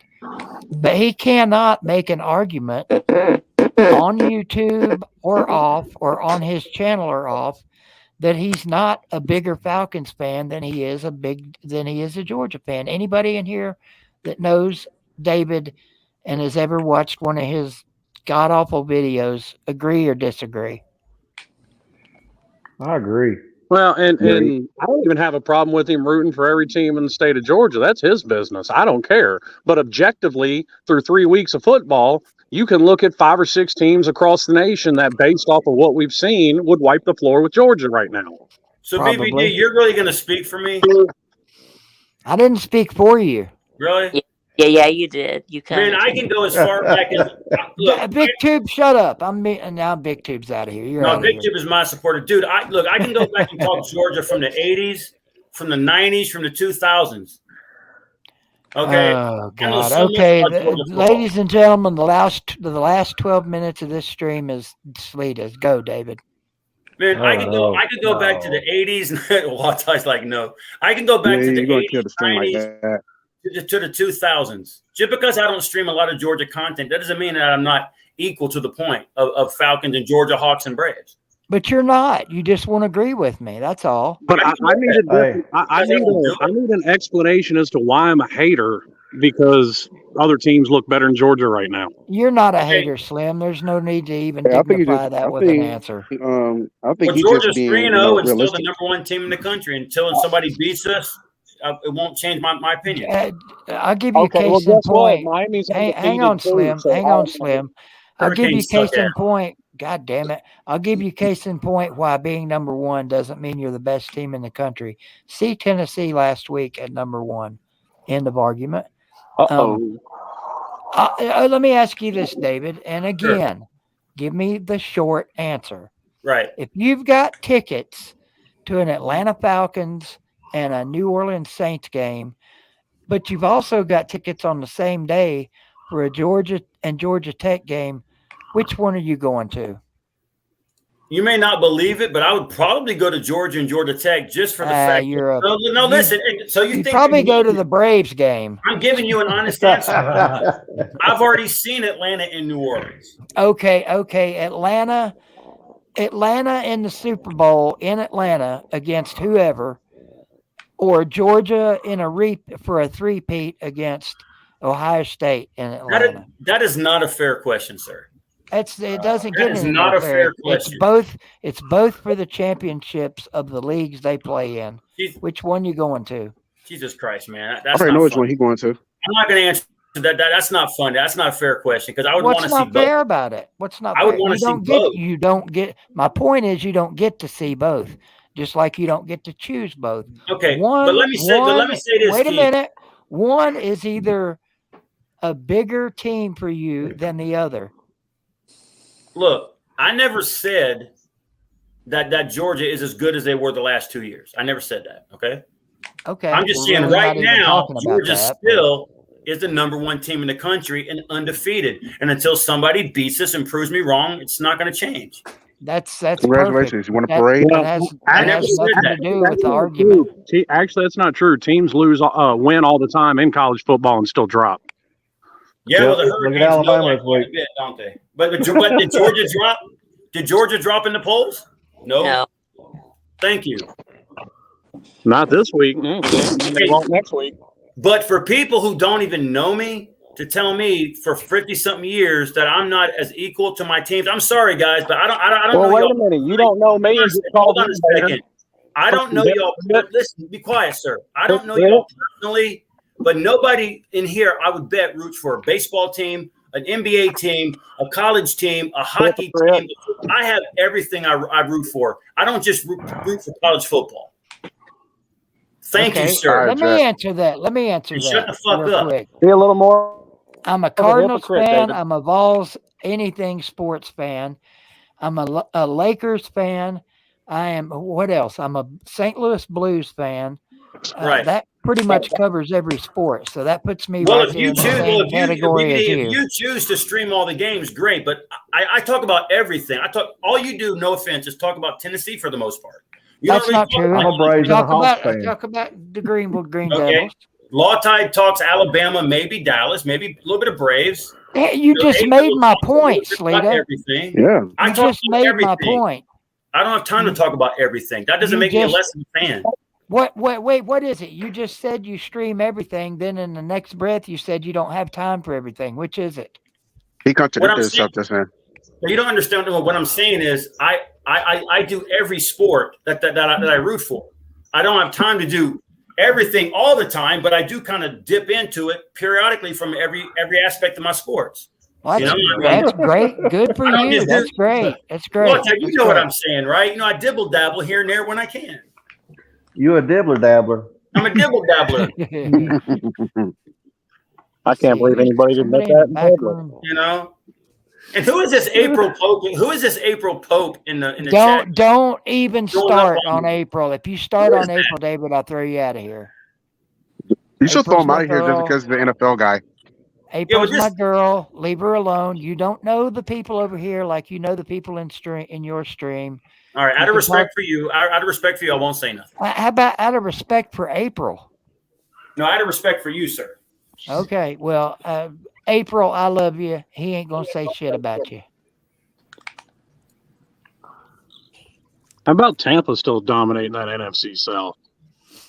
But he cannot make an argument on YouTube or off or on his channel or off that he's not a bigger Falcons fan than he is a Georgia fan. Anybody in here that knows David and has ever watched one of his god awful videos agree or disagree? I agree. Well, and I don't even have a problem with him rooting for every team in the state of Georgia. That's his business. I don't care. But objectively, through 3 weeks of football, you can look at 5 or 6 teams across the nation that, based off of what we've seen, would wipe the floor with Georgia right now. So, Probably. BVD, you're really going to speak for me? I didn't speak for you. Really? Yeah, you did. You kind Man, I can go as far back as look. Big Tube, shut up. Now Big Tube's out of here. You're out No, of Big here. Tube is my supporter, dude. I can go back and talk Georgia from the '80s, from the '90s, from the 2000s. Okay. Oh I know God. so much Okay, about Georgia football. ladies and gentlemen, the last 12 minutes of this stream is Sleeta's. Go, David. Man, I can go back to the '80s. Walt's like, no. I can go back to the you're gonna kill '80s, the stream like '90s, that. to the 2000s. Just because I don't stream a lot of Georgia content, that doesn't mean that I'm not equal to the point of Falcons and Georgia Hawks and Braves. But you're not. You just won't agree with me. That's all. But I need an explanation as to why I'm a hater, because other teams look better in Georgia right now. You're not a hater, Slim. There's no need to even Yeah, I think dignify that with an answer. I think Well, he's Georgia's just being 3-0 and still the realistic. number one team in the country. Until somebody beats us, it won't change my opinion. I'll give you Okay, well, case in guess what? point. Miami's Hang on, undefeated too, Slim. so Hang on, Slim. I'll give you Hurricanes suck case in ass. point. God damn it. I'll give you case in point why being number one doesn't mean you're the best team in the country. See Tennessee last week at number one. End of argument. Let me ask you this, David. And again, give me the short answer. Right. If you've got tickets to an Atlanta Falcons and a New Orleans Saints game, but you've also got tickets on the same day for a Georgia and Georgia Tech game, which one are you going to? You may not believe it, but I would probably go to Georgia and Georgia Tech just for the fact. Listen. So you think probably go to the Braves game? I'm giving you an honest answer. I've already seen Atlanta and New Orleans. Okay. Atlanta in the Super Bowl in Atlanta against whoever, or Georgia in for a three-peat against Ohio State in Atlanta. That is not a fair question, sir. It doesn't get That is any not more a fair fair. question. It's both for the championships of the leagues they play in. Which one you going to? Jesus Christ, man. I That's already not know which fun. one he's going to. I'm not going to answer that. That's not fun. That's not a fair question because I would want to see both. What's not fair about it? What's not fair? I would want to see both. You don't get. My point is, you don't get to see both, just like you don't get to choose both. Okay, but let me say this. Wait a Keith. minute. One is either a bigger team for you than the other. Look, I never said that Georgia is as good as they were the last 2 years. I never said that. Okay. Okay. I'm just saying right now, Georgia still is the number one team in the country and undefeated. And until somebody beats us and proves me wrong, it's not going to change. That's Congratulations. perfect. You want a parade? That has nothing to do with the argument. Actually, that's not true. Teams win all the time in college football and still drop. Yeah, well, the Look Hurricanes at Alabama know this week. that bit, don't they? But did Georgia drop? Did Georgia drop in the polls? No. Thank you. Not this week. No. They won't next week. But for people who don't even know me, to tell me for 50-something years that I'm not as equal to my teams, I'm sorry, guys, but I don't know. Well, wait a minute. You don't know me. Hold on a second. I don't know y'all. Listen, be quiet, sir. I don't know y'all personally, but nobody in here, I would bet, roots for a baseball team, an NBA team, a college team, a hockey team. I have everything I root for. I don't just root for college football. Thank you, sir. Let me answer that. Shut the fuck real up. quick. Be a little more. I'm a of a Cardinals hypocrite, fan. David. I'm a Vols anything sports fan. I'm a Lakers fan. I am what else? I'm a St. Louis Blues fan. Right. That pretty much covers every sport. So that puts me Well, right if there you in the choose, same category as if you. you choose to stream all the games, great. But I talk about everything. All you do, no offense, is talk about Tennessee for the most part. That's not true. I'm a Braves and a Hawks I fan. talk about the Green Okay. Devils. Law Tide talks Alabama, maybe Dallas, maybe a little bit of Braves. Hey, you just made my point, About Slita. everything. Yeah. I You talk just about made everything. my point. I don't have time to talk about everything. That doesn't You make me a just- less of a fan. Wait, what is it? You just said you stream everything. Then in the next breath, you said you don't have time for everything. Which is it? He What contradicted I'm himself just now. But you don't understand what I'm saying is I do every sport that I root for. I don't have time to do everything all the time, but I do kind of dip into it periodically from every aspect of my sports. Well, You know, that's great. Good for I don't you. just That's do- great. That's great. Well, you That's know what great. I'm saying, right? You know, I dibble dabble here and there when I can. You a dibbler dabbler. I'm a dibble dabbler. I can't believe anybody did Somebody that in the in back public. room. You know. And who is this April Pope? Who is this April Pope in the chat? Don't even Going up start on on me. April. If you start Who is on April, David, I'll throw you out of here. You should throw April's him out my of here just girl. because of the NFL guy. April's this- my girl. Leave her alone. You don't know the people over here like you know the people in your stream. All right, You out of can respect for you, out of respect for you, I won't say nothing. How about out of respect for April? No, out of respect for you, sir. Okay, well, April, I love you. He ain't gonna say shit about you. How about Tampa still dominating that NFC South?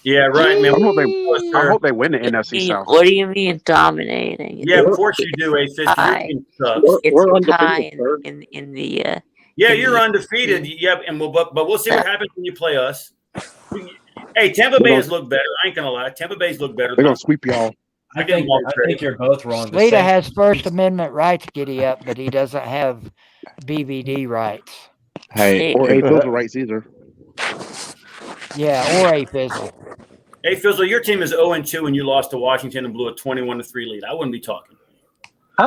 Yeah, right, man. I hope they win the NFC South. What do you mean dominating? Yeah, of course you do, A-Fist. Your Tie. team sucks. It's We're a tie undefeated, sir. in the Yeah, in you're the- undefeated. Yeah, but we'll see what happens when you play us. Hey, Tampa Bay has looked better. I ain't gonna lie. Tampa Bay's looked better. They're gonna sweep y'all. I think you're both wrong. The Lita Saints- has First Amendment rights, giddy up, but he doesn't have BVD rights. Hey, or a filter rights either. Yeah, or a fizzle. Hey, Fizzle, your team is 0-2 and you lost to Washington and blew a 21-3 lead. I wouldn't be talking.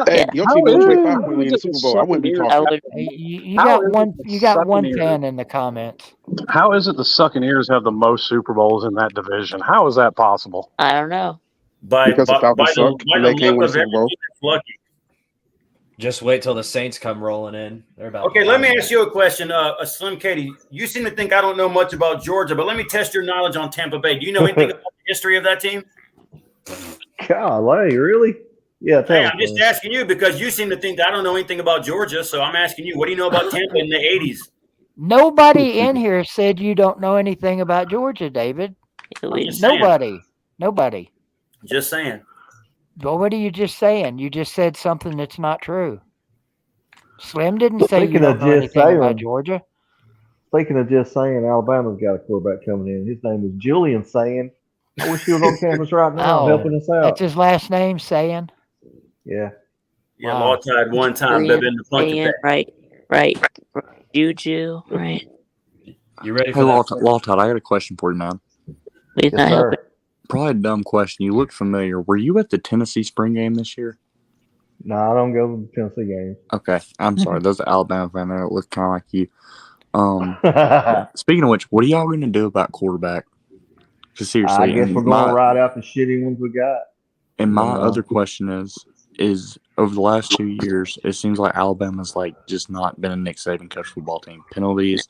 Hey, your team was 25-point lead in the Super Bowl. I wouldn't be talking. You got one fan in the comments. How is it the Succaneers have the most Super Bowls in that division? How is that possible? I don't know. Because the Falcons suck and they can't win a Super Bowl. Lucky. Just wait till the Saints come rolling in. They're about. Okay, let me ask you a question. Slim Katie, you seem to think I don't know much about Georgia, but let me test your knowledge on Tampa Bay. Do you know anything about the history of that team? Golly, really? Yeah, Hey, tell I'm me. just asking you because you seem to think that I don't know anything about Georgia, so I'm asking you, what do you know about Tampa in the 80s? Nobody in here said you don't know anything about Georgia, David. just saying. Nobody. Just saying. Well, what are you just saying? You just said something that's not true. Slim didn't say you Speaking don't of know just anything about saying- Georgia. Speaking of just saying, Alabama's got a quarterback coming in. His name is Julian Saying. I wish he was on campus right now helping us out. That's his last name, saying. Yeah. Yeah, Wow. Law Tide one time, they've been the punch of Right. Juju, right. You ready Hey, for that? Law Todd, I got a question for you, man. Please not help it. Probably a dumb question. You look familiar. Were you at the Tennessee spring game this year? No, I don't go to the Tennessee games. Okay, I'm sorry. Those are Alabama fan there that look kind of like you. Speaking of which, what are y'all going to do about quarterback? Because seriously, I guess we're going right out the shitty ones we got. And my other question is over the last 2 years, it seems like Alabama's like just not been a Nick Saban coach football team. Penalties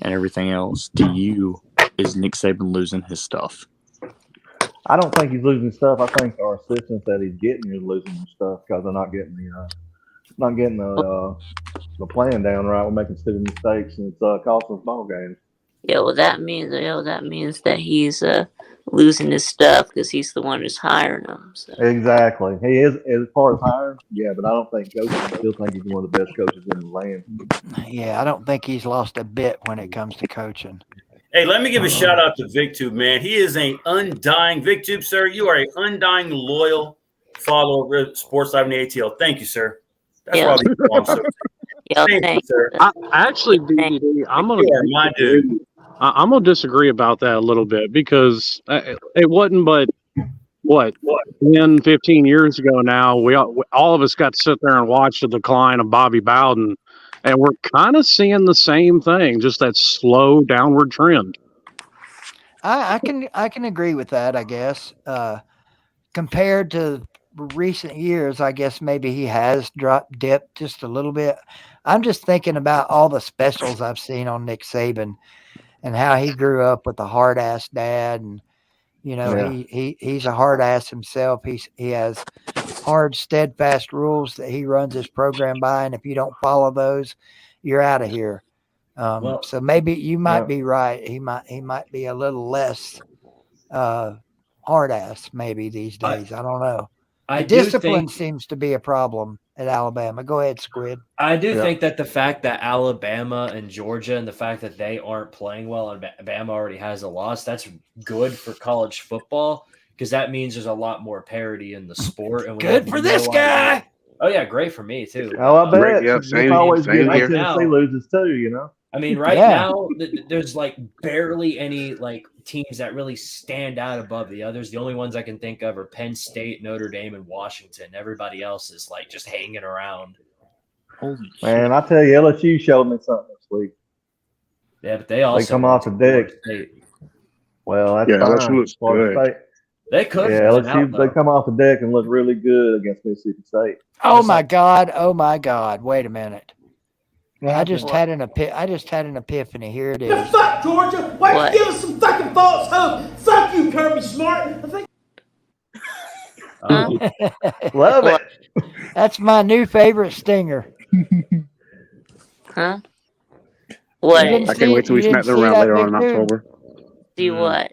and everything else. Is Nick Saban losing his stuff? I don't think he's losing stuff. I think our assistants that he's getting is losing some stuff because they're not getting the plan down right. We're making stupid mistakes and it's costing us ball games. Yeah, well, that means that he's losing his stuff because he's the one who's hiring them. So. Exactly. He is as far as hiring, yeah, but I don't think coaching. I still think he's one of the best coaches in the land. Yeah, I don't think he's lost a bit when it comes to coaching. Hey, let me give a shout out to VicTube, man. He is an undying VicTube, sir. You are an undying, loyal follower of Sports Live in the ATL. Thank you, sir. That's why we go on so. Thank you, sir. Actually, BBD, I'm gonna You are my dude. I'm gonna disagree about that a little bit because it wasn't but what 10, 15 years ago now. We all of us got to sit there and watch the decline of Bobby Bowden, and we're kind of seeing the same thing, just that slow downward trend. I can agree with that. I guess compared to recent years, I guess maybe he has dipped just a little bit. I'm just thinking about all the specials I've seen on Nick Saban and how he grew up with a hard ass dad, and he's a hard ass himself. He has hard, steadfast rules that he runs his program by, and if you don't follow those, you're out of here. So maybe you might be right. He might be a little less hard ass maybe these days. I don't know. The discipline seems to be a problem at Alabama. Go ahead, Squid. I do think that the fact that Alabama and Georgia and the fact that they aren't playing well and Alabama already has a loss, that's good for college football because that means there's a lot more parity in the sport. And good for this guy. Oh, yeah, great for me, too. Oh, I bet. Yeah, It's always good when Tennessee loses, too, you know? I mean, now, there's like barely any like teams that really stand out above the others. The only ones I can think of are Penn State, Notre Dame, and Washington. Everybody else is like just hanging around. Holy man, I tell you, LSU showed me something this week. Yeah, but they also come off the deck. Well, that's fine. Florida State. They could. Yeah, LSU, they come off the deck and look really good against Mississippi State. Oh my God! Oh my God! Wait a minute. I just had an epiphany. Here it is. Fuck Georgia! Why don't you give us some fucking false hope? Fuck you, Kirby Smart. Love it. That's my new favorite stinger. Huh? What? I can't wait till we smack them around later on in October. See what?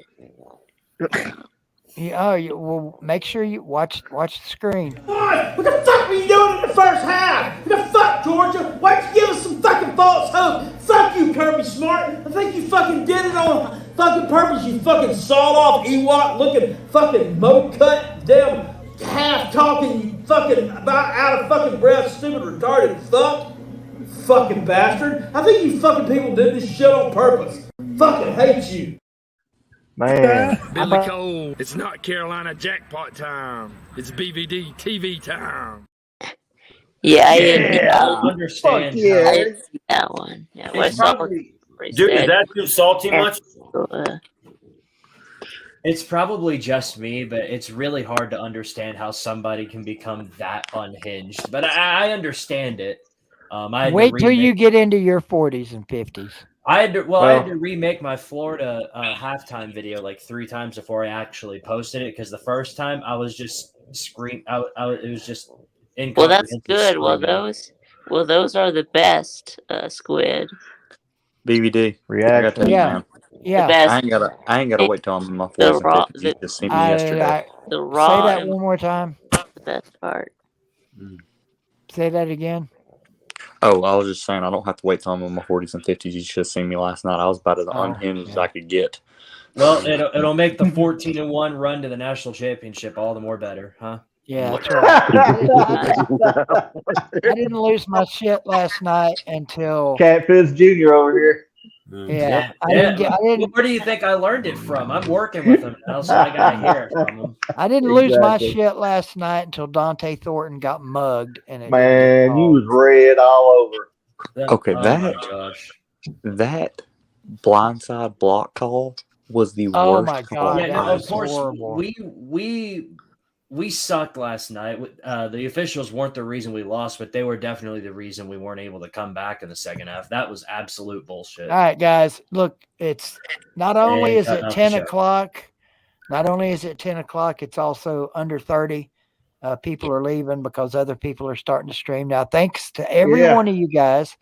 Well, make sure you watch the screen. What the fuck were you doing in the first half? What the fuck, Georgia? Why don't you give us some fucking false hope? Fuck you, Kirby Smart. I think you fucking did it on fucking purpose, you fucking sawed-off Ewok looking fucking mo-cut, damn half-talking, you fucking about out of fucking breath, stupid retarded fuck. Fucking bastard. I think you fucking people did this shit on purpose. Fucking hate you. Man. Billy Cole, it's not Carolina jackpot time. It's BVD TV time. Yeah, I didn't understand. I didn't see that one. Yeah, It's probably, dude, is that too salty much? It's probably just me, but it's really hard to understand how somebody can become that unhinged. But I understand it. Wait till you get into your 40s and 50s. I had to remake my Florida halftime video like 3 times before I actually posted it because the first time I was just screaming. It was just incomprehensible. Well, that's good. Well, those are the best, Squid. BVD. Reaction. Yeah. I ain't gotta wait till I'm in my 40s and 50s. You just see me yesterday. The raw. Say that one more time. The best part. Say that again. Oh, I was just saying I don't have to wait till I'm in my 40s and 50s. You should have seen me last night. I was about as unhinged as I could get. Well, it'll make the 14-1 run to the national championship all the more better, huh? Yeah, that's right. I didn't lose my shit last night until Catfish Jr. over here. Yeah, I didn't. Where do you think I learned it from? I'm working with him now, so I gotta hear it from him. I didn't lose my shit last night until Dante Thornton got mugged, and man, you was red all over. Okay, that blindside block call was the worst. Oh my God! Yeah, that was of course, horrible. we sucked last night. The officials weren't the reason we lost, but they were definitely the reason we weren't able to come back in the second half. That was absolute bullshit. All right, guys, look, it's not only is it 10 o'clock, it's also under 30. People are leaving because other people are starting to stream now. Thanks to every one of you guys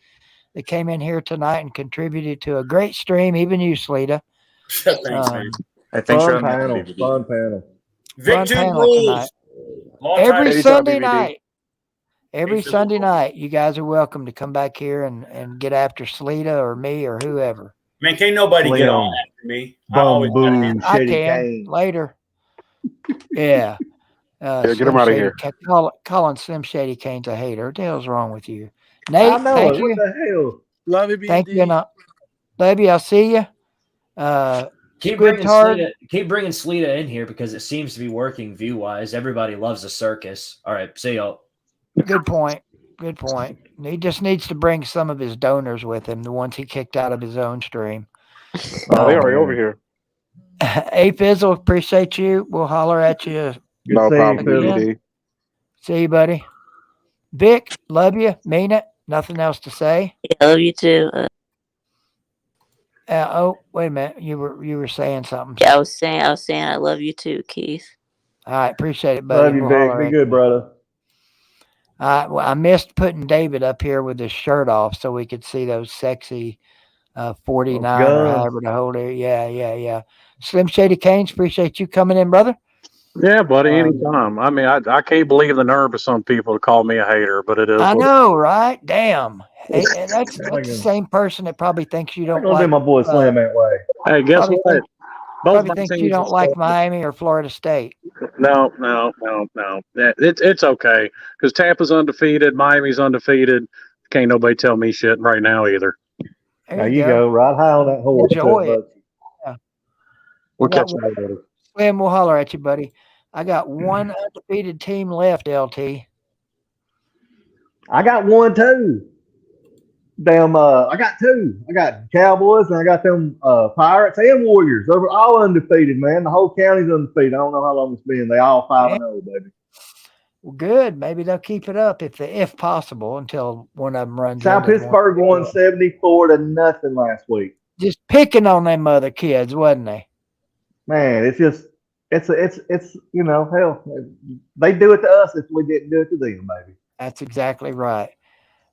that came in here tonight and contributed to a great stream, even you, Sleeta. Thanks, man. Fun panel. Victory rules. Every Sunday night. Every Sunday night, you guys are welcome to come back here and get after Sleeta or me or whoever. Man, can't nobody get on after me. I can later. Yeah. Yeah, get Slim him out of Shady, here. calling Slim Shady Kane's a hater. What the hell's wrong with you? I Nate, know thank it. What you. the hell? Love you, Thank you. BD. Love you. I'll see you. Keep bringing Sleeta in here because it seems to be working view wise. Everybody loves a circus. All right, see y'all. Good point. Good point. He just needs to bring some of his donors with him, the ones he kicked out of his own stream. Oh, they already over here. Hey, Fizzle, appreciate you. We'll holler at you. No problem, again. BVD. See you, buddy. Vic, love you. Mean it. Nothing else to say. Yeah, love you too. Oh, wait a minute. You were saying something. Yeah, I was saying I love you too, Keith. All right, appreciate it, buddy. Love you, Vic. Be good, brother. Well, I missed putting David up here with his shirt off so we could see those sexy 49 or however to hold it. Yeah. Slim Shady Canes, appreciate you coming in, brother. Yeah, buddy, anytime. I mean, I can't believe the nerve of some people to call me a hater, but it is. I know, right? Damn. Hey, that's the same person that probably thinks you don't like. My boy Slim that way. Hey, guess what? Probably thinks you don't like Miami or Florida State. No. It's okay because Tampa's undefeated, Miami's undefeated. Can't nobody tell me shit right now either. There you go. Right high on that horse. Enjoy it. Yeah. We'll catch you later. Slim, we'll holler at you, buddy. I got one undefeated team left, LT. I got one too. Damn, I got two. I got Cowboys and I got them Pirates and Warriors. They're all undefeated, man. The whole county's undefeated. I don't know how long it's been. They all 5-0, baby. Well, good. Maybe they'll keep it up if possible until one of them runs. South Pittsburgh won 74-0 last week. Just picking on them other kids, wasn't they? Man, it's hell. They do it to us if we didn't do it to them, baby. That's exactly right.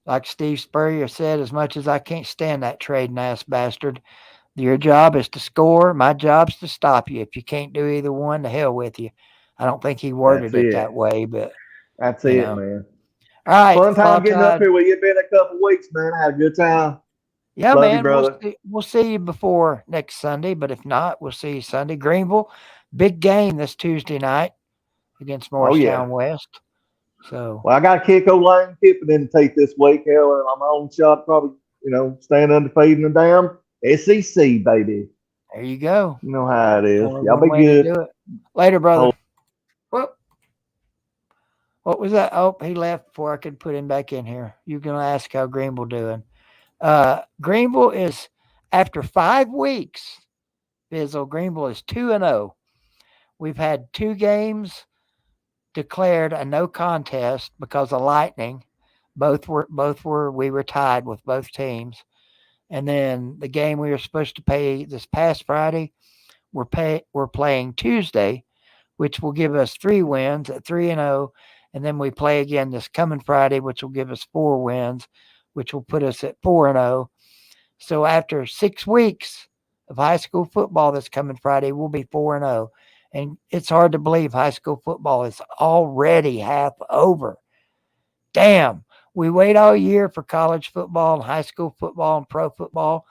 Like Steve Spurrier said, as much as I can't stand that trading ass bastard, your job is to score. My job's to stop you. If you can't do either one, to hell with you. I don't think he worded it that way, but that's it, man. All right, fun time getting up here with you. It's been a couple weeks, man. I had a good time. Yeah, Love man. you, brother. We'll see you before next Sunday, but if not, we'll see you Sunday. Greenville, big game this Tuesday night against Morristown West. So, well, I got to kick Lane Kippen in the teeth this week. Hell, I'm on shot, probably, staying undefeated in the damn SEC, baby. There you go. You know how it is. Only Y'all be one way to good. do it. Later, brother. What was that? Oh, he left before I could put him back in here. You're going to ask how Greenville doing. Greenville is, after 5 weeks, Bizzle, Greenville is 2-0. We've had 2 games declared a no contest because of lightning. We were tied with both teams. And then the game we were supposed to play this past Friday, we're playing Tuesday, which will give us 3 wins at 3-0. And then we play again this coming Friday, which will give us 4 wins, which will put us at 4-0. So after 6 weeks of high school football this coming Friday, we'll be 4-0. And it's hard to believe high school football is already half over. Damn. We wait all year for college football and high school football and pro football.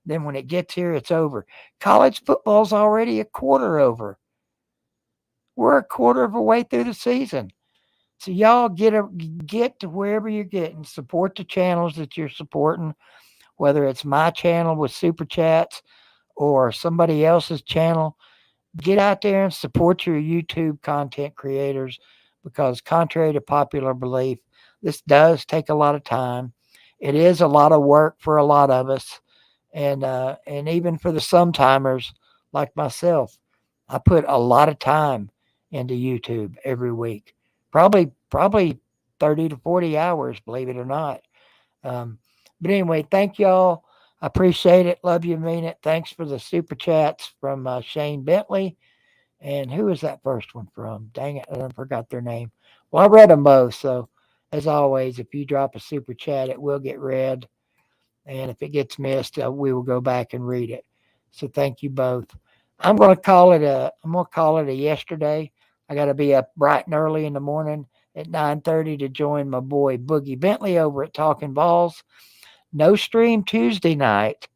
Then when it gets here, it's over. College football's already a quarter over. We're a quarter of a way through the season. So y'all get to wherever you're getting. Support the channels that you're supporting, whether it's my channel with Super Chats or somebody else's channel. Get out there and support your YouTube content creators because contrary to popular belief, this does take a lot of time. It is a lot of work for a lot of us. And even for the sometimers like myself, I put a lot of time into YouTube every week. Probably 30 to 40 hours, believe it or not. But anyway, thank y'all. I appreciate it. Love you, mean it. Thanks for the super chats from Shane Bentley. And who is that first one from? Dang it, I forgot their name. Well, I read them both. So, as always, if you drop a super chat, it will get read. And if it gets missed, we will go back and read it. So, thank you both. I'm going to call it a yesterday. I got to be up bright and early in the morning at 9:30 to join my boy Boogie Bentley over at Talking Balls. No stream Tuesday night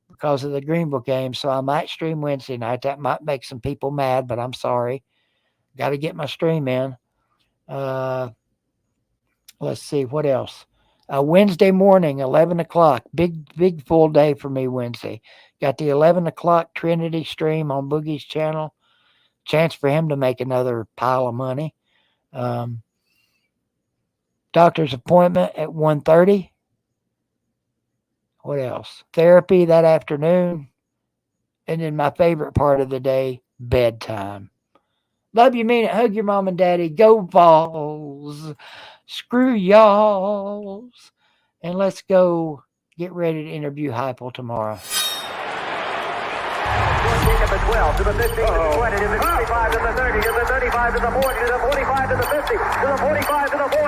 because of the Greenville game, so I might stream Wednesday night. That might make some people mad, but I'm sorry. Got to get my stream in. Let's see what else. Wednesday morning, 11 o'clock. Big full day for me Wednesday. Got the 11 o'clock Trinity stream on Boogie's channel. Chance for him to make another pile of money. Doctor's appointment at 1:30. What else? Therapy that afternoon. And then my favorite part of the day, bedtime. Love you, mean it. Hug your mom and daddy. Go Vols. Screw y'alls. And let's go get ready to interview Heupel tomorrow. 12 to the 15 to the 20 to the 25 to the 30 to the 35 to the 40 to the 45 to the 50 to the 45 to the 40.